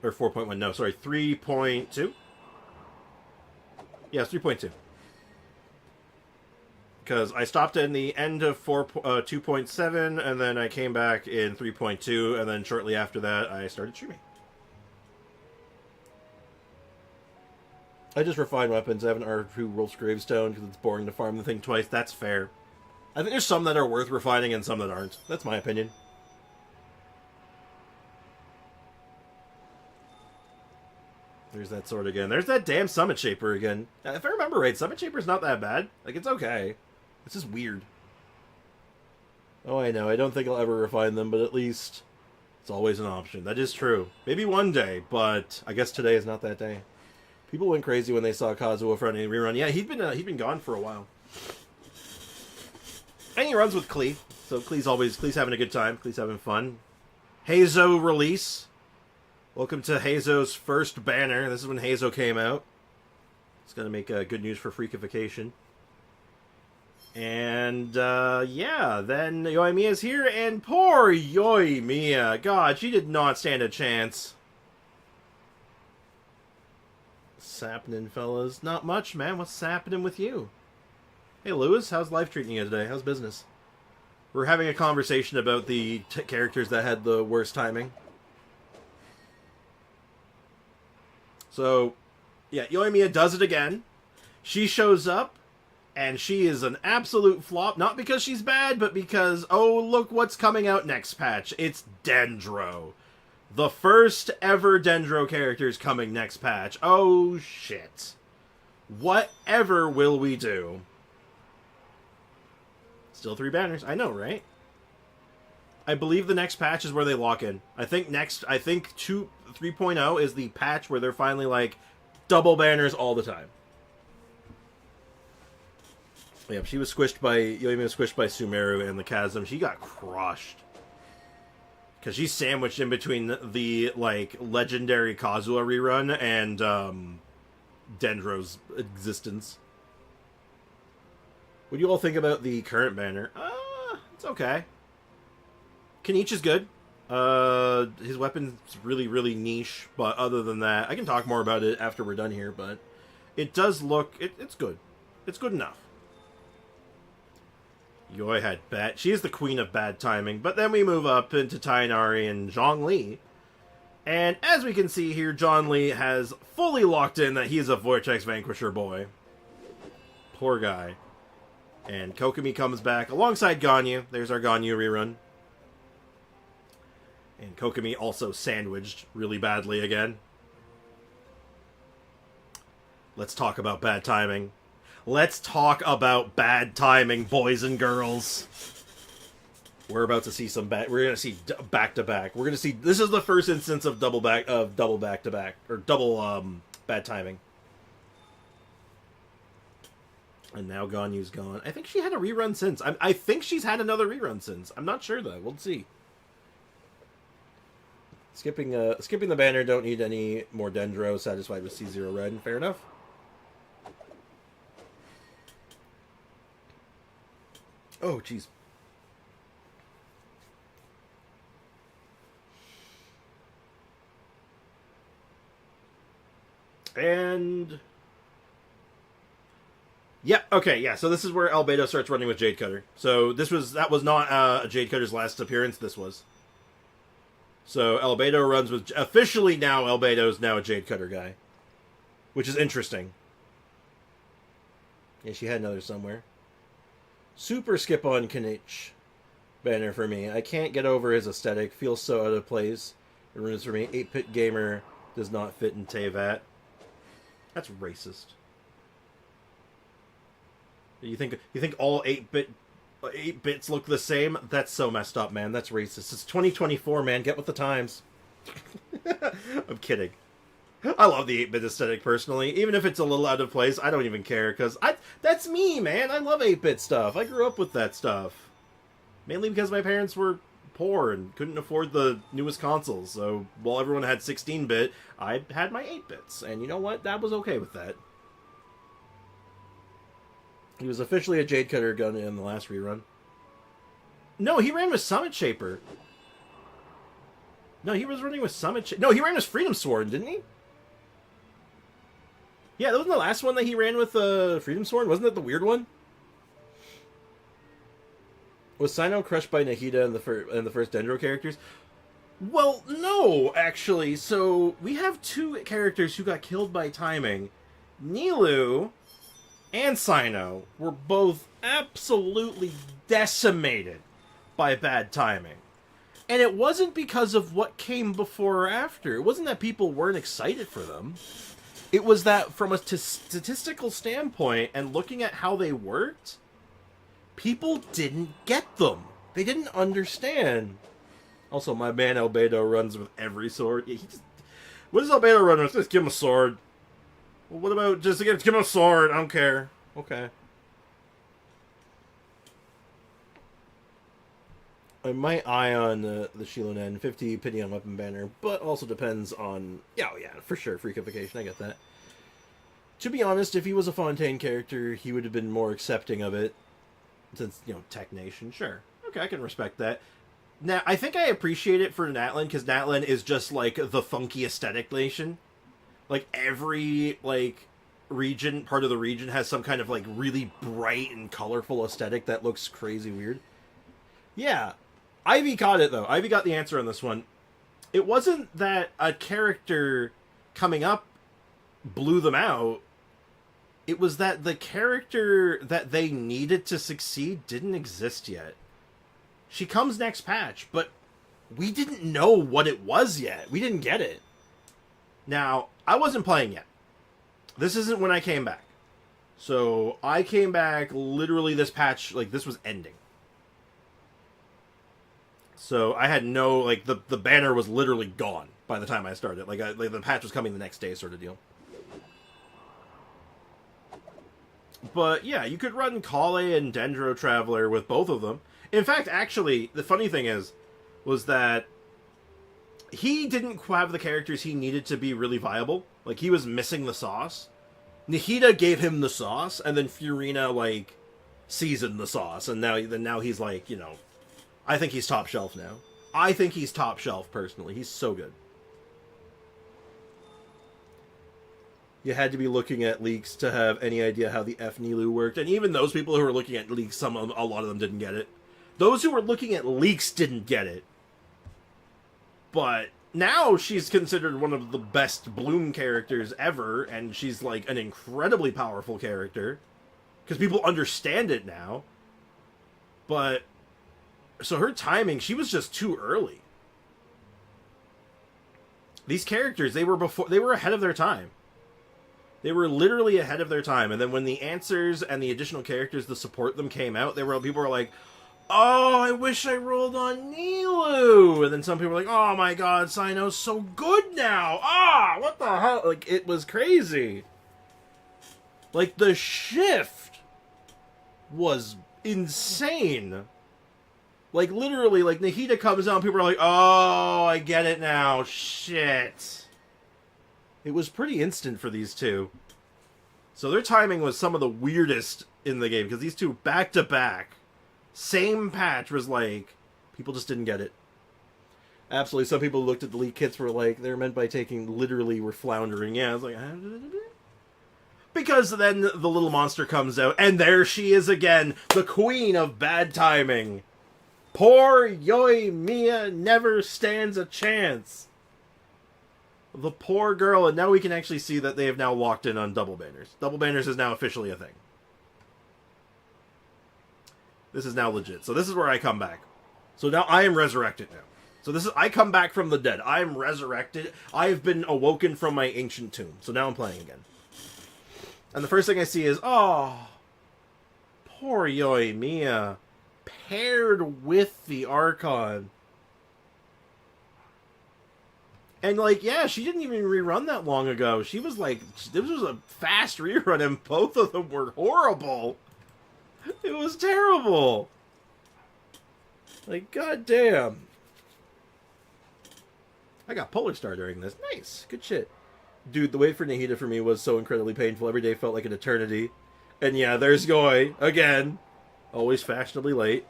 Or 4.1, no, sorry, 3.2? Yeah, it's 3.2. Because I stopped in the end of 2.7, and then I came back in 3.2, and then shortly after that, I started streaming. I just refined weapons. I haven't R2 Wolf's Gravestone because it's boring to farm the thing twice. That's fair. I think there's some that are worth refining and some that aren't. That's my opinion. There's that sword again. There's that damn Summit Shaper again. If I remember right, Summit Shaper's not that bad. Like, it's okay. It's just weird. Oh, I know. I don't think I'll ever refine them, but at least it's always an option. That is true. Maybe one day, but I guess today is not that day. People went crazy when they saw Kazuha running a rerun. Yeah, he'd been gone for a while. And he runs with Klee. So Klee's having a good time. Klee's having fun. Heizo release. Welcome to Heizo's first banner. This is when Heizo came out. It's going to make good news for freakification. And, yeah, then Yoimiya's here, and poor Yoimiya. God, she did not stand a chance. Sapnin, fellas. Not much, man. What's happening with you? Hey, Lewis, how's life treating you today? How's business? We're having a conversation about the characters that had the worst timing. So, yeah, Yoimiya does it again. She shows up, and she is an absolute flop. Not because she's bad, but because, oh, look what's coming out next patch. It's Dendro. The first ever Dendro character is coming next patch. Oh, shit. Whatever will we do? Still 3 banners. I know, right? I believe the next patch is where they lock in. I think 3.0 is the patch where they're finally like double banners all the time. Yep, she was squished by Yoimiya was squished by Sumeru in the chasm. She got crushed. Because she's sandwiched in between the, like, legendary Kazuha rerun and, Dendro's existence. What do you all think about the current banner? It's okay. Kinich is good. His weapon's really, really niche, but other than that, I can talk more about it after we're done here, but it does look, it's good. It's good enough. Yoi had bad. She is the queen of bad timing, but then we move up into Tainari and Zhongli. And as we can see here, Zhongli has fully locked in that he is a Vortex Vanquisher boy. Poor guy. And Kokomi comes back alongside Ganyu. There's our Ganyu rerun. And Kokomi also sandwiched really badly again. Let's talk about bad timing. Let's talk about bad timing, boys and girls. We're about to see some bad. We're gonna see back to back. We're gonna see. This is the first instance of double back to back or double bad timing. And now Ganyu's gone. I think she had a rerun since. I think she's had another rerun since. I'm not sure though. We'll see. Skipping the banner. Don't need any more Dendro. Satisfied with C0 red. Fair enough. Oh, jeez. And yeah, okay, yeah. So this is where Albedo starts running with Jade Cutter. So that was not Jade Cutter's last appearance. This was. So Albedo runs with officially now. Albedo's now a Jade Cutter guy, which is interesting. Yeah, she had another somewhere. Super skip on Kinich banner for me. I can't get over his aesthetic. Feels so out of place. It ruins for me. 8-bit gamer does not fit in Teyvat. That's racist. You think all 8 bits look the same? That's so messed up, man. That's racist. It's 2024, man. Get with the times. I'm kidding. I love the 8-bit aesthetic personally. Even if it's a little out of place, I don't even care, because that's me, man. I love 8-bit stuff. I grew up with that stuff. Mainly because my parents were poor and couldn't afford the newest consoles. So while everyone had 16-bit, I had my 8-bits. And you know what? That was okay with that. He was officially a Jade Cutter gun in the last rerun. No, he ran with Summit Shaper. No, he was running with Summit No, he ran with Freedom Sword, didn't he? Yeah, that wasn't the last one that he ran with Freedom Sword? Wasn't that the weird one? Was Sino crushed by Nahida in the first Dendro characters? Well, no, actually. So, we have 2 characters who got killed by timing. Nilou and Sino were both absolutely decimated by bad timing. And it wasn't because of what came before or after. It wasn't that people weren't excited for them. It was that from a statistical standpoint and looking at how they worked, people didn't get them. They didn't understand. Also, my man Albedo runs with every sword. Yeah, what does Albedo run with? Just give him a sword. Well, what about just give him a sword? I don't care. Okay. I might eye on the Shilonen 50 pity on weapon banner, but also depends on... Yeah, for sure, freakification, I get that. To be honest, if he was a Fontaine character, he would have been more accepting of it. Since, Tech Nation, sure. Okay, I can respect that. Now, I think I appreciate it for Natlan, because Natlan is just, like, the funky aesthetic nation. Like, every, region, part of the region has some kind of, really bright and colorful aesthetic that looks crazy weird. Yeah. Ivy got it, though. Ivy got the answer on this one. It wasn't that a character coming up blew them out. It was that the character that they needed to succeed didn't exist yet. She comes next patch, but we didn't know what it was yet. We didn't get it. Now, I wasn't playing yet. This isn't when I came back. So, I came back literally this patch, this was ending. So, I had no, the banner was literally gone by the time I started. The patch was coming the next day sort of deal. But, yeah, you could run Kale and Dendro Traveler with both of them. In fact, actually, the funny thing was that he didn't have the characters he needed to be really viable. He was missing the sauce. Nahida gave him the sauce, and then Furina, seasoned the sauce. And now he's, I think he's top shelf now. I think he's top shelf, personally. He's so good. You had to be looking at leaks to have any idea how the F Nilou worked. And even those people who were looking at leaks, a lot of them didn't get it. Those who were looking at leaks didn't get it. But now she's considered one of the best Bloom characters ever, and she's an incredibly powerful character. Because people understand it now. But, so her timing, she was just too early. These characters, they were ahead of their time. They were literally ahead of their time, and then when the answers and the additional characters to support them came out, people were like, oh, I wish I rolled on Nilou! And then some people were like, oh my god, Sino's so good now! Ah, what the hell? It was crazy. The shift was insane. Literally, Nahida comes out, people are like, oh, I get it now, shit. It was pretty instant for these two. So their timing was some of the weirdest in the game, because these two back-to-back, same patch was people just didn't get it. Absolutely, some people looked at the leak kits were they're meant by taking, literally were floundering. Yeah, I was because then the little monster comes out, and there she is again, the queen of bad timing. Poor Yoi Mia never stands a chance. The poor girl, and now we can actually see that they have now locked in on double banners. Double banners is now officially a thing. This is now legit. So this is where I come back. So now I am resurrected now. So this is, I come back from the dead. I am resurrected. I have been awoken from my ancient tomb. So now I'm playing again. And the first thing I see is, oh, poor Yoimiya, paired with the Archon. And, like, yeah, she didn't even rerun that long ago. She was like, this was a fast rerun, and both of them were horrible. It was terrible. Like, goddamn. I got Polar Star during this. Nice. Good shit. Dude, the wait for Nahida for me was so incredibly painful. Every day felt like an eternity. And yeah, there's Goy. Again. Always fashionably late.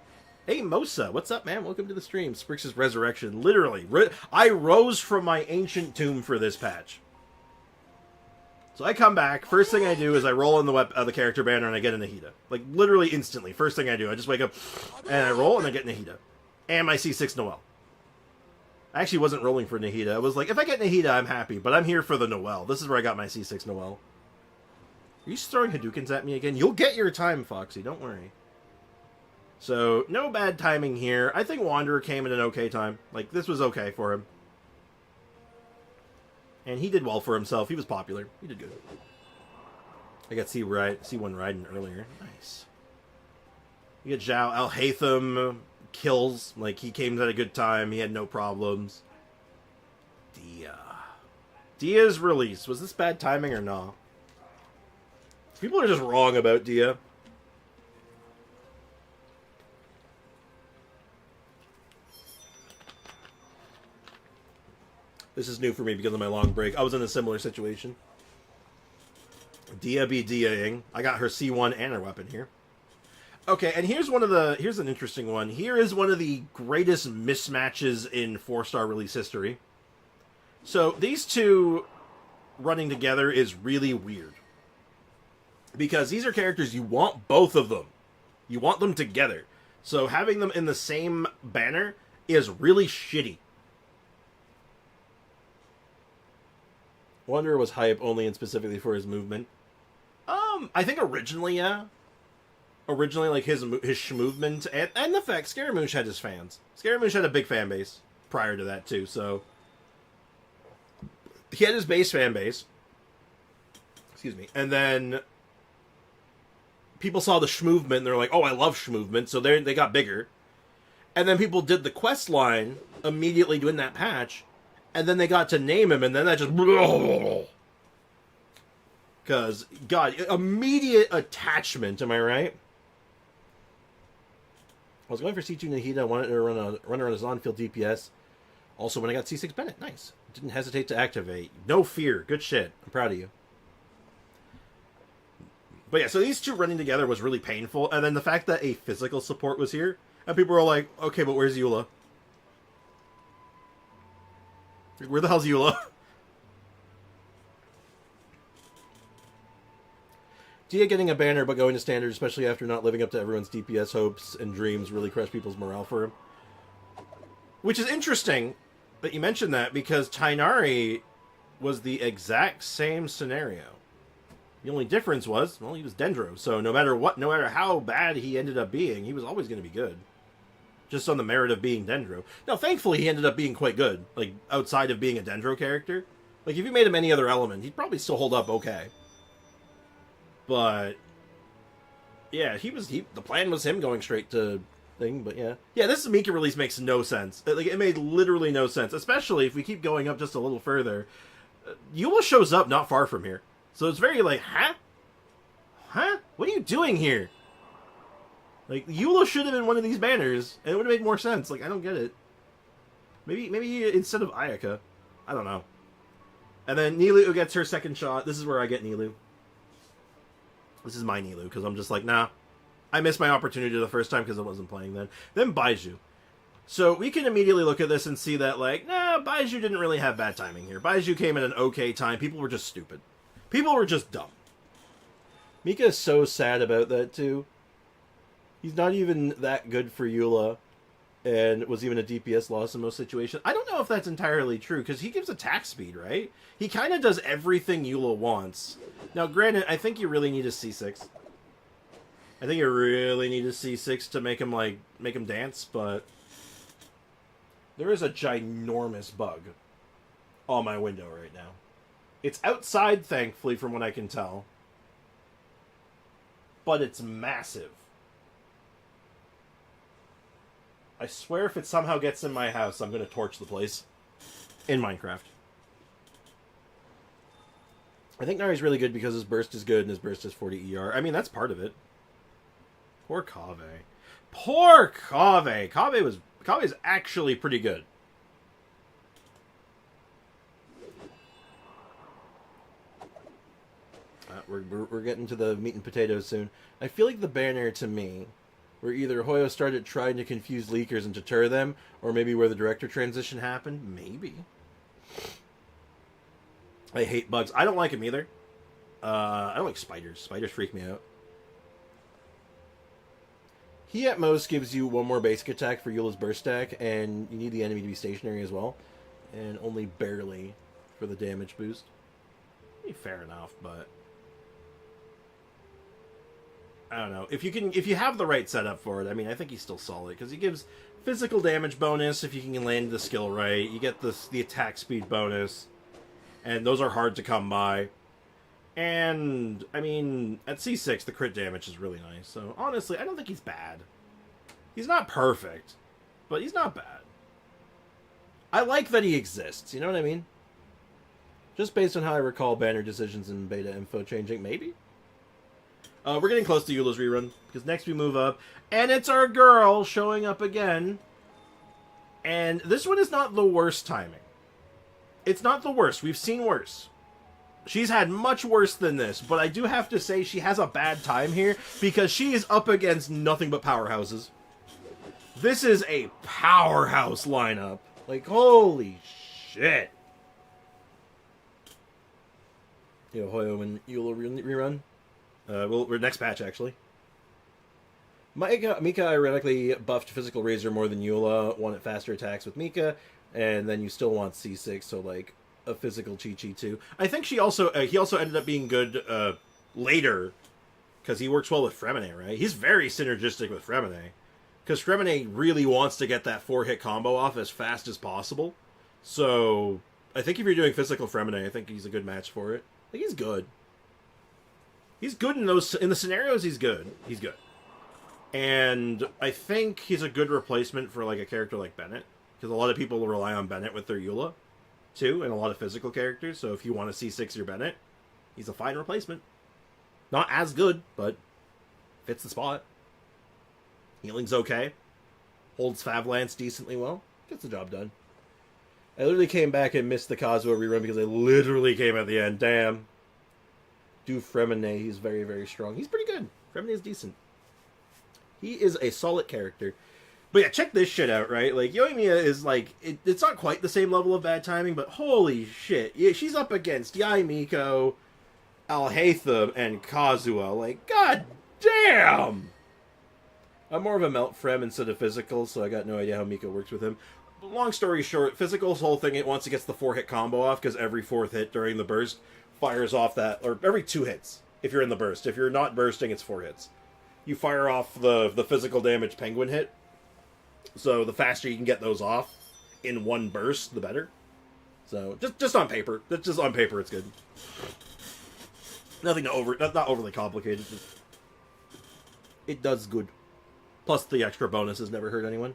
Hey, Mosa. What's up, man? Welcome to the stream. Sprix's Resurrection. Literally. I rose from my ancient tomb for this patch. So I come back. First thing I do is I roll in the character banner and I get a Nahida. Like, literally instantly. First thing I do. I just wake up and I roll and I get Nahida. And my C6 Noelle. I actually wasn't rolling for Nahida. I was like, if I get Nahida, I'm happy. But I'm here for the Noelle. This is where I got my C6 Noelle. Are you throwing Hadokens at me again? You'll get your time, Foxy. Don't worry. So, no bad timing here. I think Wanderer came at an okay time. Like, this was okay for him. And he did well for himself. He was popular. He did good. I got C1 Raiden earlier. Nice. You get Zhao. Al-Haytham kills. Like, he came at a good time. He had no problems. Dia's release. Was this bad timing or no? People are just wrong about Dia. This is new for me because of my long break. I was in a similar situation. Dia be Dia-ing. I got her C1 and her weapon here. Okay, and here's an interesting one. Here is one of the greatest mismatches in 4-star release history. So these two running together is really weird. Because these are characters you want both of them. You want them together. So having them in the same banner is really shitty. Wanderer was hype only and specifically for his movement. I think originally, yeah. Originally, like, his movement and the fact Scaramouche had his fans. Scaramouche had a big fan base prior to that, too, so... He had his base fan base. Excuse me. And then... people saw the Shmovement and they're like, oh, I love Shmovement, so they got bigger. And then people did the quest line immediately doing that patch. And then they got to name him, and then that just... Because, God, immediate attachment, am I right? I was going for C2 Nahida, I wanted to run around his on-field DPS. Also, when I got C6 Bennett, nice. Didn't hesitate to activate. No fear, good shit. I'm proud of you. But yeah, so these two running together was really painful, and then the fact that a physical support was here, and people were like, okay, but where's Eula? Where the hell's Eula? Dia getting a banner but going to standard, especially after not living up to everyone's DPS hopes and dreams, really crushed people's morale for him. Which is interesting that you mentioned that, because Tighnari was the exact same scenario. The only difference was, well, he was Dendro, so no matter how bad he ended up being, he was always going to be good. Just on the merit of being Dendro. Now, thankfully, he ended up being quite good, like, outside of being a Dendro character. Like, if you made him any other element, he'd probably still hold up okay. But, yeah, the plan was him going straight to thing, but yeah. Yeah, this Mika release makes no sense. Like, it made literally no sense, especially if we keep going up just a little further. Eula shows up not far from here. So it's very like, huh? Huh? What are you doing here? Like, Eula should have been one of these banners, and it would have made more sense. Like, I don't get it. Maybe instead of Ayaka. I don't know. And then Nilou gets her second shot. This is where I get Nilou. This is my Nilou, because I'm just like, nah. I missed my opportunity the first time because I wasn't playing then. Then Baizhu. So we can immediately look at this and see that, like, nah, Baizhu didn't really have bad timing here. Baizhu came at an okay time. People were just stupid. People were just dumb. Mika is so sad about that, too. He's not even that good for Eula, and was even a DPS loss in most situations. I don't know if that's entirely true, because he gives attack speed, right? He kind of does everything Eula wants. Now, granted, I think you really need a C6. I think you really need a C6 to make him dance, but there is a ginormous bug on my window right now. It's outside, thankfully, from what I can tell. But it's massive. I swear if it somehow gets in my house, I'm going to torch the place. In Minecraft. I think Nari's really good because his burst is good and his burst is 40 ER. I mean, that's part of it. Poor Kaveh. Poor Kaveh! Kave's actually pretty good. We're getting to the meat and potatoes soon. I feel like the banner to me, where either Hoyo started trying to confuse leakers and deter them, or maybe where the director transition happened. Maybe. I hate bugs. I don't like them either. I don't like spiders. Spiders freak me out. He at most gives you one more basic attack for Eula's burst stack, and you need the enemy to be stationary as well, and only barely for the damage boost. Fair enough, but I don't know. If you have the right setup for it, I mean, I think he's still solid because he gives physical damage bonus if you can land the skill right. You get the attack speed bonus, and those are hard to come by. And I mean, at C6, the crit damage is really nice. So honestly, I don't think he's bad. He's not perfect, but he's not bad. I like that he exists. You know what I mean? Just based on how I recall banner decisions and beta info changing, maybe? We're getting close to Eula's rerun, because next we move up, and it's our girl showing up again. And this one is not the worst timing. It's not the worst. We've seen worse. She's had much worse than this, but I do have to say she has a bad time here, because she is up against nothing but powerhouses. This is a powerhouse lineup. Like, holy shit. You know, Hoyo and Eula rerun. We're next patch, actually. Mika ironically buffed Physical Razor more than Eula, wanted faster attacks with Mika, and then you still want C6, so, like, a physical Chi-Chi, too. I think he also ended up being good later, because he works well with Fremine, right? He's very synergistic with Fremine, because Fremine really wants to get that 4-hit combo off as fast as possible. So, I think if you're doing physical Fremine, I think he's a good match for it. Like, he's good. He's good in the scenarios. He's good. He's good, and I think he's a good replacement for like a character like Bennett, because a lot of people will rely on Bennett with their Eula, too, and a lot of physical characters. So if you want to C6 your Bennett, he's a fine replacement. Not as good, but fits the spot. Healing's okay. Holds Favlance decently well. Gets the job done. I literally came back and missed the Kazuo rerun because I literally came at the end. Damn. Do Fremine, he's very, very strong. He's pretty good. Fremine is decent. He is a solid character. But yeah, check this shit out, right? Like, Yoimiya is like, it's not quite the same level of bad timing, but holy shit. Yeah, she's up against Yae Miko, Alhaitham, and Kazuo. Like, god damn! I'm more of a melt Frem instead of physical, so I got no idea how Miko works with him. Long story short, physical's whole thing, once it gets the 4-hit combo off, because every 4th hit during the burst fires off that, or every 2 hits, if you're in the burst. If you're not bursting, it's 4 hits. You fire off the physical damage penguin hit, so the faster you can get those off in one burst, the better. So, just on paper. Just on paper, it's good. Nothing not overly complicated. It does good. Plus, the extra bonuses never hurt anyone.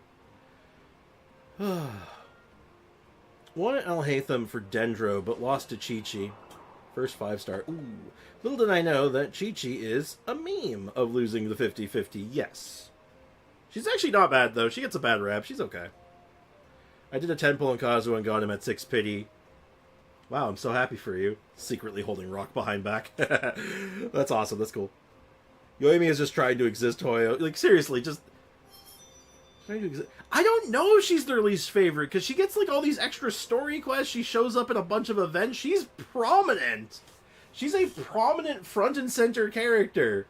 Wanted Alhaitham for Dendro, but lost to Chi-Chi. First 5-star. Ooh. Little did I know that Chi-Chi is a meme of losing the 50-50. Yes. She's actually not bad, though. She gets a bad rap. She's okay. I did a 10-pull on Kazuo and got him at 6 pity. Wow, I'm so happy for you. Secretly holding rock behind back. That's awesome. That's cool. Yoimiya is just trying to exist, Hoyo. Like, seriously, just trying to exist. I don't know if she's their least favorite, because she gets, like, all these extra story quests. She shows up in a bunch of events. She's prominent. She's a prominent front and center character.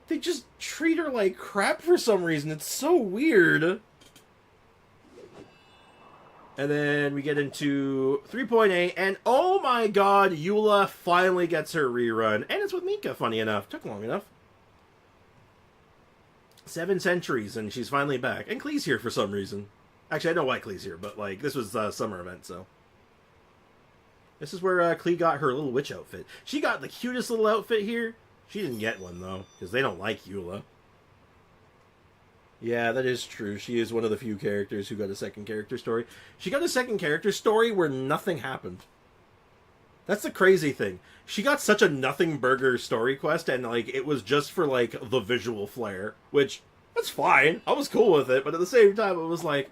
They just treat her like crap for some reason. It's so weird. And then we get into 3.8, and oh my god, Eula finally gets her rerun. And it's with Mika, funny enough. Took long enough. 7 centuries, and she's finally back. And Klee's here for some reason. Actually, I know why Klee's here, but, like, this was a summer event, so. This is where Klee got her little witch outfit. She got the cutest little outfit here. She didn't get one, though, because they don't like Eula. Yeah, that is true. She is one of the few characters who got a second character story. She got a second character story where nothing happened. That's the crazy thing. She got such a nothing burger story quest, and, like, it was just for, like, the visual flair. Which, that's fine. I was cool with it, but at the same time, it was like,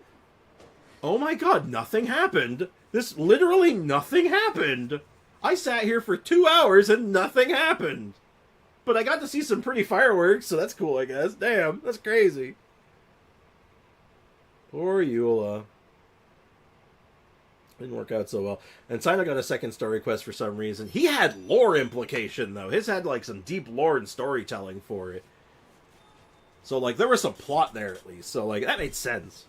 oh my god, nothing happened. This, literally nothing happened. I sat here for 2 hours and nothing happened. But I got to see some pretty fireworks, so that's cool, I guess. Damn, that's crazy. Poor Eula. Didn't work out so well. And Sino got a second story quest for some reason. He had lore implication, though. His had, like, some deep lore and storytelling for it. So, like, there was some plot there, at least. So, like, that made sense.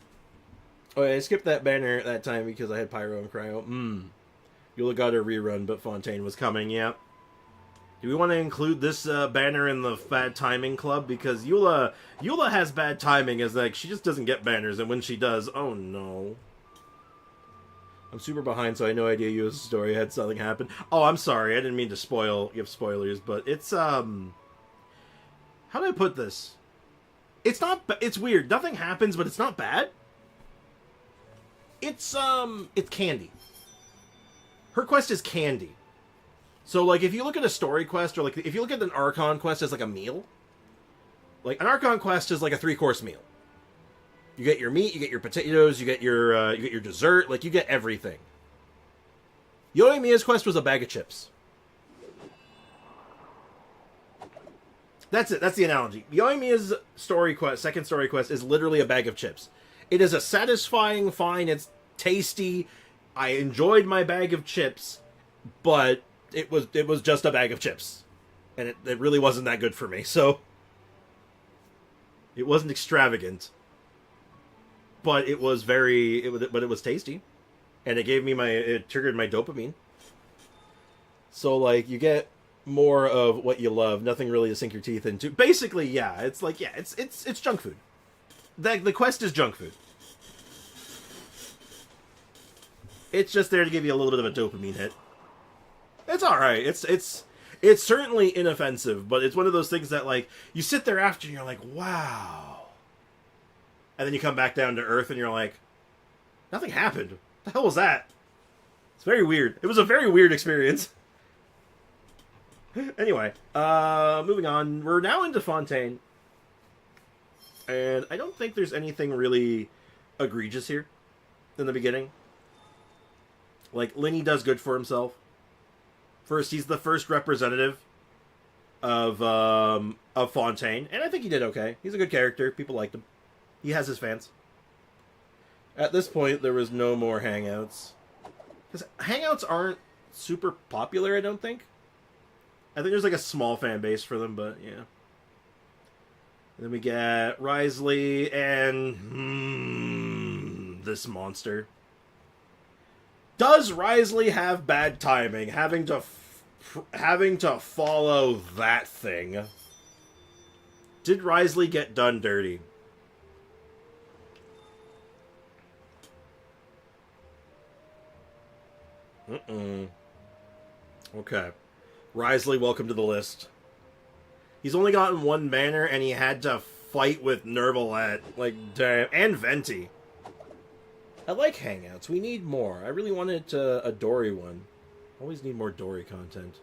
Oh, yeah, I skipped that banner at that time because I had Pyro and Cryo. Eula got a rerun, but Fontaine was coming, yeah. Do we want to include this banner in the bad timing club? Because Eula has bad timing, as, like, she just doesn't get banners, and when she does, oh no. I'm super behind, so I had no idea Eula's story had something happen. Oh, I'm sorry, I didn't mean to give spoilers, but it's, how do I put this? It's weird. Nothing happens, but it's not bad. It's candy. Her quest is candy. So, like, if you look at a story quest, or, like, if you look at an Archon quest as, like, a meal, like, an Archon quest is, like, a 3-course meal. You get your meat, you get your potatoes, you get your dessert, like, you get everything. Yoimiya's quest was a bag of chips. That's it, that's the analogy. Yoimiya's second story quest is literally a bag of chips. It is a satisfying, fine, it's tasty, I enjoyed my bag of chips, but it was just a bag of chips. And it really wasn't that good for me, so it wasn't extravagant. But it was but it was tasty. And it triggered my dopamine. So, like, you get more of what you love, nothing really to sink your teeth into. Basically, yeah, it's like, yeah, it's junk food. The quest is junk food. It's just there to give you a little bit of a dopamine hit. It's alright. It's certainly inoffensive, but it's one of those things that, like, you sit there after and you're like, wow. And then you come back down to Earth and you're like, nothing happened. What the hell was that? It's very weird. It was a very weird experience. Anyway, moving on. We're now into Fontaine. And I don't think there's anything really egregious here in the beginning. Like, Linny does good for himself. First, he's the first representative of Fontaine, and I think he did okay. He's a good character. People liked him. He has his fans. At this point, there was no more Hangouts. Because Hangouts aren't super popular, I don't think. I think there's like a small fan base for them, but yeah. And then we get Risley and this monster. Does Risley have bad timing, having to follow that thing? Did Risley get done dirty? Okay. Risley, welcome to the list. He's only gotten one banner, and he had to fight with Nervalette. Like, damn. And Venti. I like Hangouts. We need more. I really wanted a Dory one. Always need more Dory content.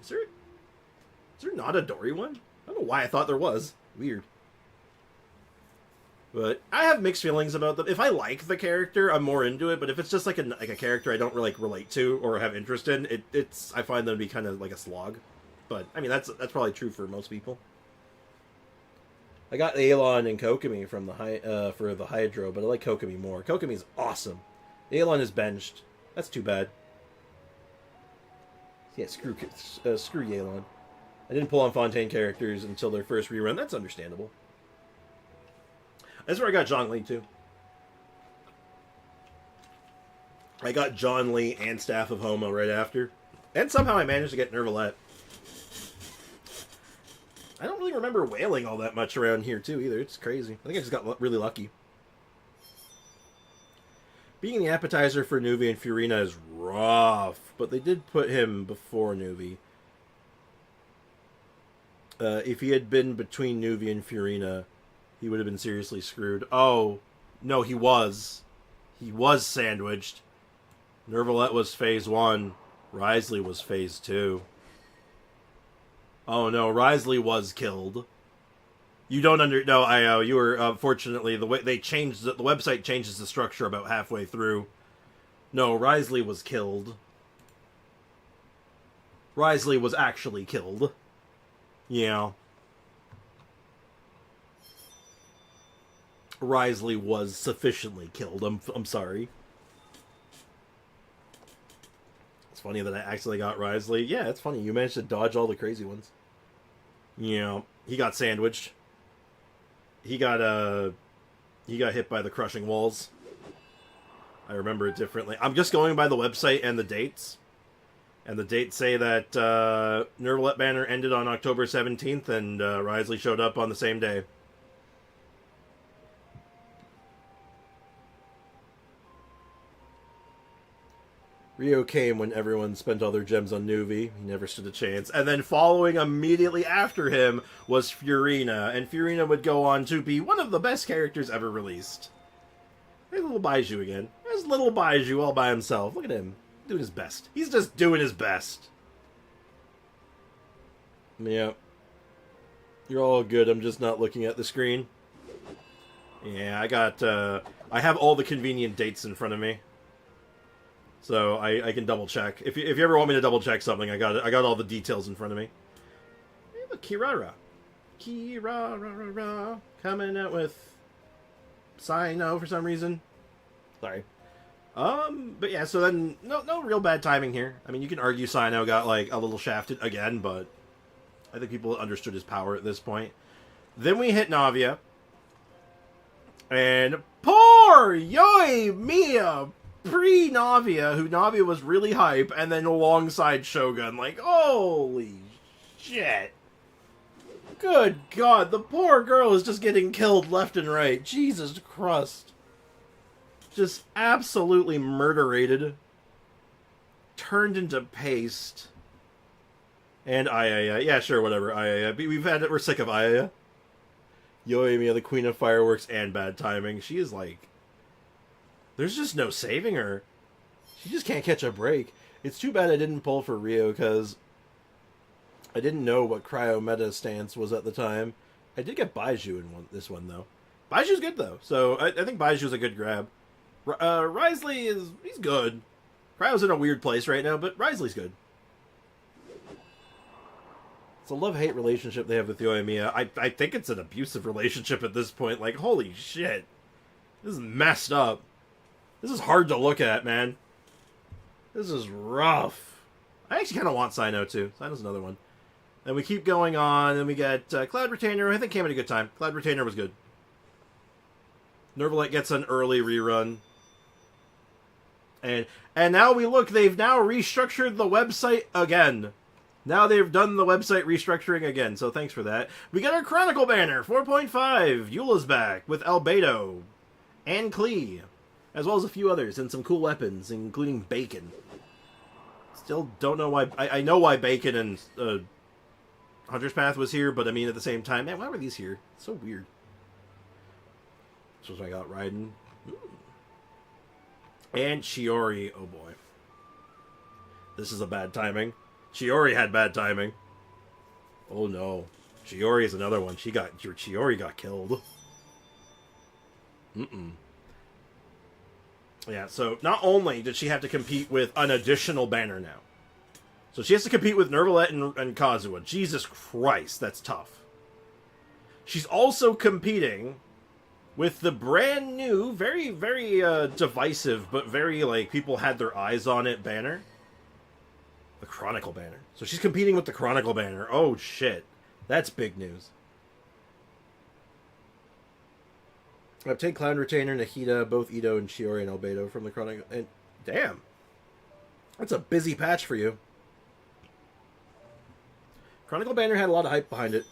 Is there not a Dory one? I don't know why I thought there was. Weird. But I have mixed feelings about them. If I like the character, I'm more into it. But if it's just like a character I don't really relate to or have interest in, I find them to be kind of like a slog. But I mean that's probably true for most people. I got Aelon and Kokomi from for the Hydro, but I like Kokomi more. Kokomi's awesome. Aelon is benched. That's too bad. Yeah, screw Aelon. I didn't pull on Fontaine characters until their first rerun. That's understandable. That's where I got Zhongli, too. I got John Lee and Staff of Homa right after. And somehow I managed to get Nervalette. I don't really remember whaling all that much around here, too, either. It's crazy. I think I just got really lucky. Being the appetizer for Nuvi and Furina is rough, but they did put him before Nuvi. If he had been between Nuvi and Furina, he would have been seriously screwed. Oh, no, he was. He was sandwiched. Nervalette was phase 1. Wriothesley was phase 2. Oh no, Wriothesley was killed. You don't no, Io, you were, unfortunately, the way they changed the website changes the structure about halfway through. No, Wriothesley was killed. Wriothesley was actually killed. Yeah. Wriothesley was sufficiently killed. I'm sorry. It's funny that I actually got Wriothesley. Yeah, it's funny. You managed to dodge all the crazy ones. Yeah, he got sandwiched. He got hit by the crushing walls. I remember it differently. I'm just going by the website and the dates. And the dates say that Nervalette banner ended on October 17th, and Wriothesley showed up on the same day. Rio came when everyone spent all their gems on Nuvi. He never stood a chance. And then following immediately after him was Furina. And Furina would go on to be one of the best characters ever released. There's little Baiju again. There's little Baiju all by himself. Look at him. Doing his best. He's just doing his best. Yeah. You're all good. I'm just not looking at the screen. Yeah, I have all the convenient dates in front of me. So I can double check. If you ever want me to double check something, I got all the details in front of me. Hey, look, Kirara. Kirara coming out with Sino for some reason. Sorry. But yeah, so then no real bad timing here. I mean, you can argue Sino got like a little shafted again, but I think people understood his power at this point. Then we hit Navia. And poor Yoimiya pre-Navia, who Navia was really hype, and then alongside Shogun. Like, holy shit. Good God, the poor girl is just getting killed left and right. Jesus Christ. Just absolutely murderated. Turned into paste. And Ayaya. Yeah, sure, whatever. Ayaya. We're sick of Ayaya. Yoimiya, the queen of fireworks and bad timing. She is like... There's just no saving her. She just can't catch a break. It's too bad I didn't pull for Rio, because I didn't know what cryo meta stance was at the time. I did get Baiju in this one, though. Baiju's good, though. So I think Baiju's a good grab. Wriothesley he's good. Cryo's in a weird place right now, but Wriothesley's good. It's a love-hate relationship they have with Yoimiya. I think it's an abusive relationship at this point. Like, holy shit. This is messed up. This is hard to look at, man. This is rough. I actually kind of want Sino, too. Sino's another one. And we keep going on, and we get Cloud Retainer. I think came at a good time. Cloud Retainer was good. Nervalette gets an early rerun. And now we look, they've now restructured the website again. Now they've done the website restructuring again, so thanks for that. We got our Chronicle banner, 4.5. Eula's back with Albedo and Klee, as well as a few others, and some cool weapons, including Bacon. Still don't know why... I know why Bacon and Hunter's Path was here, but I mean, at the same time, man, why were these here? It's so weird. This was what I got riding. And Shiori, oh boy. This is a bad timing. Shiori had bad timing. Oh no. Shiori is another one. Shiori got killed. Yeah, so not only did she have to compete with an additional banner now. So she has to compete with Nervalette and Kazuha. Jesus Christ, that's tough. She's also competing with the brand new, very, very divisive, but very, like, people had their eyes on it banner. The Chronicle banner. So she's competing with the Chronicle banner. Oh, shit. That's big news. Obtain Cloud Retainer, Nahida, both Ito and Shiori and Albedo from the Chronicle. And damn. That's a busy patch for you. Chronicle banner had a lot of hype behind it.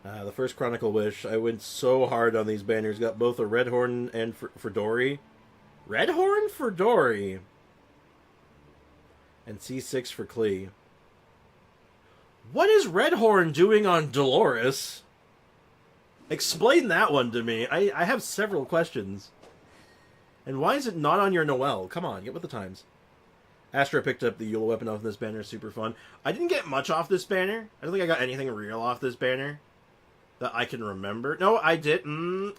The first Chronicle Wish. I went so hard on these banners. Got both a Red Horn and for Dory. Red Horn for Dory. And C6 for Klee. What is Red Horn doing on Dolores? Explain that one to me. I have several questions. And why is it not on your Noelle? Come on, get with the times. Astra picked up the Yule weapon off this banner. Super fun. I didn't get much off this banner. I don't think I got anything real off this banner that I can remember. No, I did.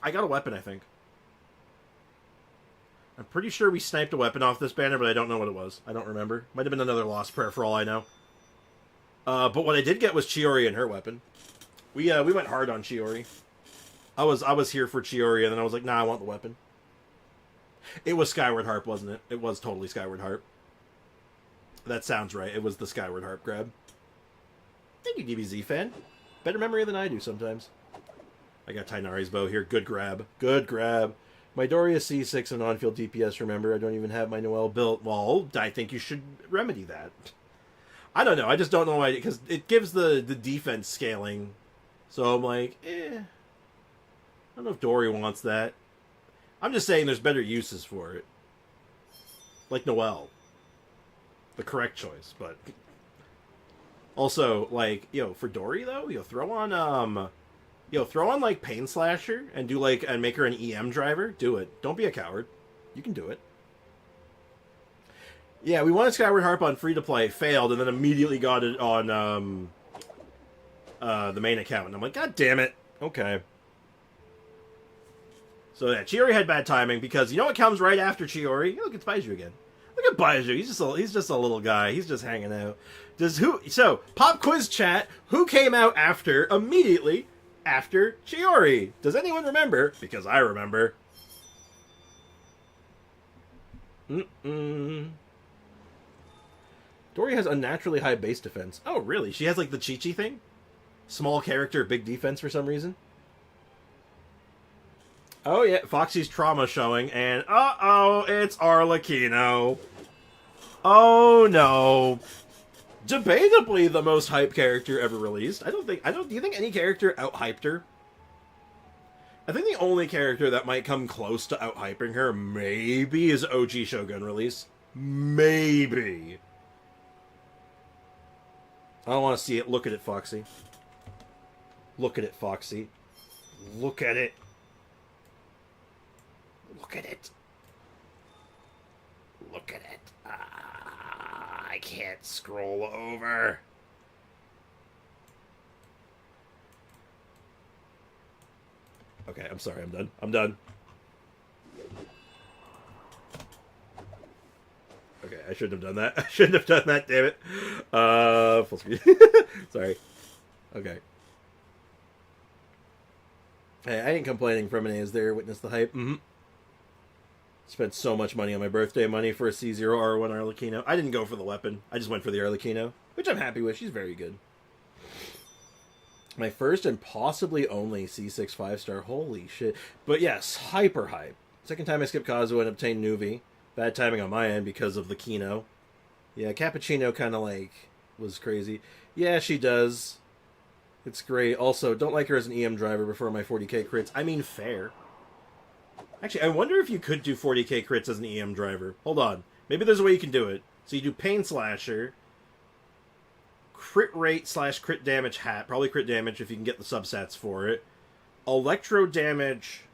I got a weapon, I think. I'm pretty sure we sniped a weapon off this banner, but I don't know what it was. I don't remember. Might have been another Lost Prayer for all I know. But what I did get was Chiori and her weapon. We went hard on Chiori. I was here for Chiori, and then I was like, nah, I want the weapon. It was Skyward Harp, wasn't it? It was totally Skyward Harp. That sounds right. It was the Skyward Harp grab. Thank you, DBZ fan. Better memory than I do sometimes. I got Tainari's bow here. Good grab. Good grab. My Dory is C6 and on-field DPS, remember? I don't even have my Noelle built. Well, I think you should remedy that. I don't know. I just don't know why, because it gives the defense scaling. So I'm like, I don't know if Dory wants that. I'm just saying there's better uses for it. Like Noelle. The correct choice, but... Also, like, for Dory, though, throw on, like, Pain Slasher and do, like, and make her an EM driver. Do it. Don't be a coward. You can do it. Yeah, we wanted Skyward Harp on free-to-play, failed, and then immediately got it on, the main account. And I'm like, God damn it. Okay. So, yeah, Chiori had bad timing, because you know what comes right after Chiori? Look, it's Baiju again. Look at Baiju. He's just a little guy. He's just hanging out. So, pop quiz chat, who came out immediately after Chiori? Does anyone remember? Because I remember. Dory has unnaturally high base defense. Oh, really? She has, like, the Chi-Chi thing? Small character, big defense for some reason? Oh, yeah, Foxy's trauma showing, and uh-oh, it's Arlecchino. Oh, no. Debatably the most hype character ever released. Do you think any character out-hyped her? I think the only character that might come close to out-hyping her, maybe, is OG Shogun release. Maybe. I don't want to see it. Look at it, Foxy. Look at it, Foxy. Look at it. Look at it. Look at it. I can't scroll over. Okay, I'm sorry. I'm done. I'm done. Okay, I shouldn't have done that. I shouldn't have done that, damn it. Full speed. Sorry. Okay. Hey, I ain't complaining from an A's there. Witness the hype. Spent so much money on my birthday money for a C0R1 Arlecchino. I didn't go for the weapon. I just went for the Arlecchino, which I'm happy with. She's very good. My first and possibly only C6 5-star. Holy shit. But yes, hyper hype. Second time I skipped Kazuo and obtained Nuvi. Bad timing on my end because of the Kino. Yeah, Cappuccino kind of like was crazy. Yeah, she does. It's great. Also, don't like her as an EM driver before my 40k crits. I mean, fair. Actually, I wonder if you could do 40k crits as an EM driver. Hold on. Maybe there's a way you can do it. So you do Pain Slasher, crit rate / crit damage hat. Probably crit damage if you can get the subsets for it. Electro damage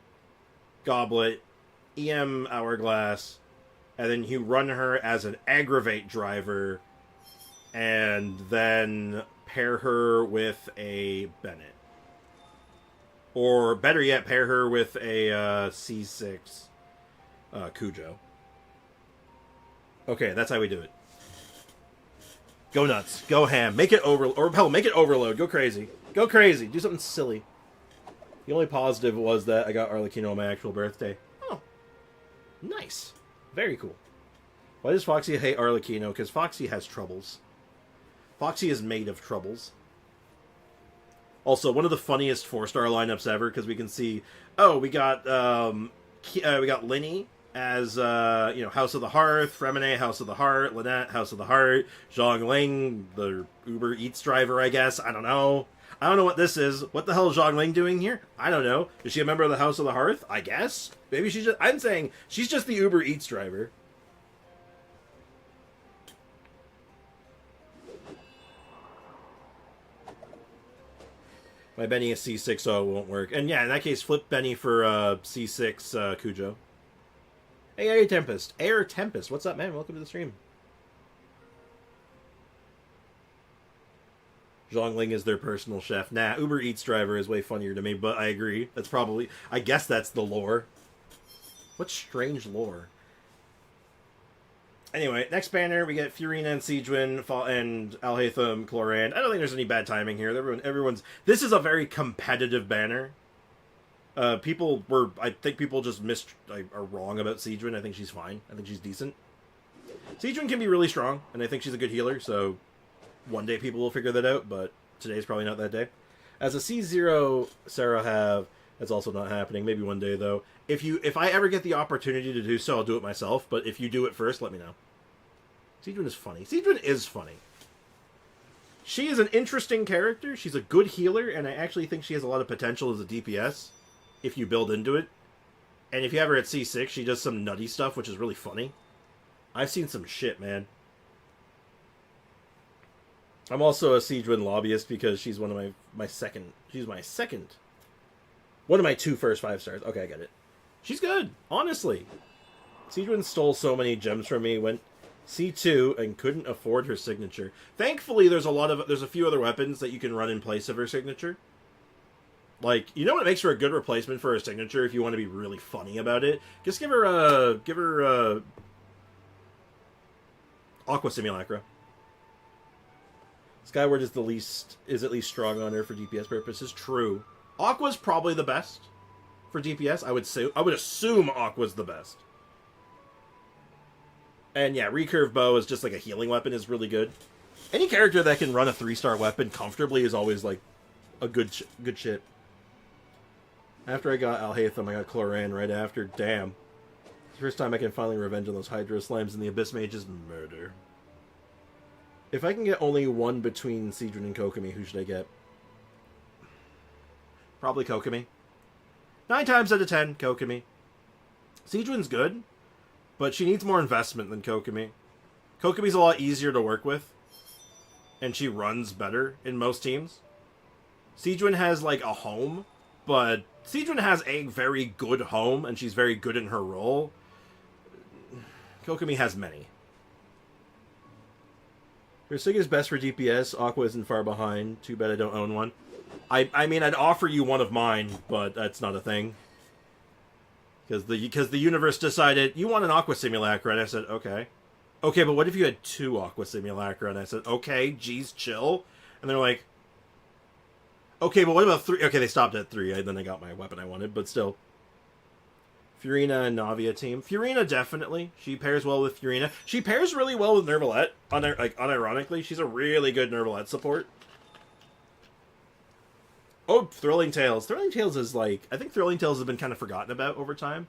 goblet, EM hourglass, and then you run her as an aggravate driver, and then pair her with a Bennett. Or, better yet, pair her with a C6 Cujo. Okay, that's how we do it. Go nuts. Go ham. Make it make it overload. Go crazy. Go crazy. Do something silly. The only positive was that I got Arlecchino on my actual birthday. Oh. Nice. Very cool. Why does Foxy hate Arlecchino? Because Foxy has troubles. Foxy is made of troubles. Also, one of the funniest 4-star lineups ever, because we can see, we got Linny as, House of the Hearth, Fremine, House of the Heart, Lynette, House of the Heart, Zhong Ling, the Uber Eats driver, I guess. I don't know. I don't know what this is. What the hell is Zhong Ling doing here? I don't know. Is she a member of the House of the Hearth? I guess. Maybe she's just... I'm saying she's just the Uber Eats driver. My Benny is C6, so it won't work. And yeah, in that case, flip Benny for C6 Cujo. Hey, Air Tempest. Air Tempest. What's up, man? Welcome to the stream. Zhongling is their personal chef. Nah, Uber Eats driver is way funnier to me, but I agree. That's probably... I guess that's the lore. What strange lore. Anyway, next banner, we get Furina and Siegwin and Alhaitham, Cloran. I don't think there's any bad timing here. Everyone's... This is a very competitive banner. I think people just are wrong about Siegwin. I think she's fine. I think she's decent. Siegwin can be really strong, and I think she's a good healer, so one day people will figure that out, but today's probably not that day. As a C0 Sarah have, that's also not happening. Maybe one day, though. If I ever get the opportunity to do so, I'll do it myself, but if you do it first, let me know. Siegwin is funny. Siegwin is funny. She is an interesting character. She's a good healer, and I actually think she has a lot of potential as a DPS if you build into it. And if you have her at C6, she does some nutty stuff, which is really funny. I've seen some shit, man. I'm also a Siegwin lobbyist because she's one of my second. She's my second. One of my 2 first 5 stars. Okay, I get it. She's good, honestly. Siegwin stole so many gems from me, went C2 and couldn't afford her signature. Thankfully, there's a few other weapons that you can run in place of her signature. Like, you know what makes her a good replacement for her signature if you want to be really funny about it? Just give her Aqua Simulacra. Skyward is at least strong on her for DPS purposes. True. Aqua's probably the best for DPS. I would assume Aqua's the best. And yeah, recurve bow is just like a healing weapon is really good. Any character that can run a 3-star weapon comfortably is always like a good shit. After I got Alhaitham, I got Cloran right after. Damn. It's the first time I can finally revenge on those Hydra Slimes, and the Abyss Mage's murder. If I can get only one between Siegwin and Kokomi, who should I get? Probably Kokomi. 9 times out of 10, Kokomi. Siegwin's good, but she needs more investment than Kokomi. Kokomi's a lot easier to work with, and she runs better in most teams. Siegwin has, like, a home, but Siegwin has a very good home, and she's very good in her role. Kokomi has many. Her Sig is best for DPS. Aqua isn't far behind. Too bad I don't own one. I mean, I'd offer you one of mine, but that's not a thing. Because the universe decided, you want an Aqua Simulacra, and I said, okay. Okay, but what if you had 2 Aqua Simulacra? And I said, okay, geez, chill. And they're like, okay, but what about 3? Okay, they stopped at 3, then I got my weapon I wanted, but still. Furina and Navia team. Furina, definitely. She pairs well with Furina. She pairs really well with Nervalette. Unironically, she's a really good Nervalette support. Oh, Thrilling Tales. Thrilling Tales is like... I think Thrilling Tales has been kind of forgotten about over time.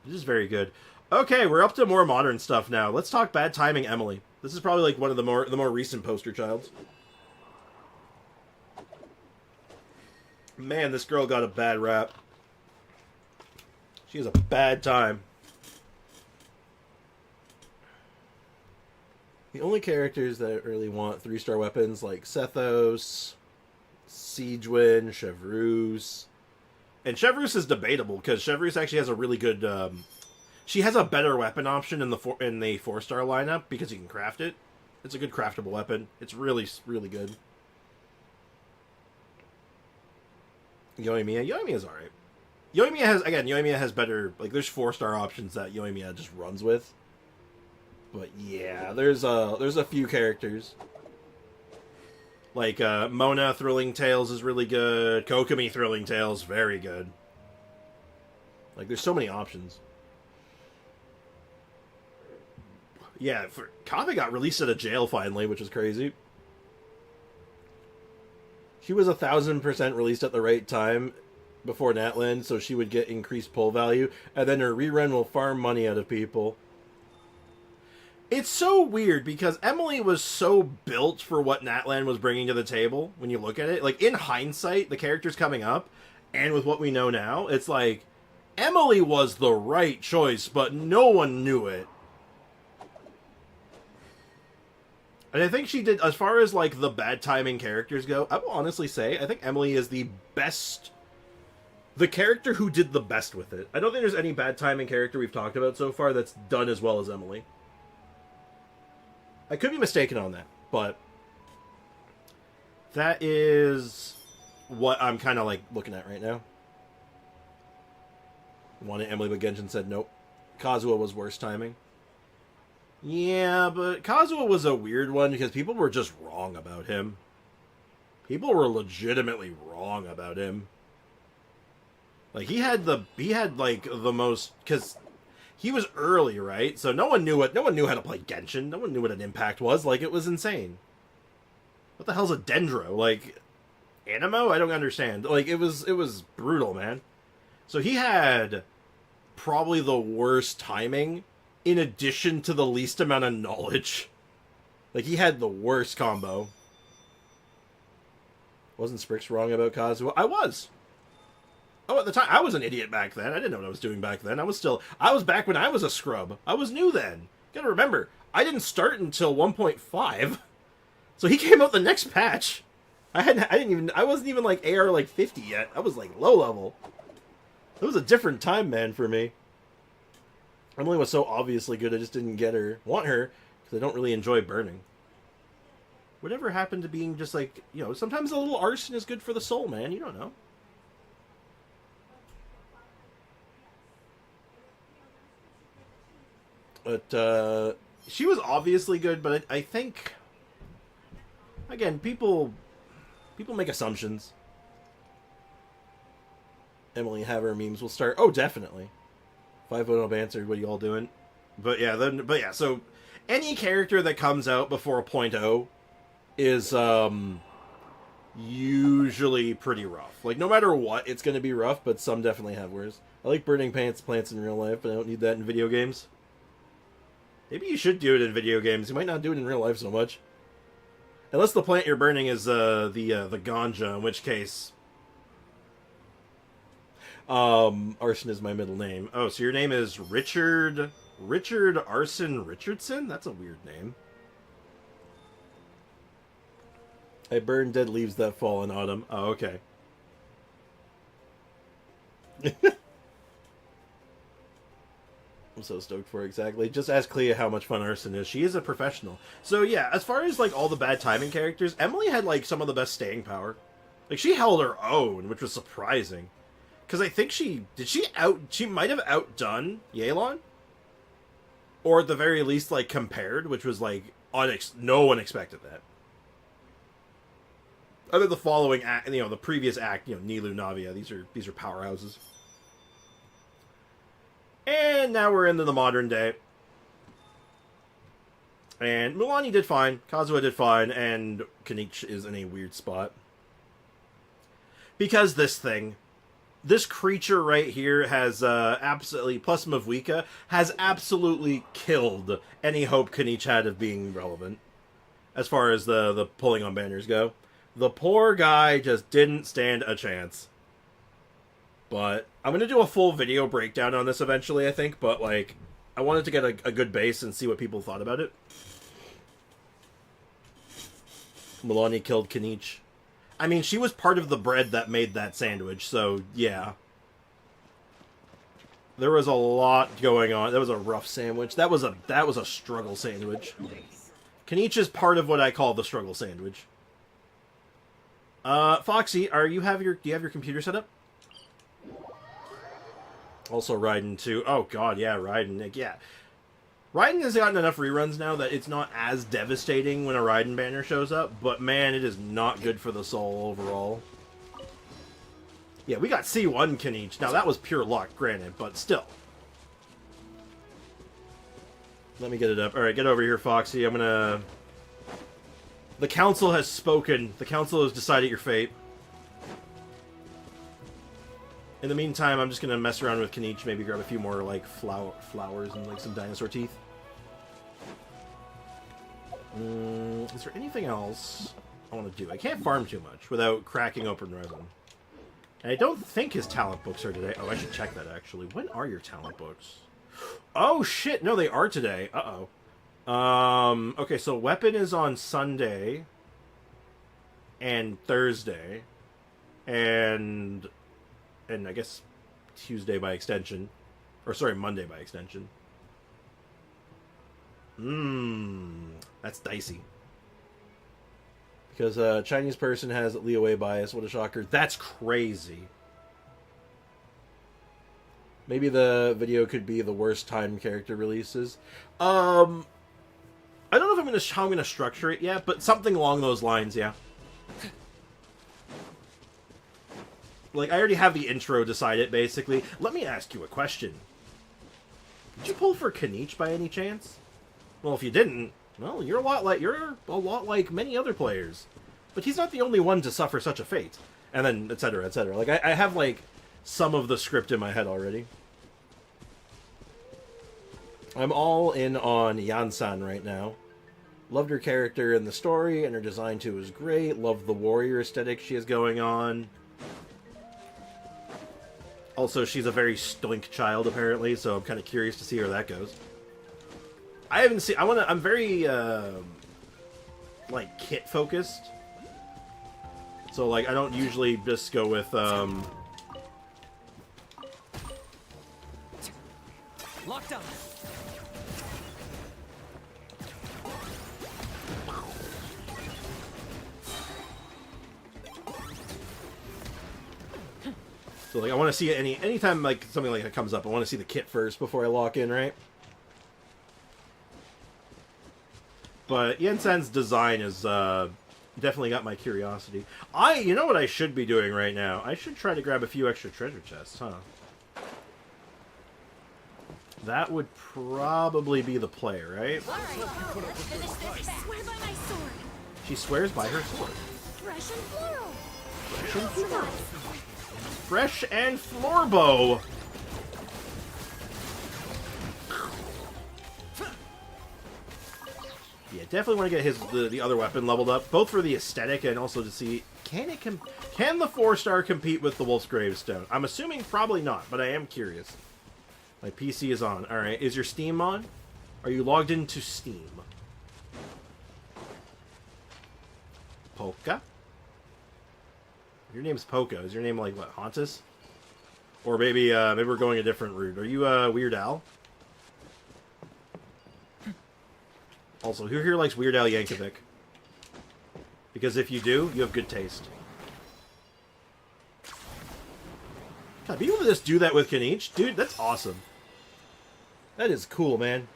It is very good. Okay, we're up to more modern stuff now. Let's talk Bad Timing Emily. This is probably like one of the more recent poster childs. Man, this girl got a bad rap. She has a bad time. The only characters that really want 3-star weapons, like Sethos, Siegwin, Chevreuse. And Chevreuse is debatable, because Chevreuse actually has a really good... she has a better weapon option in the 4-star lineup, because you can craft it. It's a good craftable weapon. It's really, really good. Yoimiya. Yoimiya's alright. Yoimiya has better, like, there's 4-star options that Yoimiya just runs with. But yeah, there's a few characters. Like, Mona Thrilling Tales is really good. Kokomi Thrilling Tales, very good. Like, there's so many options. Yeah, Kave got released out of jail finally, which is crazy. She was 1,000% released at the right time. before Natlan, so she would get increased pull value, and then her rerun will farm money out of people. It's so weird, because Emily was so built for what Natlan was bringing to the table, when you look at it. Like, in hindsight, the characters coming up, and with what we know now, it's like, Emily was the right choice, but no one knew it. And I think she did, as far as, like, the bad timing characters go, I will honestly say, I think Emily is the best, the character who did the best with it. I don't think there's any bad timing character we've talked about so far that's done as well as Emily. I could be mistaken on that, but that is what I'm kind of, like, looking at right now. Wanted Emily, but Genshin said nope. Kazuha was worse timing. Yeah, but Kazuha was a weird one because people were just wrong about him. People were legitimately wrong about him. Like, he had like the most, because he was early, right? So no one knew how to play Genshin. No one knew what an impact was. Like, it was insane. What the hell's a Dendro? Like, Animo? I don't understand. Like, it was brutal, man. So he had probably the worst timing, in addition to the least amount of knowledge. Like, he had the worst combo. Wasn't Sprix wrong about Kazuha? I was. Oh, at the time, I was an idiot back then. I didn't know what I was doing back then. I was back when I was a scrub. I was new then. Gotta remember, I didn't start until 1.5. So he came out the next patch. I wasn't even like AR like 50 yet. I was like low level. It was a different time, man, for me. Emily was so obviously good, I just didn't want her, because I don't really enjoy burning. Whatever happened to being just like, you know, sometimes a little arson is good for the soul, man. You don't know. But, she was obviously good, but I think, again, people make assumptions. Emily Haver memes will start. Oh, definitely. 5-0 answered. What are you all doing? But yeah, so any character that comes out before a 0.0 is usually pretty rough. Like, no matter what, it's going to be rough, but some definitely have worse. I like burning plants in real life, but I don't need that in video games. Maybe you should do it in video games. You might not do it in real life so much. Unless the plant you're burning is the ganja, in which case Arson is my middle name. Oh, so your name is Richard Arson Richardson? That's a weird name. I burn dead leaves that fall in autumn. Oh, okay. I'm so stoked for it, exactly. Just ask Clea how much fun Arson is. She is a professional. So yeah, as far as like all the bad timing characters, Emily had like some of the best staying power. Like, she held her own, which was surprising. Because I think she might have outdone Yelan? Or at the very least, like, compared, which was, like, no one expected that. Other than the following act, you know, the previous act, you know, Nilu, Navia, these are powerhouses. And now we're into the modern day. And Mulani did fine, Kazuha did fine, and Kinich is in a weird spot. Because this creature right here has absolutely, plus Mavwika, has absolutely killed any hope Kinich had of being relevant. As far as the pulling on banners go. The poor guy just didn't stand a chance. But I'm going to do a full video breakdown on this eventually, I think. But, like, I wanted to get a good base and see what people thought about it. Milani killed Kinich. I mean, she was part of the bread that made that sandwich, so, yeah. There was a lot going on. That was a rough sandwich. That was a struggle sandwich. Kinich is part of what I call the struggle sandwich. Foxy, do you have your computer set up? Also Raiden too. Oh god, yeah, Raiden. Yeah. Raiden has gotten enough reruns now that it's not as devastating when a Raiden banner shows up, but man, it is not good for the soul overall. Yeah, we got C1 Kinich. Now, that was pure luck, granted, but still. Let me get it up. Alright, get over here, Foxy. I'm gonna... The council has spoken. The council has decided your fate. In the meantime, I'm just gonna mess around with Kinich, maybe grab a few more like flowers and like some dinosaur teeth. Is there anything else I want to do? I can't farm too much without cracking open resin. And I don't think his talent books are today. Oh, I should check that actually. When are your talent books? Oh shit, no, they are today. Uh-oh. Okay, so weapon is on Sunday and Thursday. And I guess Tuesday by extension. Or sorry, Monday by extension. That's dicey. Because a Chinese person has leeway bias. What a shocker. That's crazy. Maybe the video could be the worst timed character releases. I don't know if how I'm gonna structure it yet, but something along those lines, yeah. Like, I already have the intro decided, basically. Let me ask you a question. Did you pull for Kinich by any chance? Well, if you didn't, well, you're a lot like many other players. But he's not the only one to suffer such a fate. And then, etc., etc. Like, I have, like, some of the script in my head already. I'm all in on Yansan right now. Loved her character in the story, and her design too was great. Loved the warrior aesthetic she has going on. Also, she's a very stoink child, apparently, so I'm kind of curious to see where that goes. I haven't seen... I'm very, like, kit-focused. So, like, I don't usually just go with, Lockdown. So, like, I want to see anytime, like, something like that comes up, I want to see the kit first before I lock in, right? But Yansan's design is, definitely got my curiosity. You know what I should be doing right now? I should try to grab a few extra treasure chests, huh? That would probably be the play, right? All right, let's finish this fast. Swear by my sword. She swears by her sword. Fresh and floral. Fresh and floral. Fresh and Florbo. Yeah, definitely want to get the other weapon leveled up, both for the aesthetic and also to see can the 4-star compete with the Wolf's Gravestone? I'm assuming probably not, but I am curious. My PC is on. All right, is your Steam on? Are you logged into Steam? Polka? Your name's Poca. Is your name like what, Hauntus? Or maybe we're going a different route. Are you Weird Al? Also, who here likes Weird Al Yankovic? Because if you do, you have good taste. God, being able to just do that with Kinich, dude, that's awesome. That is cool, man.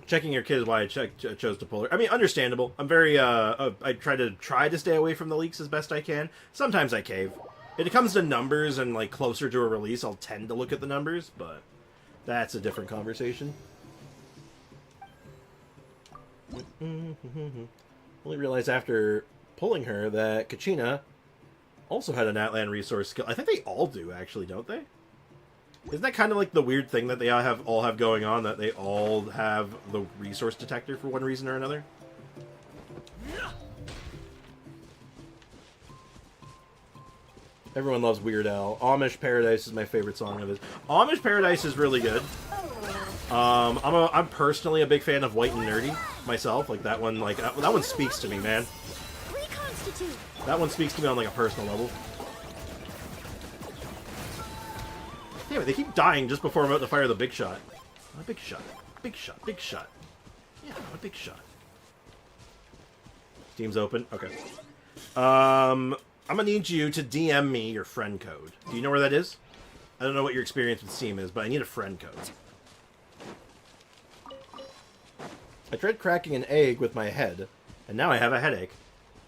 Checking your kid is why I chose to pull her. I mean, understandable. I'm very, I try to stay away from the leaks as best I can. Sometimes I cave. If it comes to numbers and, like, closer to a release, I'll tend to look at the numbers, but that's a different conversation. Only realized after pulling her that Kachina also had an Atlan resource skill. I think they all do, actually, don't they? Isn't that kind of like the weird thing that they all have going on, that they all have the resource detector for one reason or another? Everyone loves Weird Al. Amish Paradise is my favorite song of his. Amish Paradise is really good. I'm personally a big fan of White and Nerdy myself. Like that one, that one speaks to me, man. Reconstitute. That one speaks to me on like a personal level. Damn it, they keep dying just before I'm about to fire the big shot. A big shot. Big shot. Big shot. Yeah, a big shot. Steam's open. Okay. I'm gonna need you to DM me your friend code. Do you know where that is? I don't know what your experience with Steam is, but I need a friend code. I tried cracking an egg with my head, and now I have a headache.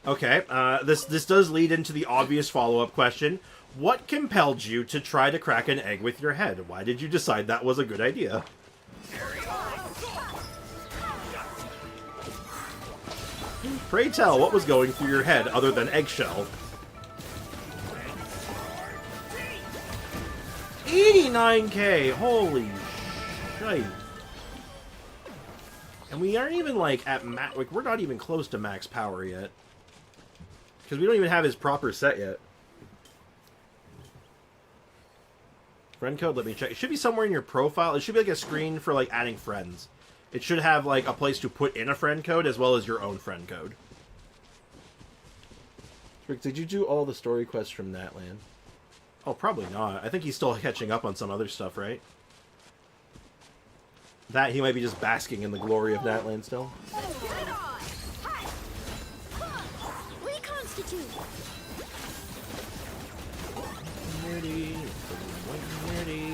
Okay, this does lead into the obvious follow-up question. What compelled you to try to crack an egg with your head? Why did you decide that was a good idea? Pray tell, what was going through your head other than eggshell? 29k! Holy shite. And we aren't even, like, at max... Like, we're not even close to max power yet. Because we don't even have his proper set yet. Friend code, let me check. It should be somewhere in your profile. It should be, like, a screen for, like, adding friends. It should have, like, a place to put in a friend code as well as your own friend code. Rick, did you do all the story quests from Natland? Oh, probably not. I think he's still catching up on some other stuff, right? That he might be just basking in the glory of Natland still. Reconstitute.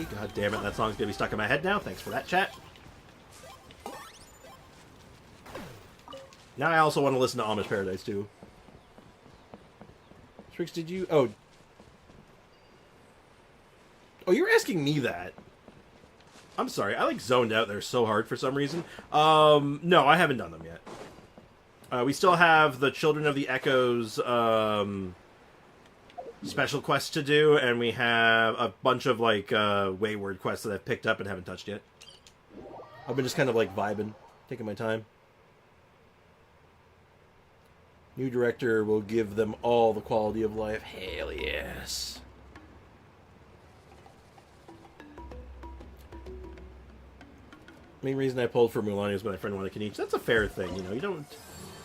God damn it, that song's gonna be stuck in my head now. Thanks for that, chat. Now I also want to listen to Amish Paradise, too. Trix, did you... Oh, you're asking me that. I'm sorry, I like zoned out there so hard for some reason. No, I haven't done them yet. We still have the Children of the Echoes special quests to do, and we have a bunch of like Wayward quests that I've picked up and haven't touched yet. I've been just kind of like vibing, taking my time. New director will give them all the quality of life. Hell yes. Main reason I pulled for Mulan is my friend wanted Kinich. That's a fair thing, you know. You don't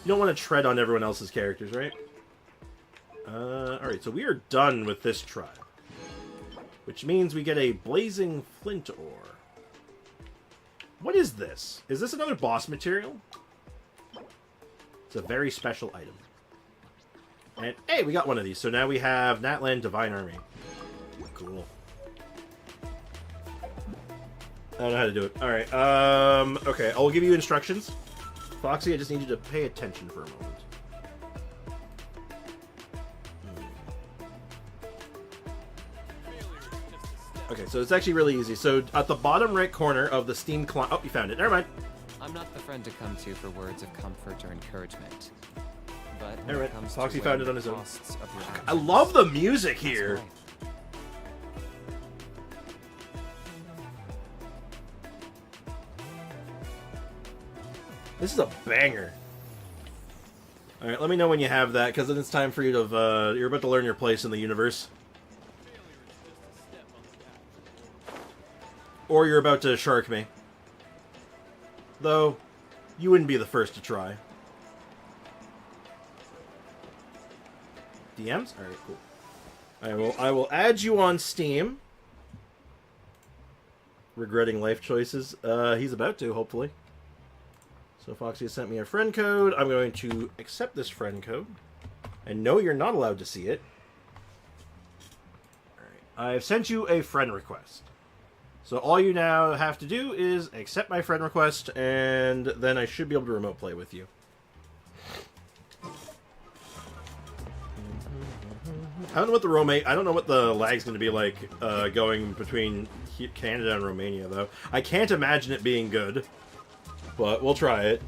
want to tread on everyone else's characters, right? Alright, so we are done with this tribe. Which means we get a blazing flint ore. What is this? Is this another boss material? It's a very special item. And hey, we got one of these. So now we have Natland Divine Army. Cool. I don't know how to do it. Alright, okay, I'll give you instructions. Foxy, I just need you to pay attention for a moment. Okay, so it's actually really easy. So at the bottom right corner of the Steam client... Oh, you found it. Never mind. I'm not the friend to come to for words of comfort or encouragement. But when Never it mind. comes Foxy to found it weighing on his the own. costs of your I actions, love the music here. that's life. This is a banger. Alright, let me know when you have that, because then it's time for you to, you're about to learn your place in the universe. Or you're about to shark me. Though, you wouldn't be the first to try. DMs? Alright, cool. I will add you on Steam. Regretting life choices. He's about to, hopefully. So Foxy has sent me a friend code. I'm going to accept this friend code. And no, you're not allowed to see it. Alright. I've sent you a friend request. So all you now have to do is accept my friend request, and then I should be able to remote play with you. I don't know what the lag's going to be like going between Canada and Romania, though. I can't imagine it being good, but we'll try it.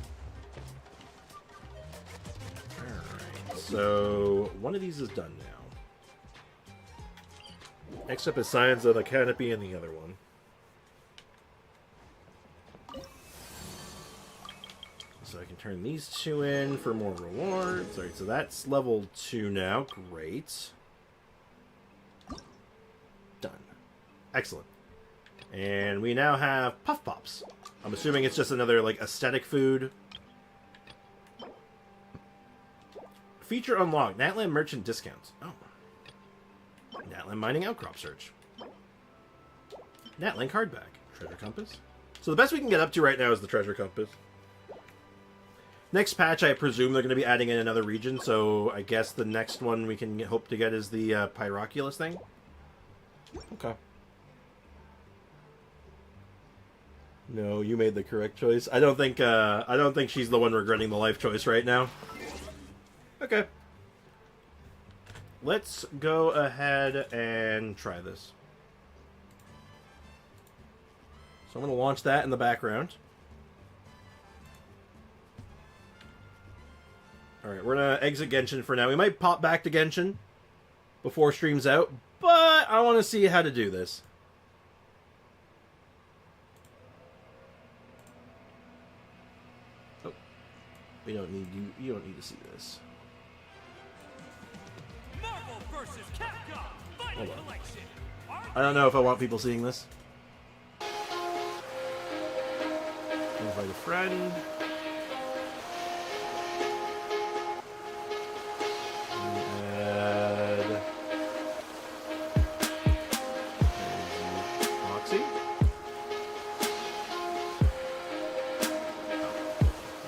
Alright, so one of these is done now. Next up is Science of the Canopy and the other one. So I can turn these two in for more rewards. Alright, so that's level 2 now. Great. Done. Excellent. And we now have Puff Pops. I'm assuming it's just another, like, aesthetic food. Feature unlocked. Natland merchant discounts. Oh. Natland mining outcrop search. Natland card back. Treasure compass. So the best we can get up to right now is the treasure compass. Next patch, I presume they're going to be adding in another region, so I guess the next one we can hope to get is the Pyroculus thing. Okay. No, you made the correct choice. I don't think she's the one regretting the life choice right now. Okay. Let's go ahead and try this. So I'm going to launch that in the background. Alright, we're going to exit Genshin for now. We might pop back to Genshin before stream's out, but I want to see how to do this. We don't need you. You don't need to see this. Marvel versus Capcom. Final Hold on. collection. I don't know if I want people seeing this. Invite a friend. Add Moxie.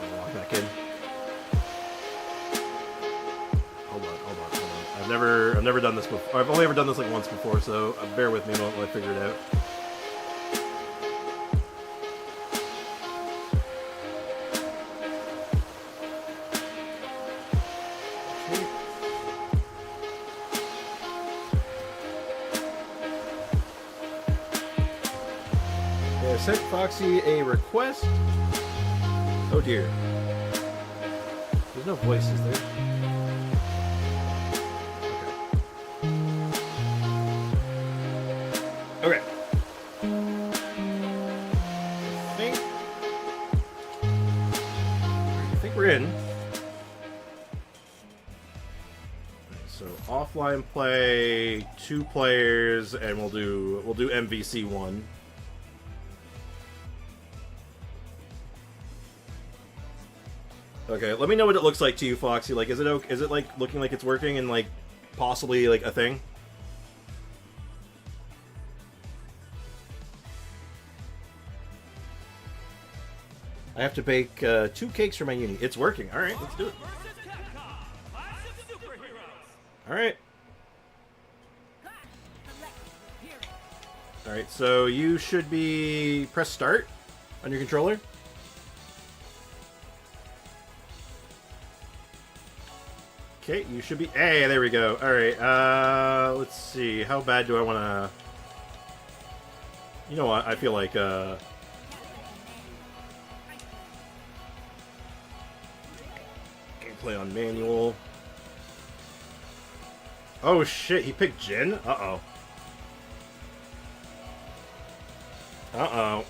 I'll walk back in. Hold on. I've never done this before. I've only ever done this like once before, so bear with me while I figure it out. I sent Foxy a request. Oh dear. There's no voices there. Okay. I think we're in. So offline play, 2 players, and we'll do MVC 1. Okay, let me know what it looks like to you, Foxy. Like, is it okay? Is it like looking like it's working and like possibly like a thing? I have to bake 2 cakes for my uni. It's working. All right, let's do it. Versus Capcom. Clash of Superheroes. All right. All right. So you should be press start on your controller. Okay, you should be. Hey, there we go. All right. Let's see. How bad do I want to? You know what? I feel like gameplay on manual. Oh shit! He picked Jin. Uh oh.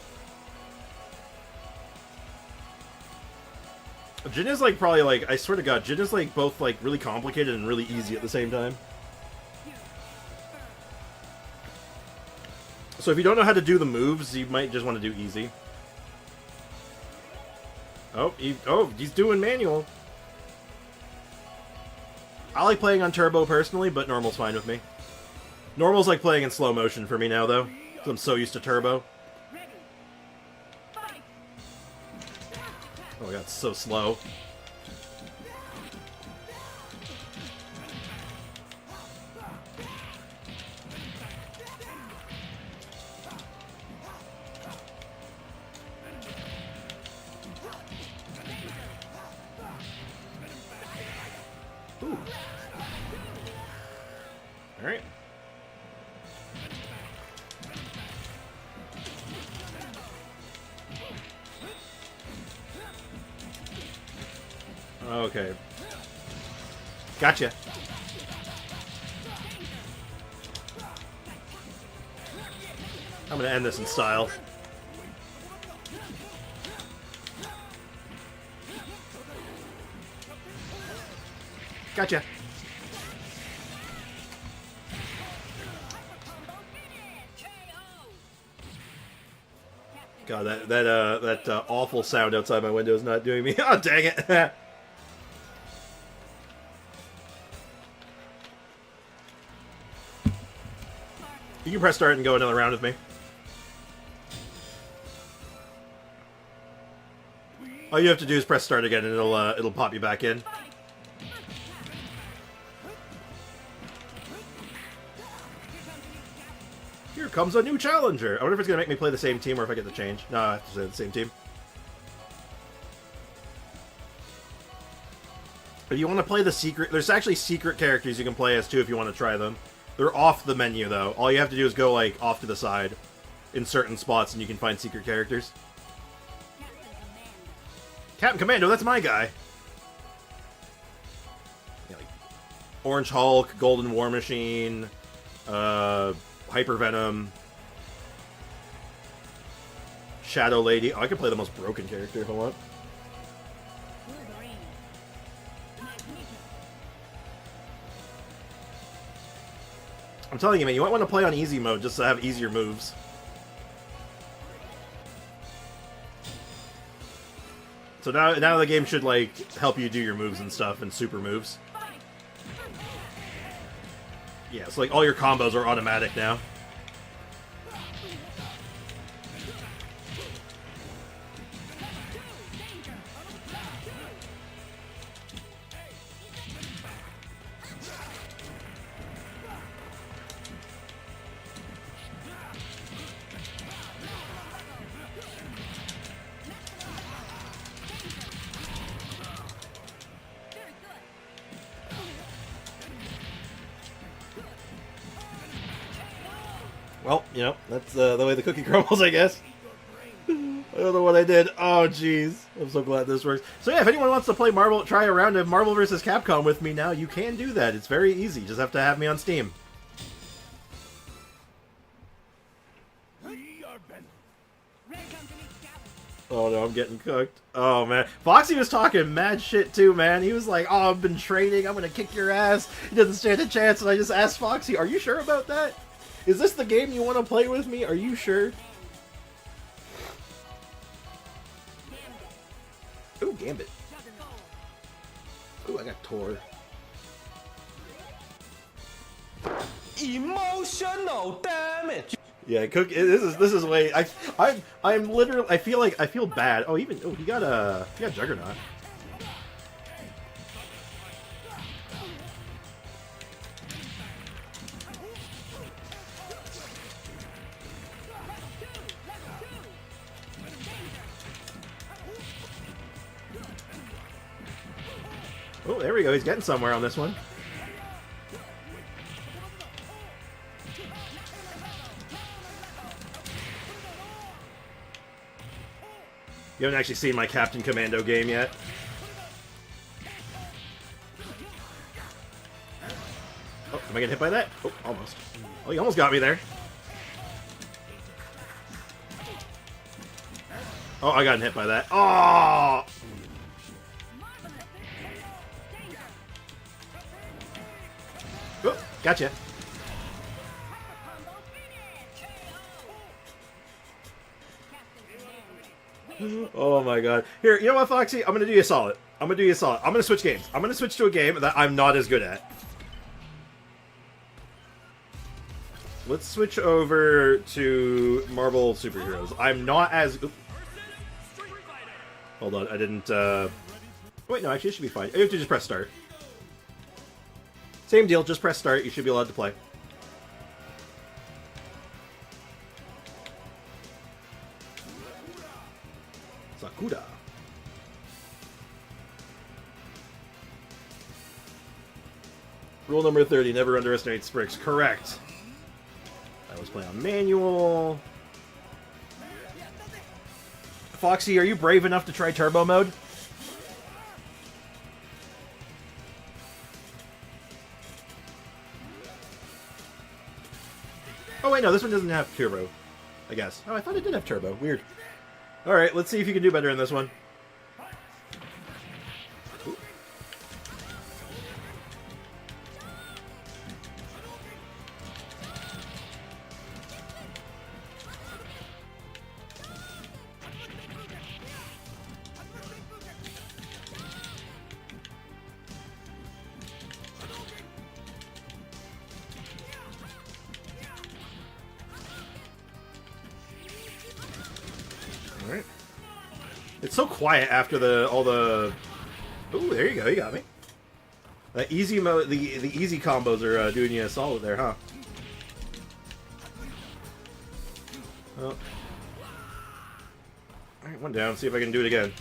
Jin is like probably like, I swear to God, Jin is like both like really complicated and really easy at the same time. So if you don't know how to do the moves, you might just want to do easy. Oh, he's doing manual. I like playing on turbo personally, but normal's fine with me. Normal's like playing in slow motion for me now though, because I'm so used to turbo. Oh my god, it's so slow. Ooh. All right. Okay. Gotcha. I'm gonna end this in style. Gotcha. God, that awful sound outside my window is not doing me. Oh, dang it. You can press start and go another round with me. All you have to do is press start again, and it'll pop you back in. Here comes a new challenger. I wonder if it's gonna make me play the same team or if I get to change. No, I have to say the same team. If you want to play the secret, there's actually secret characters you can play as too if you want to try them. They're off the menu though. All you have to do is go like off to the side in certain spots and you can find secret characters. Captain Commando, that's my guy. Yeah, like Orange Hulk, Golden War Machine, Hyper Venom, Shadow Lady. Oh, I can play the most broken character if I want. I'm telling you, man, you might want to play on easy mode just to have easier moves. So now the game should, like, help you do your moves and stuff, and super moves. Yeah, so, like, all your combos are automatic now. Well, you know, that's the way the cookie crumbles, I guess. I don't know what I did. Oh, jeez. I'm so glad this works. So yeah, if anyone wants to play Marvel, try a round of Marvel vs. Capcom with me now, you can do that. It's very easy. You just have to have me on Steam. Oh no, I'm getting cooked. Oh man. Foxy was talking mad shit too, man. He was like, oh, I've been training. I'm going to kick your ass. He doesn't stand a chance. And I just asked Foxy, are you sure about that? Is this the game you want to play with me? Are you sure? Ooh, Gambit. Ooh, I got Tor. Emotional damage. Yeah, Cook. This is way. I'm literally. I feel bad. Oh, even he got Juggernaut. Oh, there we go. He's getting somewhere on this one. You haven't actually seen my Captain Commando game yet. Oh, am I getting hit by that? Oh, almost. Oh, you almost got me there. Oh, I got hit by that. Oh! Oh, gotcha. Oh my god. Here, you know what, Foxy? I'm gonna do you a solid. I'm gonna switch games. I'm gonna switch to a game that I'm not as good at. Let's switch over to Marvel Superheroes. I'm not as... Oop. Hold on, I didn't... Wait, no, actually it should be fine. You have to just press start. Same deal, just press start. You should be allowed to play. Sakura. Rule number 30, never underestimate Spricks. Correct. I was playing on manual. Foxy, are you brave enough to try turbo mode? Oh wait, no, this one doesn't have turbo, I guess. Oh, I thought it did have turbo. Weird. Alright, let's see if you can do better in this one. Ooh. Alright. It's so quiet after all the... Ooh, there you go, you got me. The easy the easy combos are doing you a solid there, huh? Oh. Alright, one down, see if I can do it again.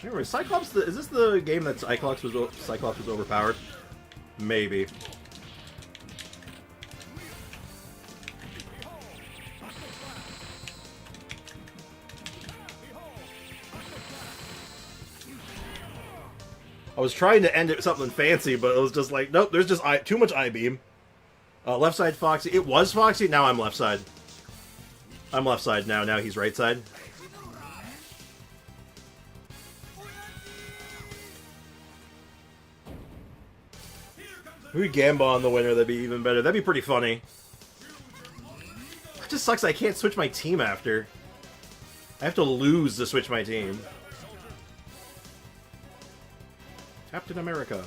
Anyway, Cyclops, is this the game that Cyclops was overpowered? Maybe. I was trying to end it with something fancy, but it was just like, nope, there's just too much I-beam. Left side Foxy. It was Foxy, now I'm left side. I'm left side now. Now he's right side. If we Gamba on the winner, that'd be even better. That'd be pretty funny. It just sucks I can't switch my team after. I have to lose to switch my team. Captain America.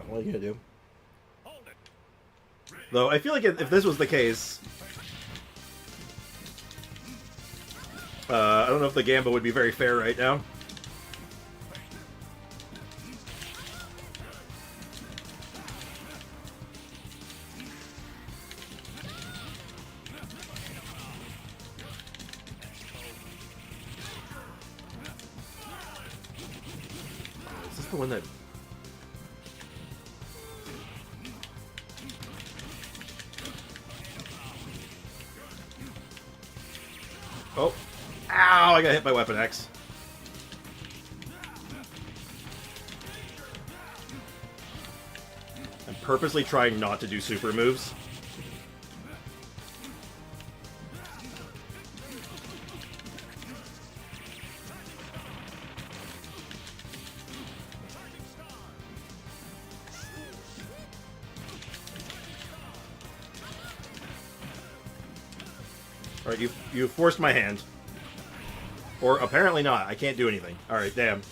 What are you gonna do? Though, I feel like if this was the case... I don't know if the Gamba would be very fair right now. Is this the one that... Oh. Ow, I got hit by Weapon X. I'm purposely trying not to do super moves. Alright, you forced my hand. Or apparently not. I can't do anything. Alright, damn.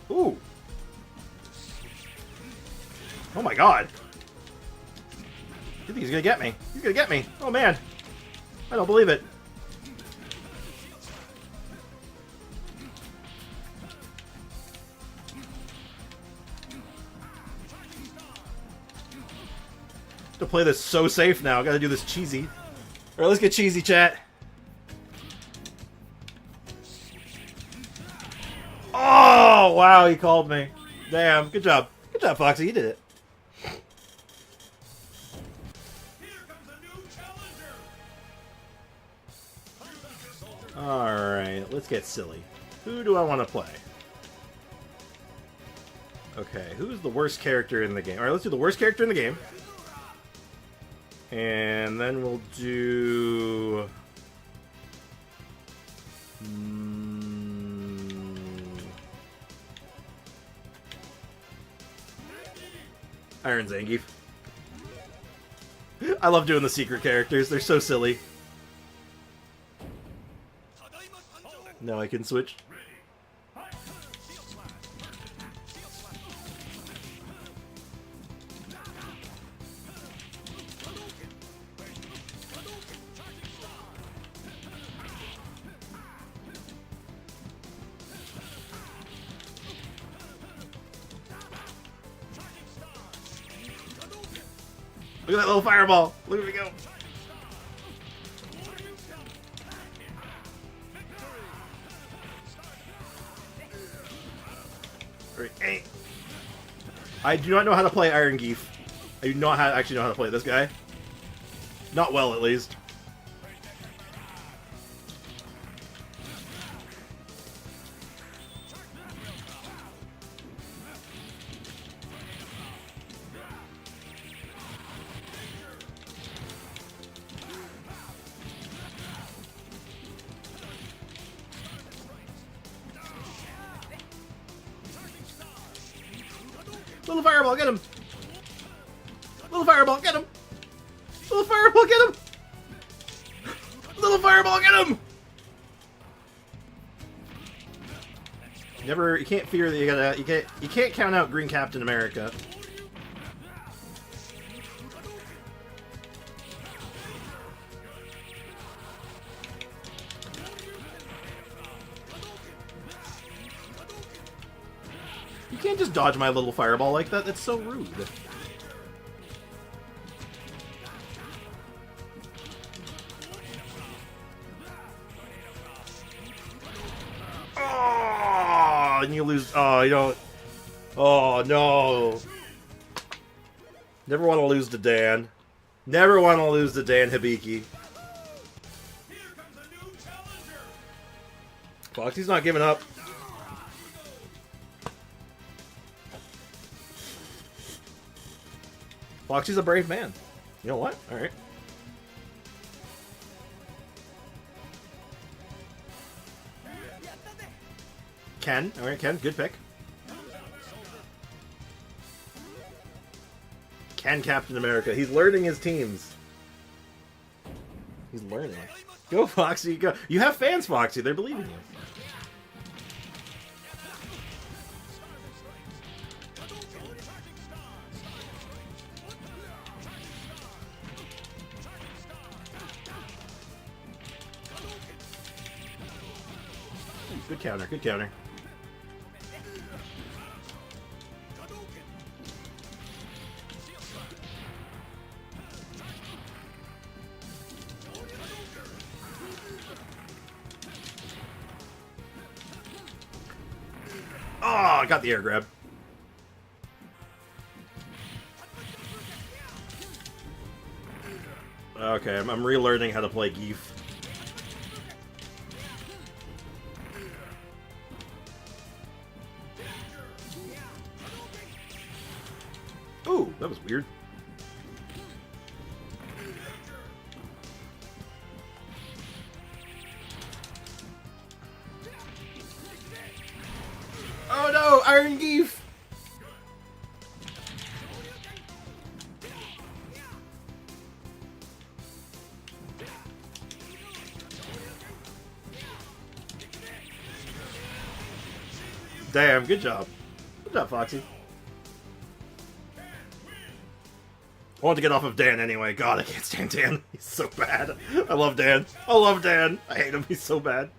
Ooh. Oh my god. You think he's gonna get me? He's gonna get me. Oh man. I don't believe it. To play this so safe now. Gotta do this cheesy. Alright, let's get cheesy, chat. Oh, wow, he called me. Damn, good job. Good job, Foxy, you did it. Alright, let's get silly. Who do I want to play? Okay, who's the worst character in the game? Alright, let's do the worst character in the game. And then we'll do... Iron Zangief. I love doing the secret characters. They're so silly. Now I can switch. Look at that little fireball. Look at me go. Right. I do not know how to play Iron Geef. I do not actually know how to play this guy. Not well, at least. Little fireball, get him! Little fireball, get him! Little fireball, get him! Little fireball, get him! You can't fear that you can't count out Green Captain America. You can't just dodge my little fireball like that. That's so rude. Oh, and you lose. Oh, you don't. Oh, no. Never want to lose to Dan. Never want to lose to Dan Hibiki. Foxy's not giving up. Foxy's a brave man. You know what? Alright. Ken. Alright, Ken. Good pick. Ken Captain America. He's learning his teams. He's learning. Go, Foxy. Go. You have fans, Foxy. They're believing you. Good counter. Good counter. Oh, I got the air grab. Okay, I'm relearning how to play Geef. Ooh, that was weird. Oh no, Iron Geef! Damn, good job. Good job, Foxy. I want to get off of Dan anyway. God, I can't stand Dan. He's so bad. I love Dan. I love Dan. I hate him. He's so bad.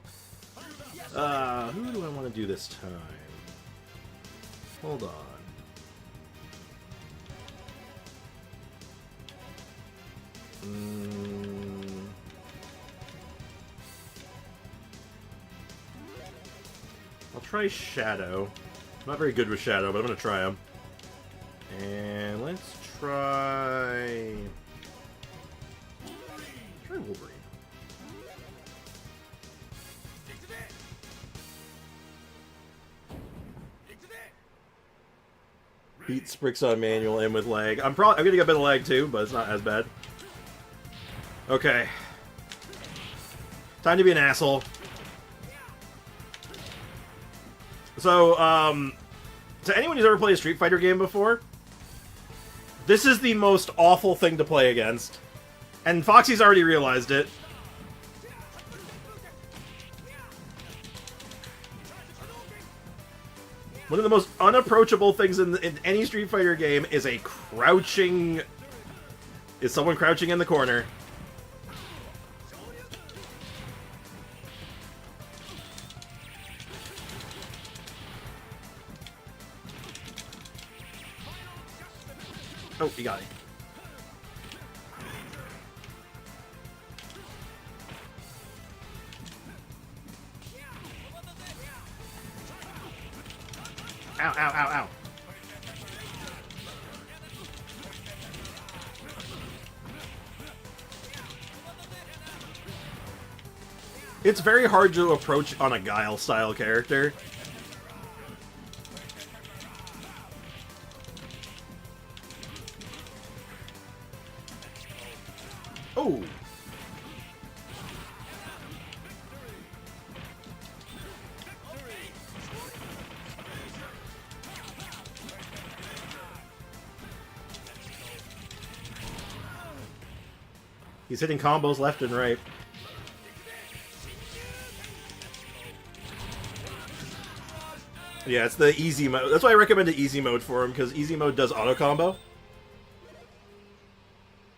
Who do I want to do this time? Hold on. I'll try Shadow. I'm not very good with Shadow, but I'm going to try him. And let's try Wolverine. Beat Sprix on manual and with lag. I'm gonna get a bit of lag too, but it's not as bad. Okay. Time to be an asshole. So, to anyone who's ever played a Street Fighter game before, this is the most awful thing to play against. And Foxy's already realized it. One of the most unapproachable things in any Street Fighter game is a crouching... Is someone crouching in the corner. Oh, you got it. Ow, ow, ow, ow. It's very hard to approach on a Guile-style character. Oh! He's hitting combos left and right. Yeah, it's the easy mode. That's why I recommend the easy mode for him, because easy mode does auto combo.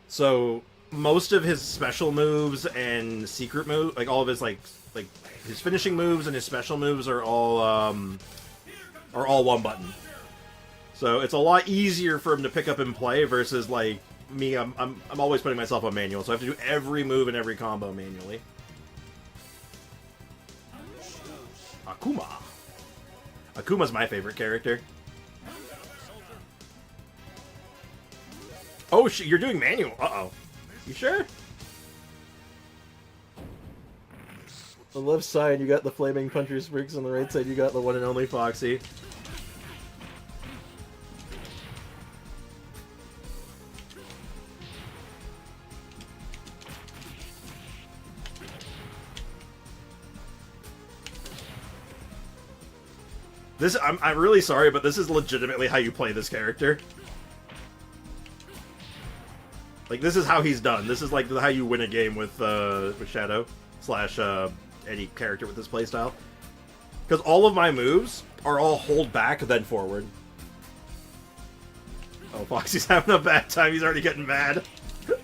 So most of his special moves and secret move, like all of his like his finishing moves and his special moves are all one button. So it's a lot easier for him to pick up and play versus like me. I'm always putting myself on manual, so I have to do every move and every combo manually. Akuma. Akuma's my favorite character. Oh, you're doing manual. Uh-oh. You sure? On the left side, you got the Flaming Puncher Spriggs. On the right side, you got the one and only Foxy. This, I'm really sorry, but this is legitimately how you play this character. Like, this is how he's done. This is like how you win a game with Shadow slash any character with this playstyle. Because all of my moves are all hold back, then forward. Oh, Foxy's having a bad time. He's already getting mad.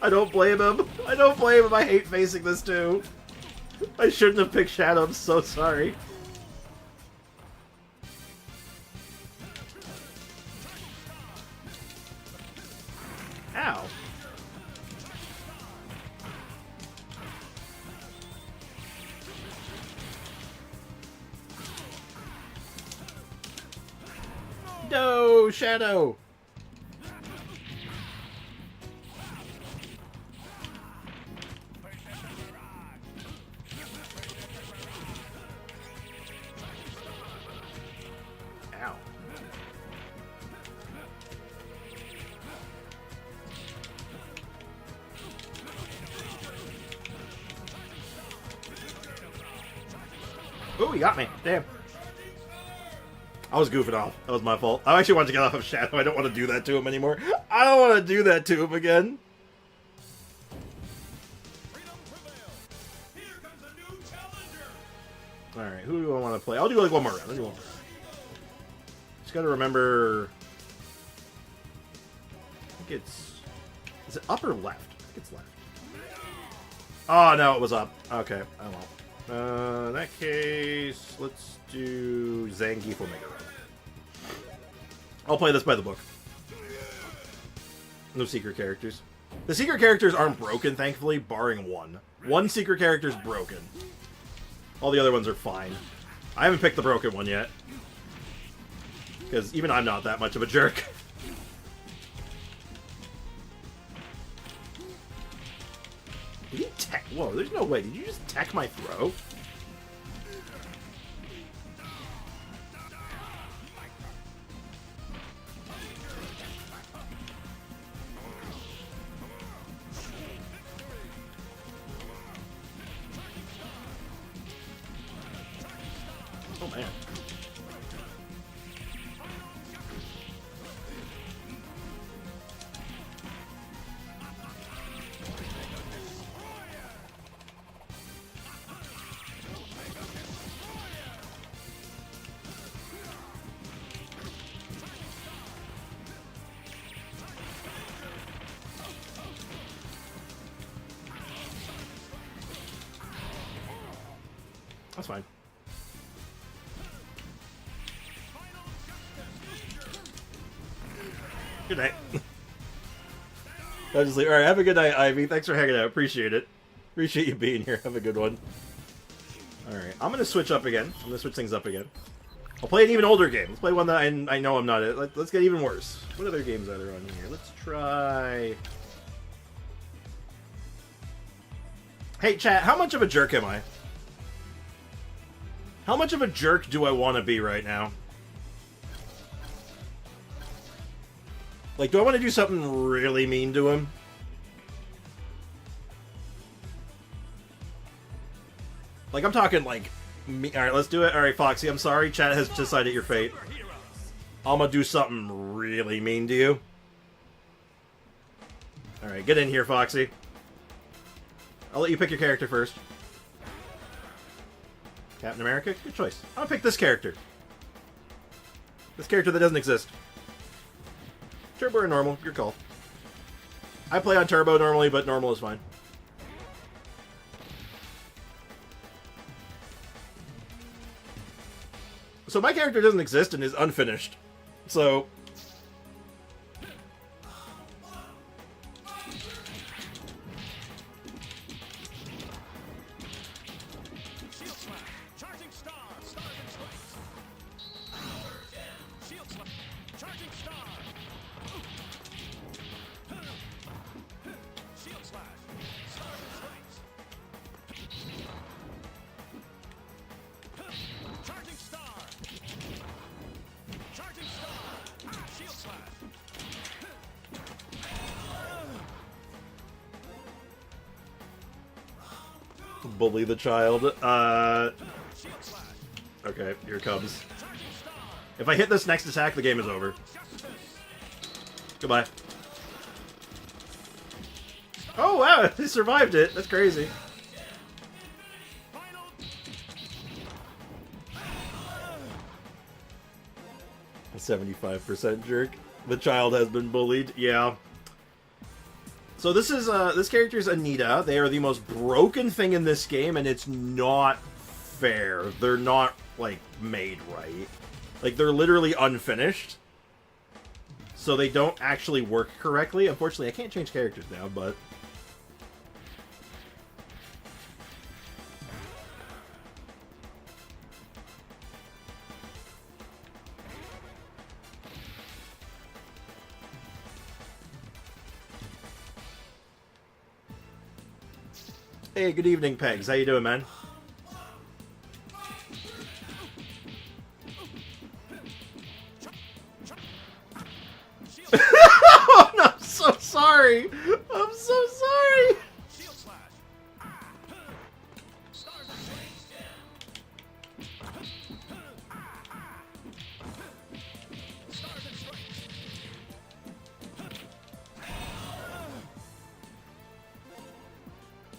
I don't blame him. I don't blame him. I hate facing this too. I shouldn't have picked Shadow. I'm so sorry. Ow. No, Shadow. Ow. Ooh, he got me. Damn. I was goofing off. That was my fault. I actually wanted to get off of Shadow. I don't want to do that to him anymore. I don't want to do that to him again. Alright, who do I want to play? I'll do like one more round. I'll do one more round. Just gotta remember... I think it's... Is it up or left? I think it's left. Oh, no, it was up. Okay, I won't. In that case, let's do Zangief Omega Run. I'll play this by the book. No secret characters. The secret characters aren't broken, thankfully, barring one. One secret character's broken. All the other ones are fine. I haven't picked the broken one yet. Because even I'm not that much of a jerk. Did he tech? Whoa, there's no way. Did you just tech my throw? Oh, man. That's fine. Good night. I was just like, alright, have a good night, Ivy. Thanks for hanging out. Appreciate it. Appreciate you being here. Have a good one. Alright, I'm gonna switch up again. I'm gonna switch things up again. I'll play an even older game. Let's play one that I know I'm not at. Let's get even worse. What other games are there on here? Let's try... Hey, chat, how much of a jerk am I? How much of a jerk do I want to be right now? Like, do I want to do something really mean to him? Like, I'm talking, like... Alright, let's do it. Alright, Foxy, I'm sorry. Chat has decided your fate. I'm gonna do something really mean to you. Alright, get in here, Foxy. I'll let you pick your character first. Captain America? Good choice. I'm gonna pick this character. This character that doesn't exist. Turbo or normal? Your call. I play on Turbo normally, but normal is fine. So my character doesn't exist and is unfinished. So... bully the child. Okay, here it comes. If I hit this next attack, the game is over. Goodbye. Oh wow, he survived it. That's crazy. A 75% jerk. The child has been bullied. Yeah. So this is this character's Anita. They are the most broken thing in this game, and it's not fair. They're not like made right. Like they're literally unfinished. So they don't actually work correctly. Unfortunately, I can't change characters now, but hey, good evening, Pegs. How you doing, man? Oh, no, I'm so sorry. I'm so sorry.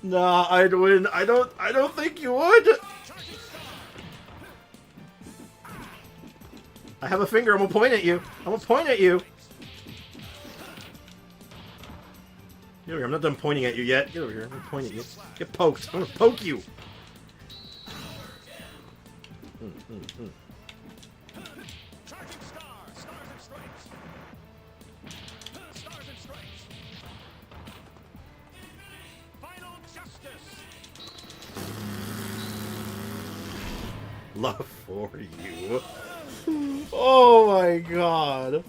Nah, I'd win. I don't think you would. I have a finger. I'm gonna point at you. I'm gonna point at you. Get over here. I'm not done pointing at you yet. Get over here. I'm gonna point at you. Get poked. I'm gonna poke you. Love for you. Oh my god.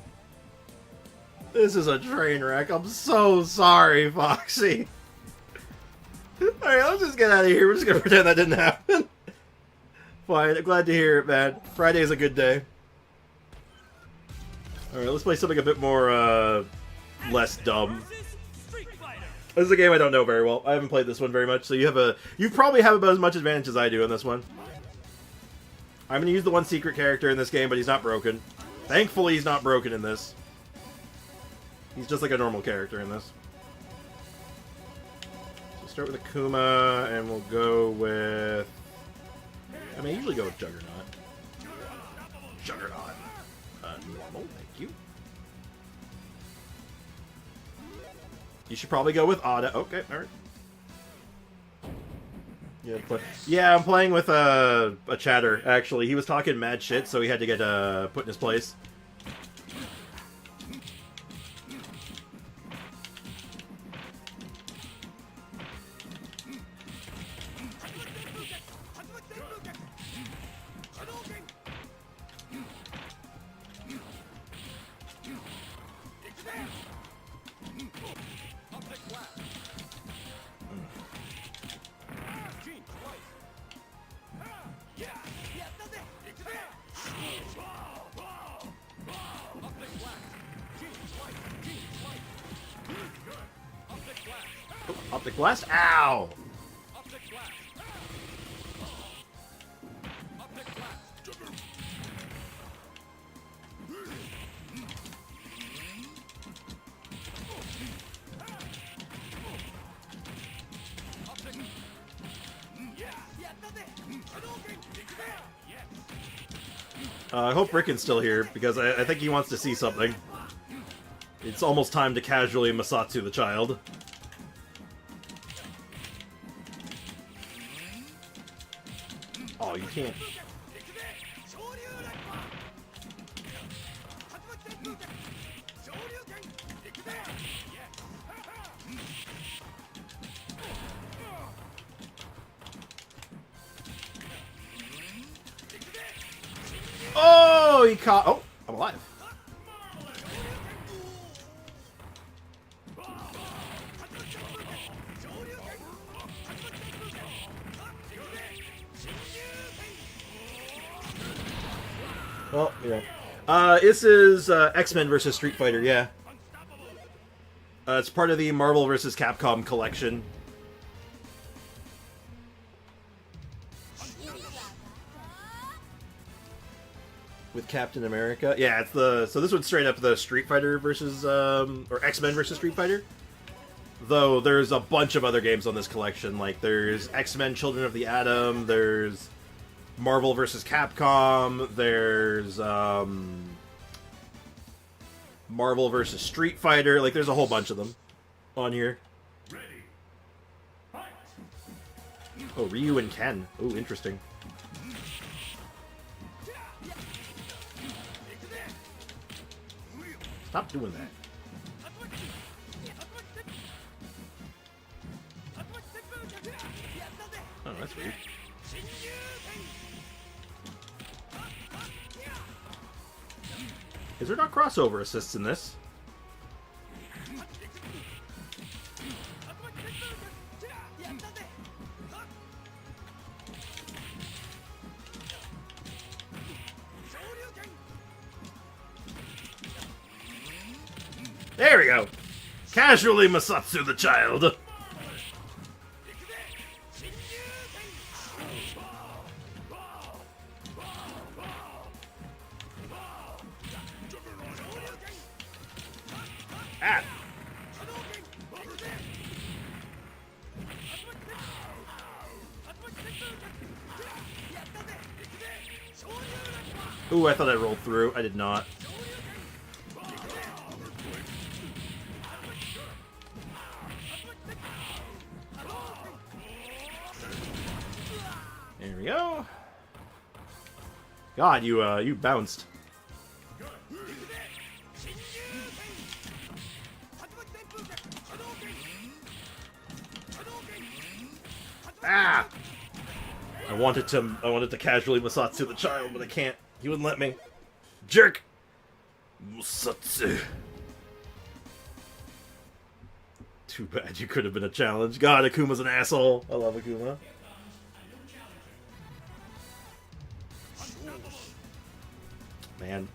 This is a train wreck. I'm so sorry, Foxy. Alright, let's just get out of here. We're just gonna pretend that didn't happen. Fine, I'm glad to hear it, man. Friday is a good day. Alright, let's play something a bit more, less dumb. This is a game I don't know very well. I haven't played this one very much, so you probably have about as much advantage as I do in this one. I'm gonna use the one secret character in this game, but he's not broken. Thankfully, he's not broken in this. He's just like a normal character in this. So start with Akuma, and we'll go with... I mean, I usually go with Juggernaut. Juggernaut. Normal, thank you. You should probably go with Ada. Okay, alright. Yeah, I'm playing with a chatter, actually. He was talking mad shit, so he had to get put in his place. Optic Blast? Ow! I hope Rickon's still here, because I think he wants to see something. It's almost time to casually Masatsu the child. Oh, you can't. Oh, he caught. Oh, I'm alive. Well, yeah. This is X-Men versus Street Fighter, yeah. It's part of the Marvel vs. Capcom collection. with Captain America. Yeah, it's the so this one's straight up the Street Fighter versus or X-Men versus Street Fighter. Though there's a bunch of other games on this collection. Like there's X-Men: Children of the Atom. There's Marvel versus Capcom. There's Marvel versus Street Fighter. Like there's a whole bunch of them on here. Oh, Ryu and Ken. Oh, interesting. Stop doing that. Oh, that's weird. Is there not crossover assists in this? There we go. Casually Masatsu the child. Ah. Ooh, I thought I rolled through. I did not. There we go. God, you bounced. Ah! I wanted to casually Masatsu the child, but I can't. He wouldn't let me. Jerk! Masatsu. Too bad you could have been a challenge. God, Akuma's an asshole. I love Akuma. Man.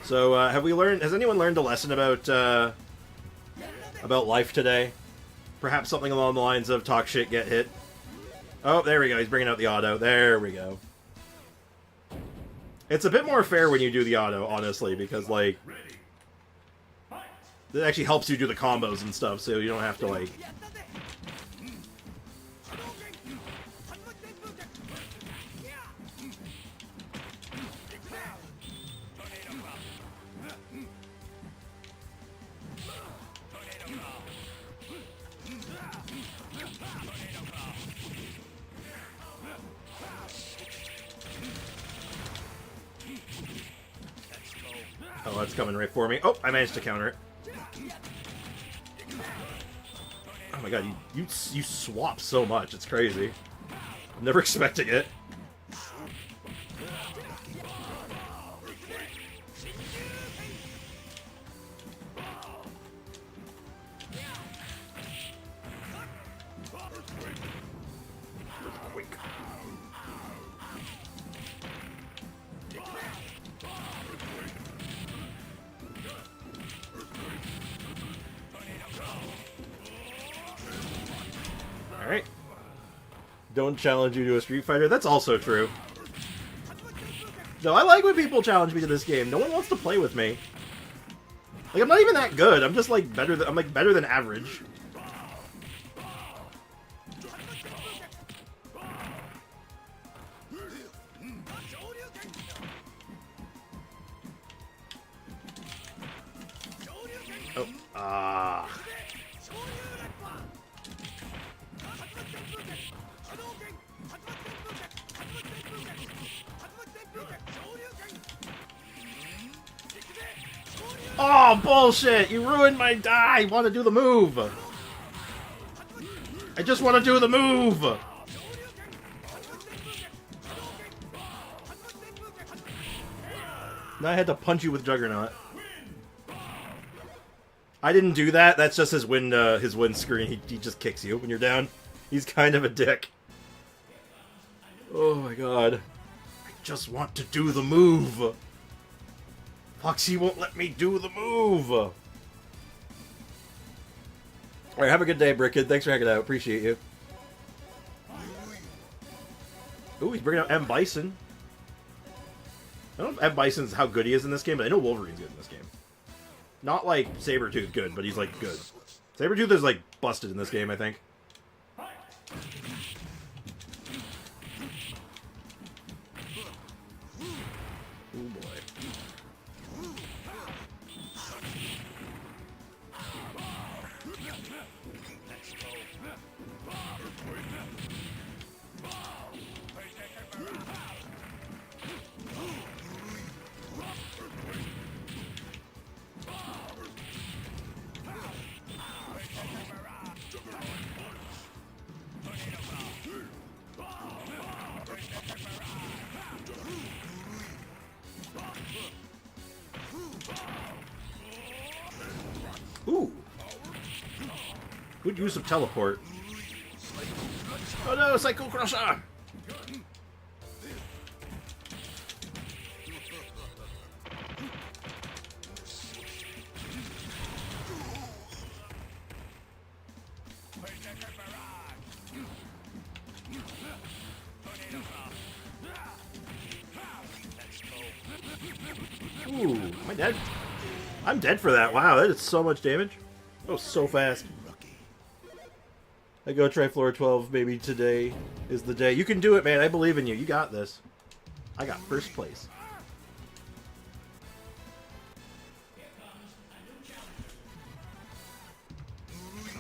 So, have we learned? Has anyone learned a lesson about life today? Perhaps something along the lines of talk shit, get hit. Oh, there we go. He's bringing out the auto. There we go. It's a bit more fair when you do the auto, honestly, because, like, it actually helps you do the combos and stuff, so you don't have to, like... Oh, that's coming right for me. Oh, I managed to counter it. Oh my god, you swap so much. It's crazy. I'm never expecting it. Alright. Don't challenge you to a Street Fighter. That's also true. No, I like when people challenge me to this game. No one wants to play with me. Like, I'm not even that good. I'm just, like, better than... I'm, like, better than average. Oh, ah... Oh, bullshit! You ruined my die! I want to do the move! I just want to do the move! Now I had to punch you with Juggernaut. I didn't do that. That's just his win screen. He just kicks you when you're down. He's kind of a dick. Oh my god. I just want to do the move! Foxy won't let me do the move! Alright, have a good day, Brickhead. Thanks for hanging out. Appreciate you. Ooh, he's bringing out M. Bison. I don't know if Bison's how good he is in this game, but I know Wolverine's good in this game. Not like Sabretooth good, but he's like good. Sabretooth is like busted in this game, I think. Oh boy. Ooh. Good use of teleport. Oh no, Psycho Crusher! Ooh, am I dead? I'm dead for that. Wow, that is so much damage. That was so fast. I go try floor 12, maybe today is the day. You can do it, man. I believe in you. You got this. I got first place.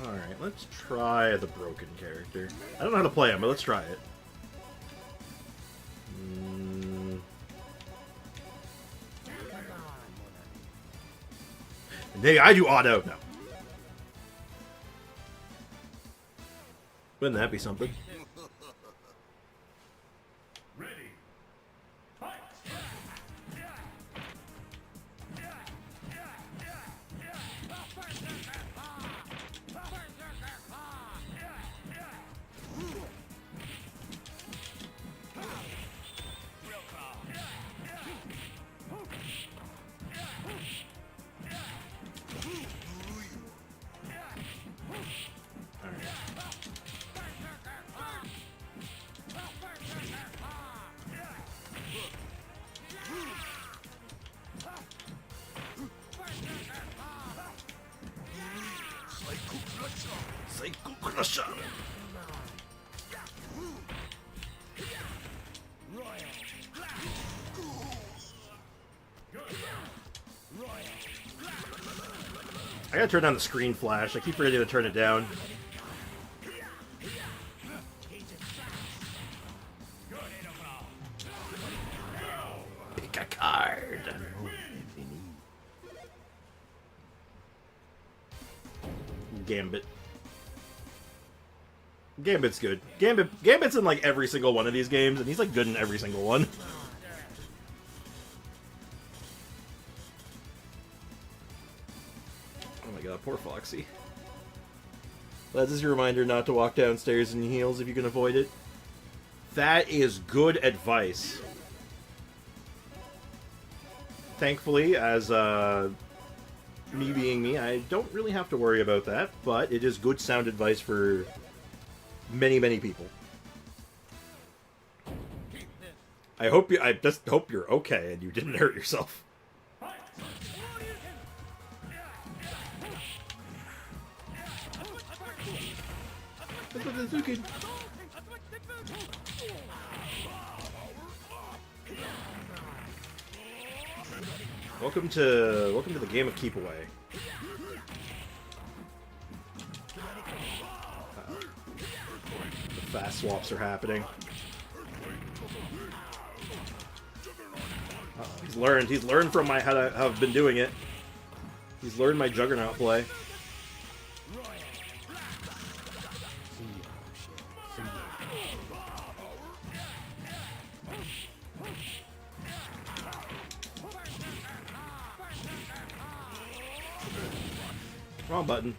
Alright, let's try the broken character. I don't know how to play him, but let's try it. Hey, I do auto. No. Wouldn't that be something? Psycho Crusher! I gotta turn down the screen flash. I keep forgetting to turn it down. Pick a card. Gambit. Gambit's good. Gambit's in like every single one of these games, and he's like good in every single one. Oh my god, poor Foxy. That is your reminder not to walk downstairs in heels if you can avoid it. That is good advice. Thankfully, as me being me, I don't really have to worry about that, but it is good sound advice for many, many people. I just hope you're okay and you didn't hurt yourself. Welcome to the game of keep away. The fast swaps are happening. He's learned from how I've been doing it. He's learned my juggernaut play. Wrong button.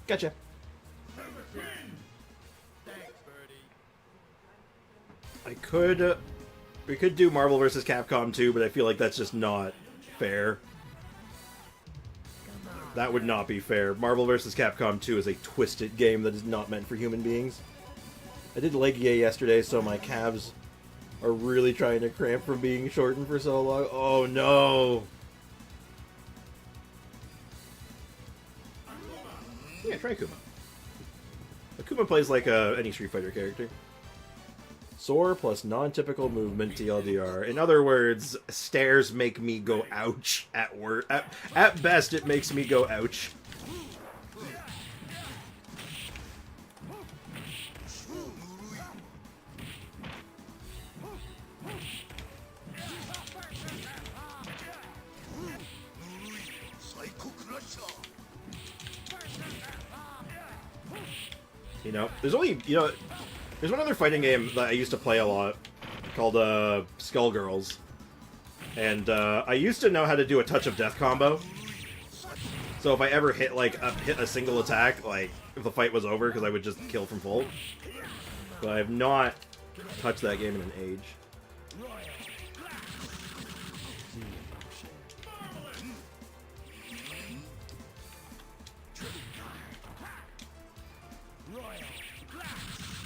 Gotcha. I could We could do Marvel vs. Capcom 2, but I feel like that's just not fair. That would not be fair. Marvel vs. Capcom 2 is a twisted game that is not meant for human beings. I did leg day yesterday, so my calves are really trying to cramp from being shortened for so long. Oh no! Yeah, try Akuma. Akuma plays like any Street Fighter character. Soar plus non-typical movement TLDR. In other words, stairs make me go ouch at work. At best, it makes me go ouch. You know, there's only, there's one other fighting game that I used to play a lot called Skullgirls. And I used to know how to do a touch of death combo. So if I ever hit a single attack, like if the fight was over, because I would just kill from full. But I have not touched that game in an age.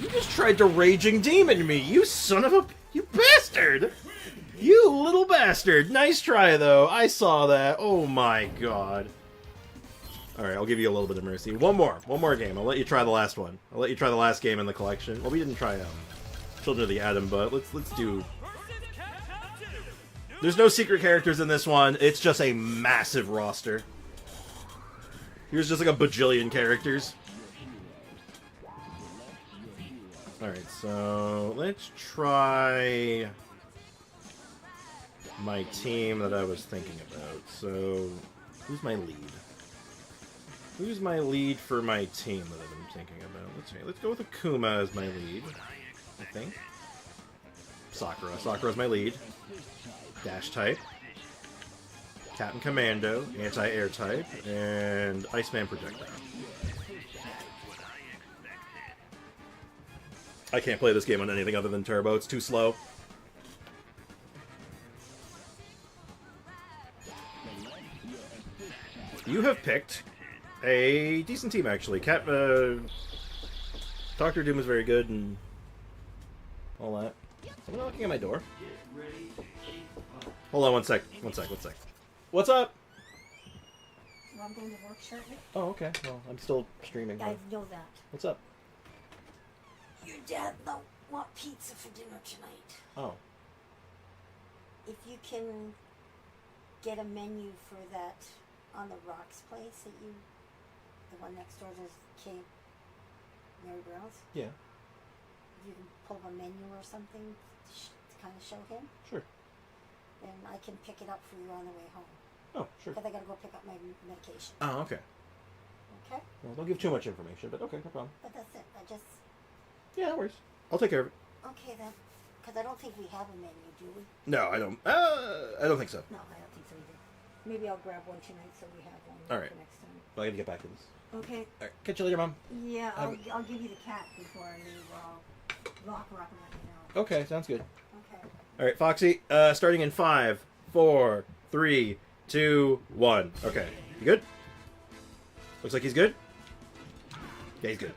You just tried to Raging Demon me, you son of a... You bastard! You little bastard! Nice try, though. I saw that. Oh my god. Alright, I'll give you a little bit of mercy. One more game. I'll let you try the last one. I'll let you try the last game in the collection. Well, we didn't try Children of the Atom, but let's do... There's no secret characters in this one. It's just a massive roster. Here's just like a bajillion characters. Alright, so let's try my team that I was thinking about. So, who's my lead? Who's my lead for my team that I've been thinking about? Let's see. Let's go with Akuma as my lead, I think. Sakura. Sakura's my lead. Dash type. Captain Commando, anti-air type, and Iceman projectile. I can't play this game on anything other than Turbo. It's too slow. You have picked a decent team, actually. Dr. Doom is very good and all that. Someone knocking at my door? Hold on one sec. One sec. What's up? Well, I'm going to work shortly. Oh, okay. Well, I'm still streaming. I know that. What's up? Your dad don't want pizza for dinner tonight. Oh. If you can get a menu for that on the Rocks place that the one next door to King Mary Brown's. Yeah. If you can pull up a menu or something to kind of show him. Sure. Then I can pick it up for you on the way home. Oh, sure. Because I gotta go pick up my medication. Oh, okay. Okay? Well, don't give too much information, but okay, no problem. But that's it. Yeah, no worries. I'll take care of it. Okay then. Because I don't think we have a menu, do we? No, I don't think so. No, I don't think so either. Maybe I'll grab one tonight so we have one Alright. for next time. Well, I gotta get back to this. Okay. Alright, catch you later, Mom. Yeah, I'll give you the cat before I leave. I'll lock her up and let you know. Okay, sounds good. Okay. Alright, Foxy, starting in 5, 4, 3, 2, 1. Okay. You good? Looks like he's good? Yeah, he's good.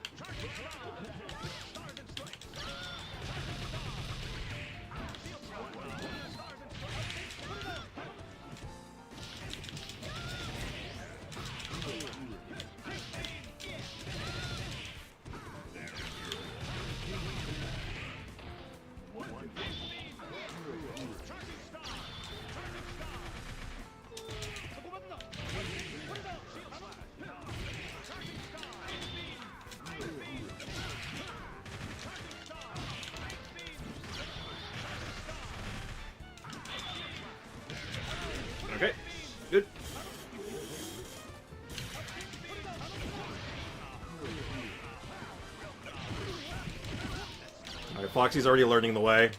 Okay, good. Alright, Foxy's already learning the way.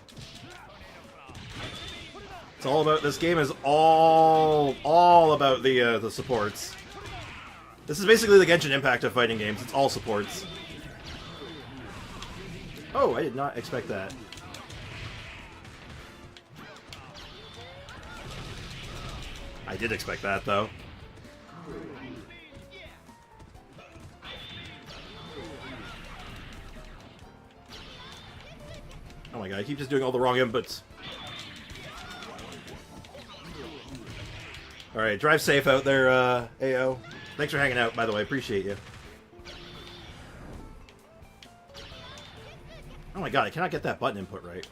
It's all about, this game is all about the supports. This is basically the Genshin Impact of fighting games. It's all supports. Oh, I did not expect that. I did expect that, though. Oh my god, I keep just doing all the wrong inputs. Alright, drive safe out there, AO. Thanks for hanging out, by the way. Appreciate you. Oh my god, I cannot get that button input right.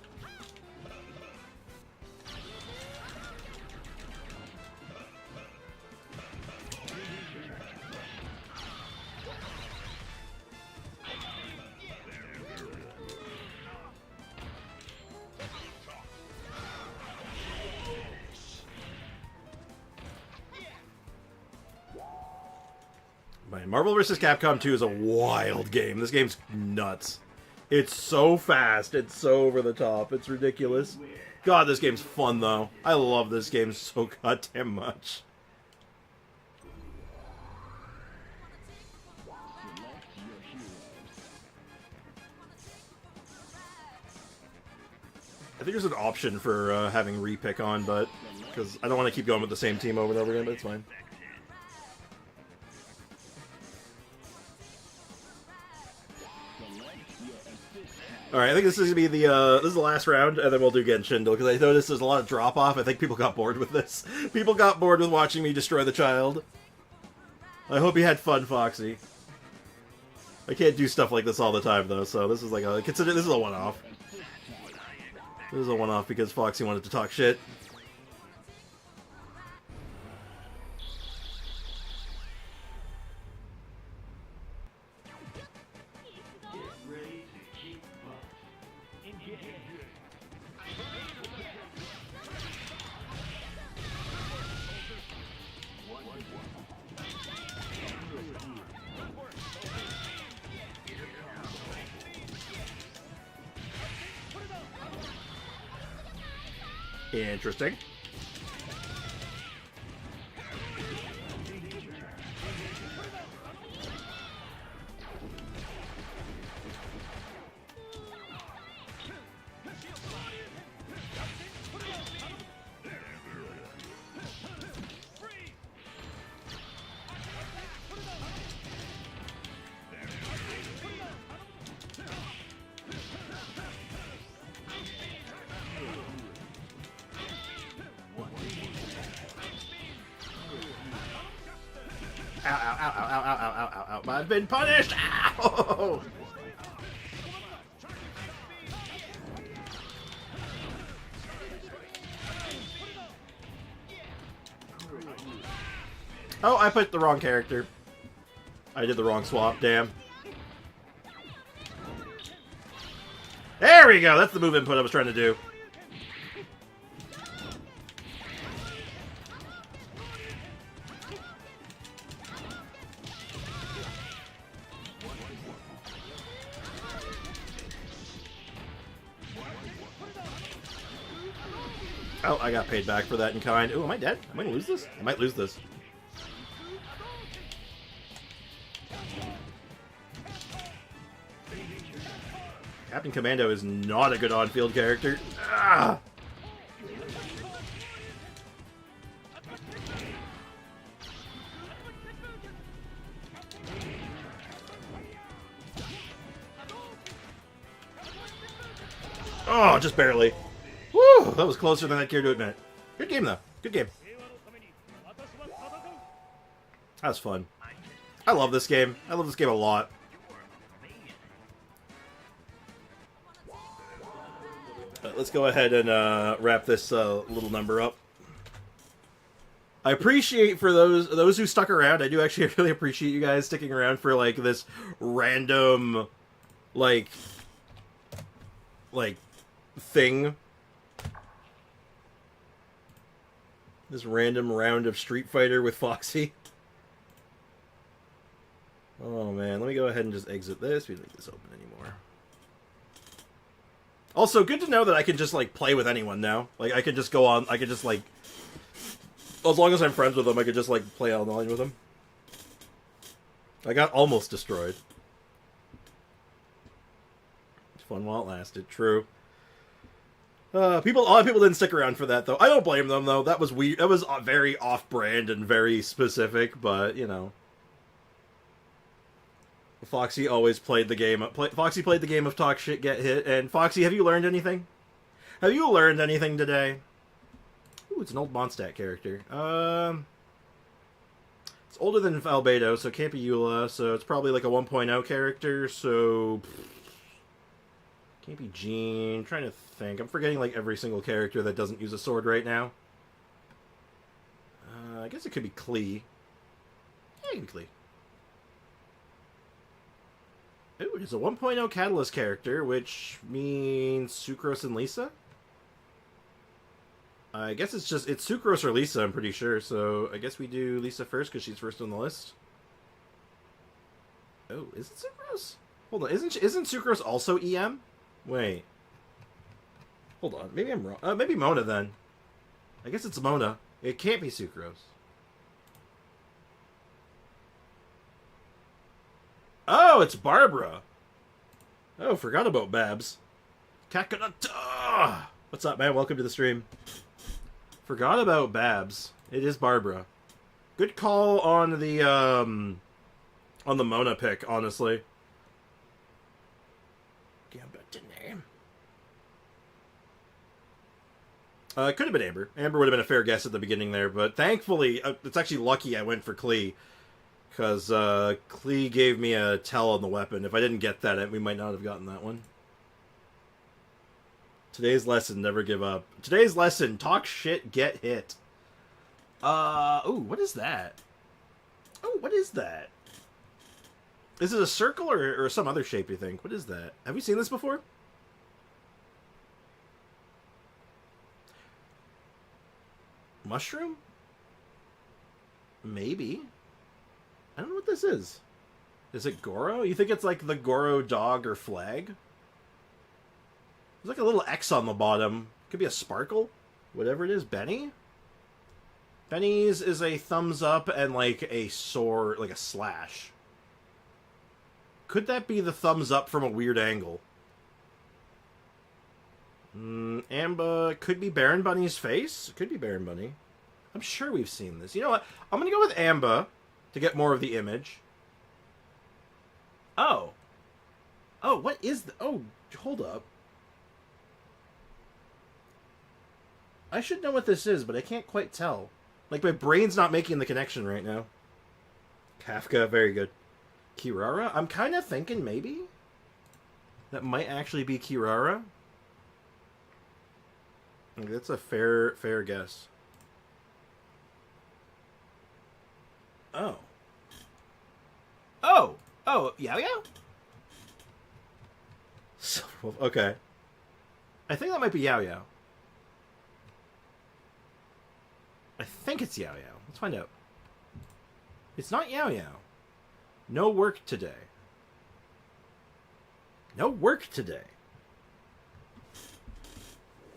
Man, Marvel vs. Capcom 2 is a wild game. This game's nuts. It's so fast. It's so over the top. It's ridiculous. God, this game's fun, though. I love this game so goddamn much. I think there's an option for having repick on, but... because I don't want to keep going with the same team over and over again, but it's fine. Alright, I think this is gonna be the this is the last round, and then we'll do Genshin, because I noticed there's a lot of drop-off. I think people got bored with this. People got bored with watching me destroy the child. I hope you had fun, Foxy. I can't do stuff like this all the time, though, so this is like a... consider this is a one-off. This is a one-off because Foxy wanted to talk shit. Interesting. Ow, ow, ow, ow, ow, ow, ow, ow, ow. I've been punished! Ow! Oh, I put the wrong character. I did the wrong swap, damn. There we go! That's the move input I was trying to do. Oh, I got paid back for that in kind. Ooh, am I dead? Am I gonna lose this? I might lose this. Captain Commando is not a good on-field character. Ah! Oh, just barely. Woo! That was closer than I cared to admit. Good game, though. Good game. That was fun. I love this game. I love this game a lot. Let's go ahead and wrap this little number up. I appreciate for those who stuck around. I do actually really appreciate you guys sticking around for like this random like thing. This random round of Street Fighter with Foxy. Oh man, let me go ahead and just exit this. We don't leave this open anymore. Also, good to know that I can just like play with anyone now. Like I can just go on. I can just like, as long as I'm friends with them, I could just like play online with them. I got almost destroyed. It's fun while it lasted. True. A lot of people didn't stick around for that, though. I don't blame them, though. That was weird. That was very off-brand and very specific, but, you know. Foxy always played the game. Foxy played the game of talk shit, get hit. And Foxy, have you learned anything? Have you learned anything today? Ooh, it's an old Mondstadt character. It's older than Albedo, so it can't be Eula, so it's probably like a 1.0 character, so... Can't be Jean. I'm trying to think. I'm forgetting like every single character that doesn't use a sword right now. I guess it could be Klee. Yeah, it could be Klee. Ooh, it is a 1.0 Catalyst character, which means Sucrose and Lisa? I guess it's Sucrose or Lisa, I'm pretty sure, so I guess we do Lisa first, because she's first on the list. Oh, is it Sucrose? Hold on, isn't Sucrose also EM? Wait. Hold on, maybe I'm wrong. Maybe Mona, then. I guess it's Mona. It can't be Sucrose. Oh, it's Barbruh. Oh, forgot about Babs. Kakanata! What's up, man? Welcome to the stream. Forgot about Babs. It is Barbruh. Good call on the Mona pick, honestly. It could have been Amber. Amber would have been a fair guess at the beginning there, but thankfully, it's actually lucky I went for Klee. Because Klee gave me a tell on the weapon. If I didn't get that, we might not have gotten that one. Today's lesson, never give up. Today's lesson, talk shit, get hit. Ooh, what is that? Oh, what is that? Is it a circle or some other shape, you think? What is that? Have we seen this before? Mushroom? Maybe. I don't know what this is. Is it Goro? You think it's like the Goro dog or flag? There's like a little X on the bottom. Could be a sparkle? Whatever it is. Benny? Benny's is a thumbs up and like a sword, like a slash. Could that be the thumbs up from a weird angle? Amba could be Baron Bunny's face. Could be Baron Bunny. I'm sure we've seen this. You know what? I'm going to go with Amba to get more of the image. Oh. Oh, what is the... Oh, hold up. I should know what this is, but I can't quite tell. Like, my brain's not making the connection right now. Kafka, very good. Kirara? I'm kind of thinking maybe that might actually be Kirara. That's a fair guess. Oh. Oh! Oh, Yao Yao? Okay. I think that might be Yao Yao. I think it's Yao Yao. Let's find out. It's not Yao Yao. No work today. No work today.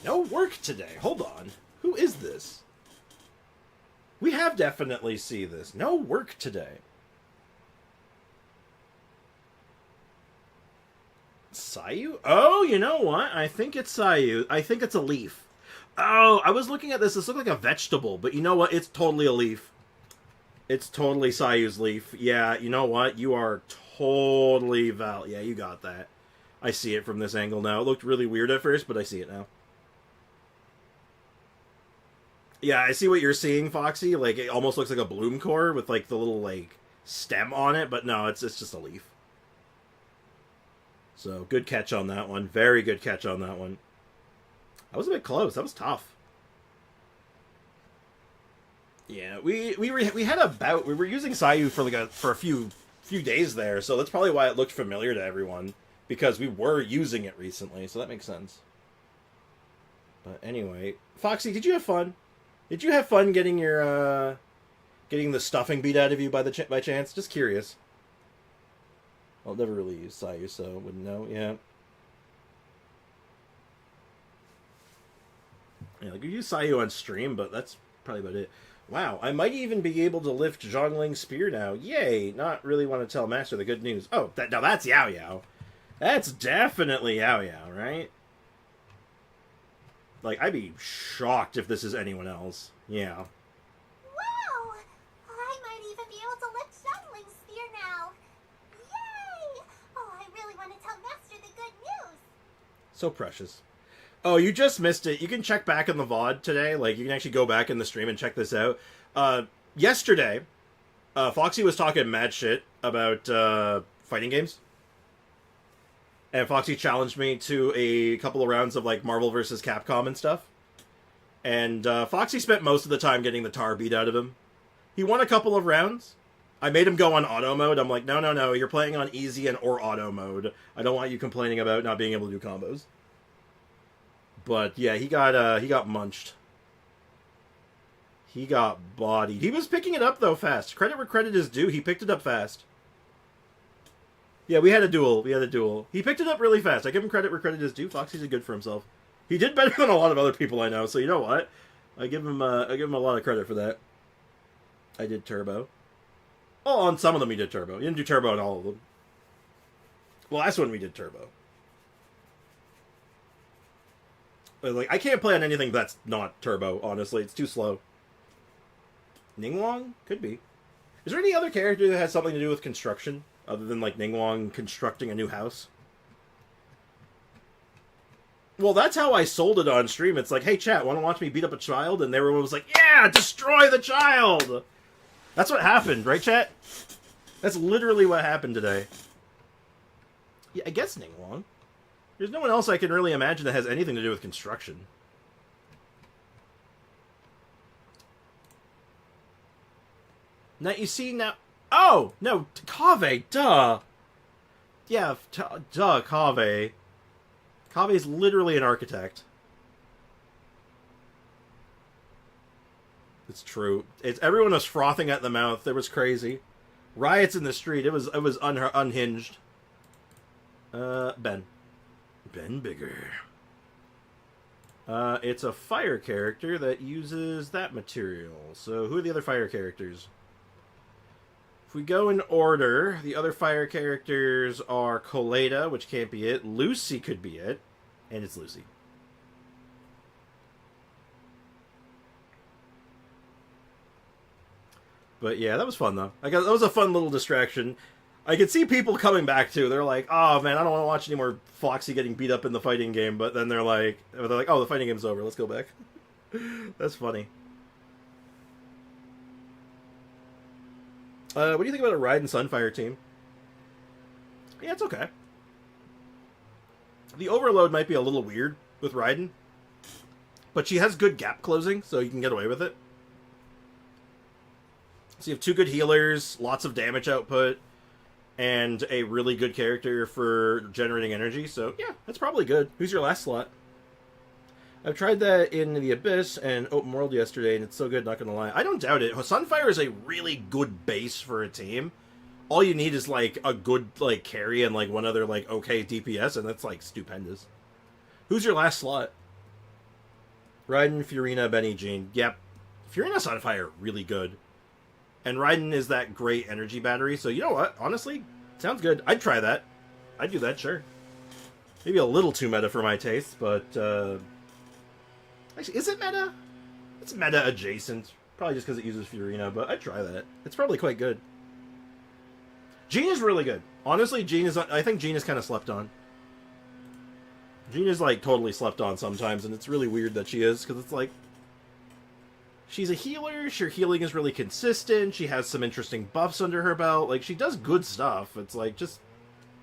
No work today. Hold on. Who is this? We have definitely seen this. No work today. Sayu? Oh, you know what? I think it's Sayu. I think it's a leaf. Oh, I was looking at this. This looked like a vegetable, but you know what? It's totally a leaf. It's totally Sayu's leaf. Yeah, you know what? You are totally valid. Yeah, you got that. I see it from this angle now. It looked really weird at first, but I see it now. Yeah, I see what you're seeing, Foxy. Like, it almost looks like a bloom core with, like, the little, like, stem on it. But no, it's just a leaf. So, good catch on that one. Very good catch on that one. That was a bit close. That was tough. Yeah, we had a bout. We were using Sayu for a few days there, so that's probably why it looked familiar to everyone, because we were using it recently, so that makes sense. But anyway, Foxy, did you have fun? Did you have fun getting your getting the stuffing beat out of you by chance? Just curious. I'll never really use Sayu, so wouldn't know. Yeah. Yeah, like, we use Sayu on stream, but that's probably about it. Wow, I might even be able to lift Zhongling's spear now. Yay! Not really want to tell Master the good news. Oh, now that's Yao Yao. That's definitely Yao Yao, right? Like, I'd be shocked if this is anyone else. Yeah. Wow! I might even be able to lift Shuttling Sphere now. Yay! Oh, I really want to tell Master the good news. So precious. Oh, you just missed it. You can check back in the VOD today. Like, you can actually go back in the stream and check this out. Yesterday, Foxy was talking mad shit about fighting games. And Foxy challenged me to a couple of rounds of, like, Marvel vs. Capcom and stuff. And Foxy spent most of the time getting the tar beat out of him. He won a couple of rounds. I made him go on auto mode. I'm like, no, you're playing on easy and or auto mode. I don't want you complaining about not being able to do combos. But yeah, he got munched. He got bodied. He was picking it up though fast. Credit where credit is due. He picked it up fast. Yeah, we had a duel. He picked it up really fast. I give him credit where credit is due. Foxy's did good for himself. He did better than a lot of other people I know. So you know what? I give him a lot of credit for that. I did turbo. Oh, on some of them he did turbo. He didn't do turbo on all of them. Well, last one we did turbo. Like, I can't play on anything that's not turbo, honestly. It's too slow. Ningguang? Could be. Is there any other character that has something to do with construction? Other than, like, Ningguang constructing a new house? Well, that's how I sold it on stream. It's like, hey, chat, want to watch me beat up a child? And everyone was like, yeah, destroy the child! That's what happened, right, chat? That's literally what happened today. Yeah, I guess Ningguang. There's no one else I can really imagine that has anything to do with construction. Now, you see, now... Oh! No, Kaveh, duh! Yeah, duh, Kaveh. Kaveh's literally an architect. It's true. Everyone was frothing at the mouth. It was crazy. Riots in the street. It was unhinged. Ben. Ben Bigger. It's a fire character that uses that material. So who are the other fire characters? If we go in order, the other fire characters are Colada, which can't be it. Lucy could be it. And it's Lucy. But yeah, that was fun though. That was a fun little distraction. I could see people coming back too. They're like, "Oh man, I don't want to watch any more Foxy getting beat up in the fighting game." But then they're like, "Oh, the fighting game's over. Let's go back." That's funny. What do you think about a Raiden Sunfire team? Yeah, it's okay. The overload might be a little weird with Raiden, but she has good gap closing, so you can get away with it. So you have two good healers, lots of damage output, and a really good character for generating energy. So yeah, that's probably good. Who's your last slot? I've tried that in the Abyss and Open World yesterday, and it's so good, not gonna lie. I don't doubt it. Sunfire is a really good base for a team. All you need is, like, a good, like, carry and, like, one other, like, okay DPS, and that's, like, stupendous. Who's your last slot? Raiden, Furina, Benny, Jean. Yep. Furina Sunfire, really good. And Raiden is that great energy battery, so you know what? Honestly, sounds good. I'd try that. I'd do that, sure. Maybe a little too meta for my taste, but, actually, is it meta? It's meta adjacent. Probably just because it uses Furina, but I'd try that. It's probably quite good. Jean is really good. Honestly, I think Jean is kind of slept on. Jean is, like, totally slept on sometimes, and it's really weird that she is, because it's like, she's a healer, her healing is really consistent, she has some interesting buffs under her belt, like, she does good stuff. It's like, just,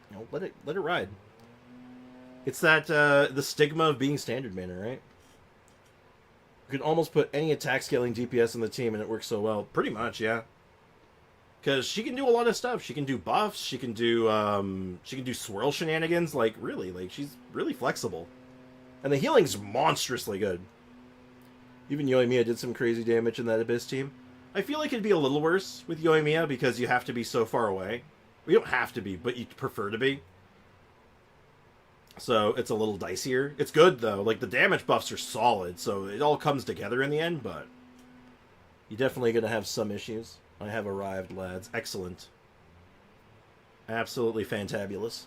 you know, let it ride. It's that, the stigma of being standard mana, right? You can almost put any attack scaling DPS in the team, and it works so well. Pretty much, yeah. Because she can do a lot of stuff. She can do buffs. She can do swirl shenanigans. Like, really, like, she's really flexible. And the healing's monstrously good. Even Yoimiya did some crazy damage in that Abyss team. I feel like it'd be a little worse with Yoimiya because you have to be so far away. Well, you don't have to be, but you prefer to be. So it's a little dicier. It's good, though. Like, the damage buffs are solid, so it all comes together in the end, but you're definitely going to have some issues. I have arrived, lads. Excellent. Absolutely fantabulous.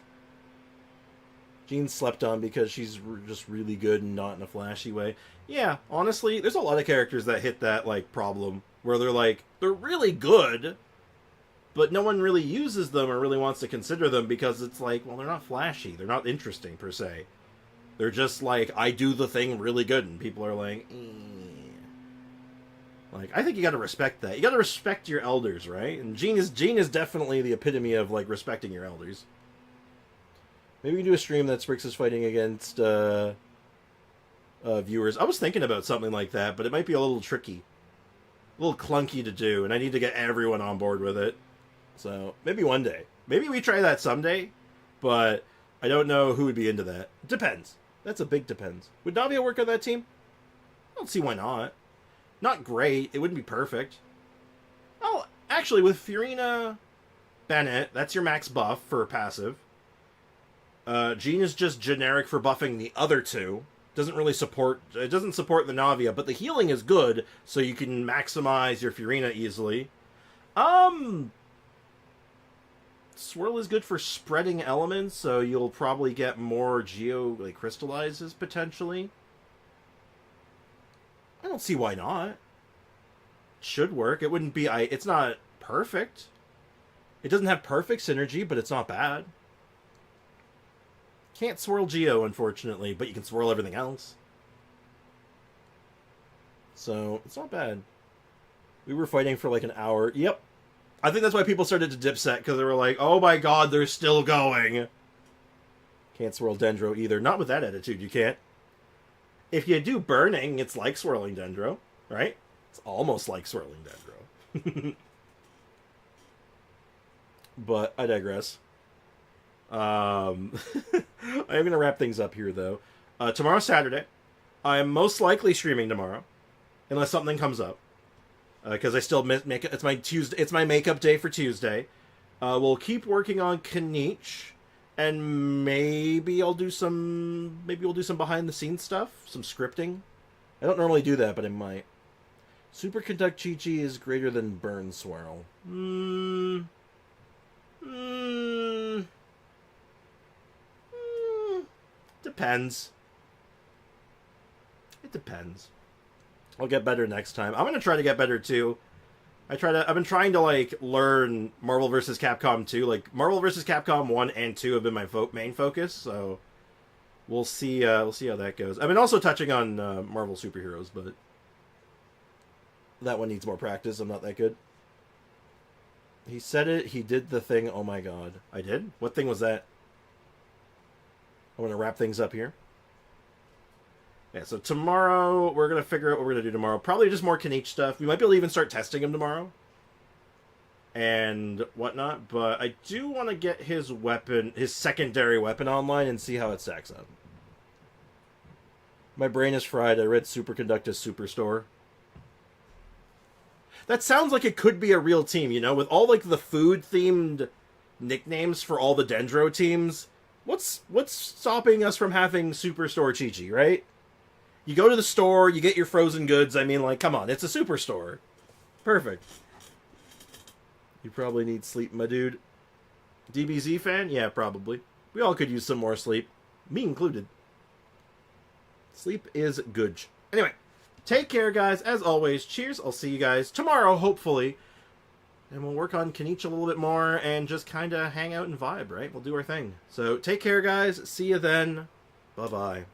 Jean's slept on because she's just really good and not in a flashy way. Yeah, honestly, there's a lot of characters that hit that, like, problem where they're, like, they're really good, but no one really uses them or really wants to consider them because it's like, well, they're not flashy. They're not interesting, per se. They're just like, I do the thing really good, and people are like, eh. Like, I think you gotta respect that. You gotta respect your elders, right? And Jean is definitely the epitome of, like, respecting your elders. Maybe we can do a stream that Sprix is fighting against, viewers. I was thinking about something like that, but it might be a little tricky. A little clunky to do, and I need to get everyone on board with it. So, maybe one day. Maybe we try that someday, but I don't know who would be into that. Depends. That's a big depends. Would Navia work on that team? I don't see why not. Not great. It wouldn't be perfect. Oh, actually, with Fiorina Bennett, that's your max buff for passive. Jean is just generic for buffing the other two. Doesn't really support... It doesn't support the Navia, but the healing is good, so you can maximize your Fiorina easily. Swirl is good for spreading elements, so you'll probably get more Geo, like, crystallizes, potentially. I don't see why not. It should work. It wouldn't be... It's not perfect. It doesn't have perfect synergy, but it's not bad. Can't swirl Geo, unfortunately, but you can swirl everything else. So, it's not bad. We were fighting for like an hour. Yep. I think that's why people started to dip set, because they were like, oh my god, they're still going. Can't swirl Dendro either. Not with that attitude, you can't. If you do burning, it's like swirling Dendro, right? It's almost like swirling Dendro. But I digress. I am going to wrap things up here, though. Tomorrow's Saturday. I am most likely streaming tomorrow, unless something comes up. Because I still make it. It's my Tuesday. It's my makeup day for Tuesday. We'll keep working on Kinich, and maybe I'll do some. Maybe we'll do some behind the scenes stuff, some scripting. I don't normally do that, but I might. Superconduct Chi-Chi is greater than Burn Swirl. Depends. It depends. I'll get better next time. I'm gonna try to get better too. I've been trying to like learn Marvel vs. Capcom 2. Like Marvel vs. Capcom 1 and 2 have been my main focus, so we'll see how that goes. I've been also touching on Marvel superheroes, but that one needs more practice. I'm not that good. He said it, he did the thing. Oh my god. I did? What thing was that? I want to wrap things up here. Yeah, so tomorrow, we're going to figure out what we're going to do tomorrow. Probably just more Kinich stuff. We might be able to even start testing him tomorrow. And whatnot. But I do want to get his weapon, his secondary weapon online and see how it stacks up. My brain is fried. I read Superconductus Superstore. That sounds like it could be a real team, you know? With all, like, the food-themed nicknames for all the Dendro teams. What's stopping us from having Superstore Chi-Chi, right? You go to the store, you get your frozen goods. I mean, like, come on, it's a superstore. Perfect. You probably need sleep, my dude. DBZ fan? Yeah, probably. We all could use some more sleep. Me included. Sleep is good. Anyway, take care, guys. As always, cheers. I'll see you guys tomorrow, hopefully. And we'll work on Kinich a little bit more and just kind of hang out and vibe, right? We'll do our thing. So, take care, guys. See you then. Bye-bye.